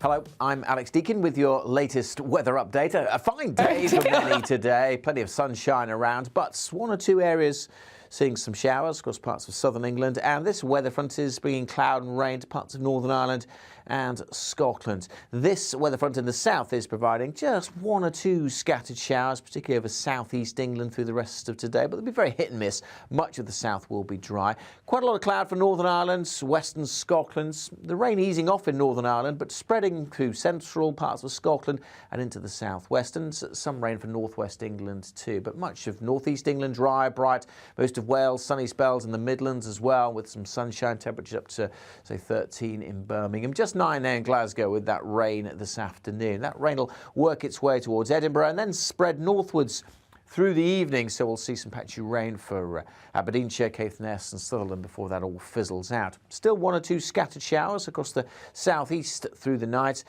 Hello, I'm Alex Deakin with your latest weather update. A fine day for many today. Plenty of sunshine around, but one or two areas seeing some showers across parts of southern England. And this weather front is bringing cloud and rain to parts of Northern Ireland and Scotland. This weather front in the south is providing just one or two scattered showers, particularly over southeast England through the rest of today, but they'll be very hit and miss. Much of the south will be dry. Quite a lot of cloud for Northern Ireland, western Scotland. The rain easing off in Northern Ireland, but spreading through central parts of Scotland and into the southwest, and some rain for northwest England too. But much of northeast England dry, bright. Most of Wales, sunny spells in the Midlands as well, with some sunshine, temperatures up to, say, 13 in Birmingham. Just 9 there in Glasgow with that rain this afternoon. That rain will work its way towards Edinburgh and then spread northwards through the evening, so we'll see some patchy rain for Aberdeenshire, Caithness and Sutherland before that all fizzles out. Still one or two scattered showers across the southeast through the night,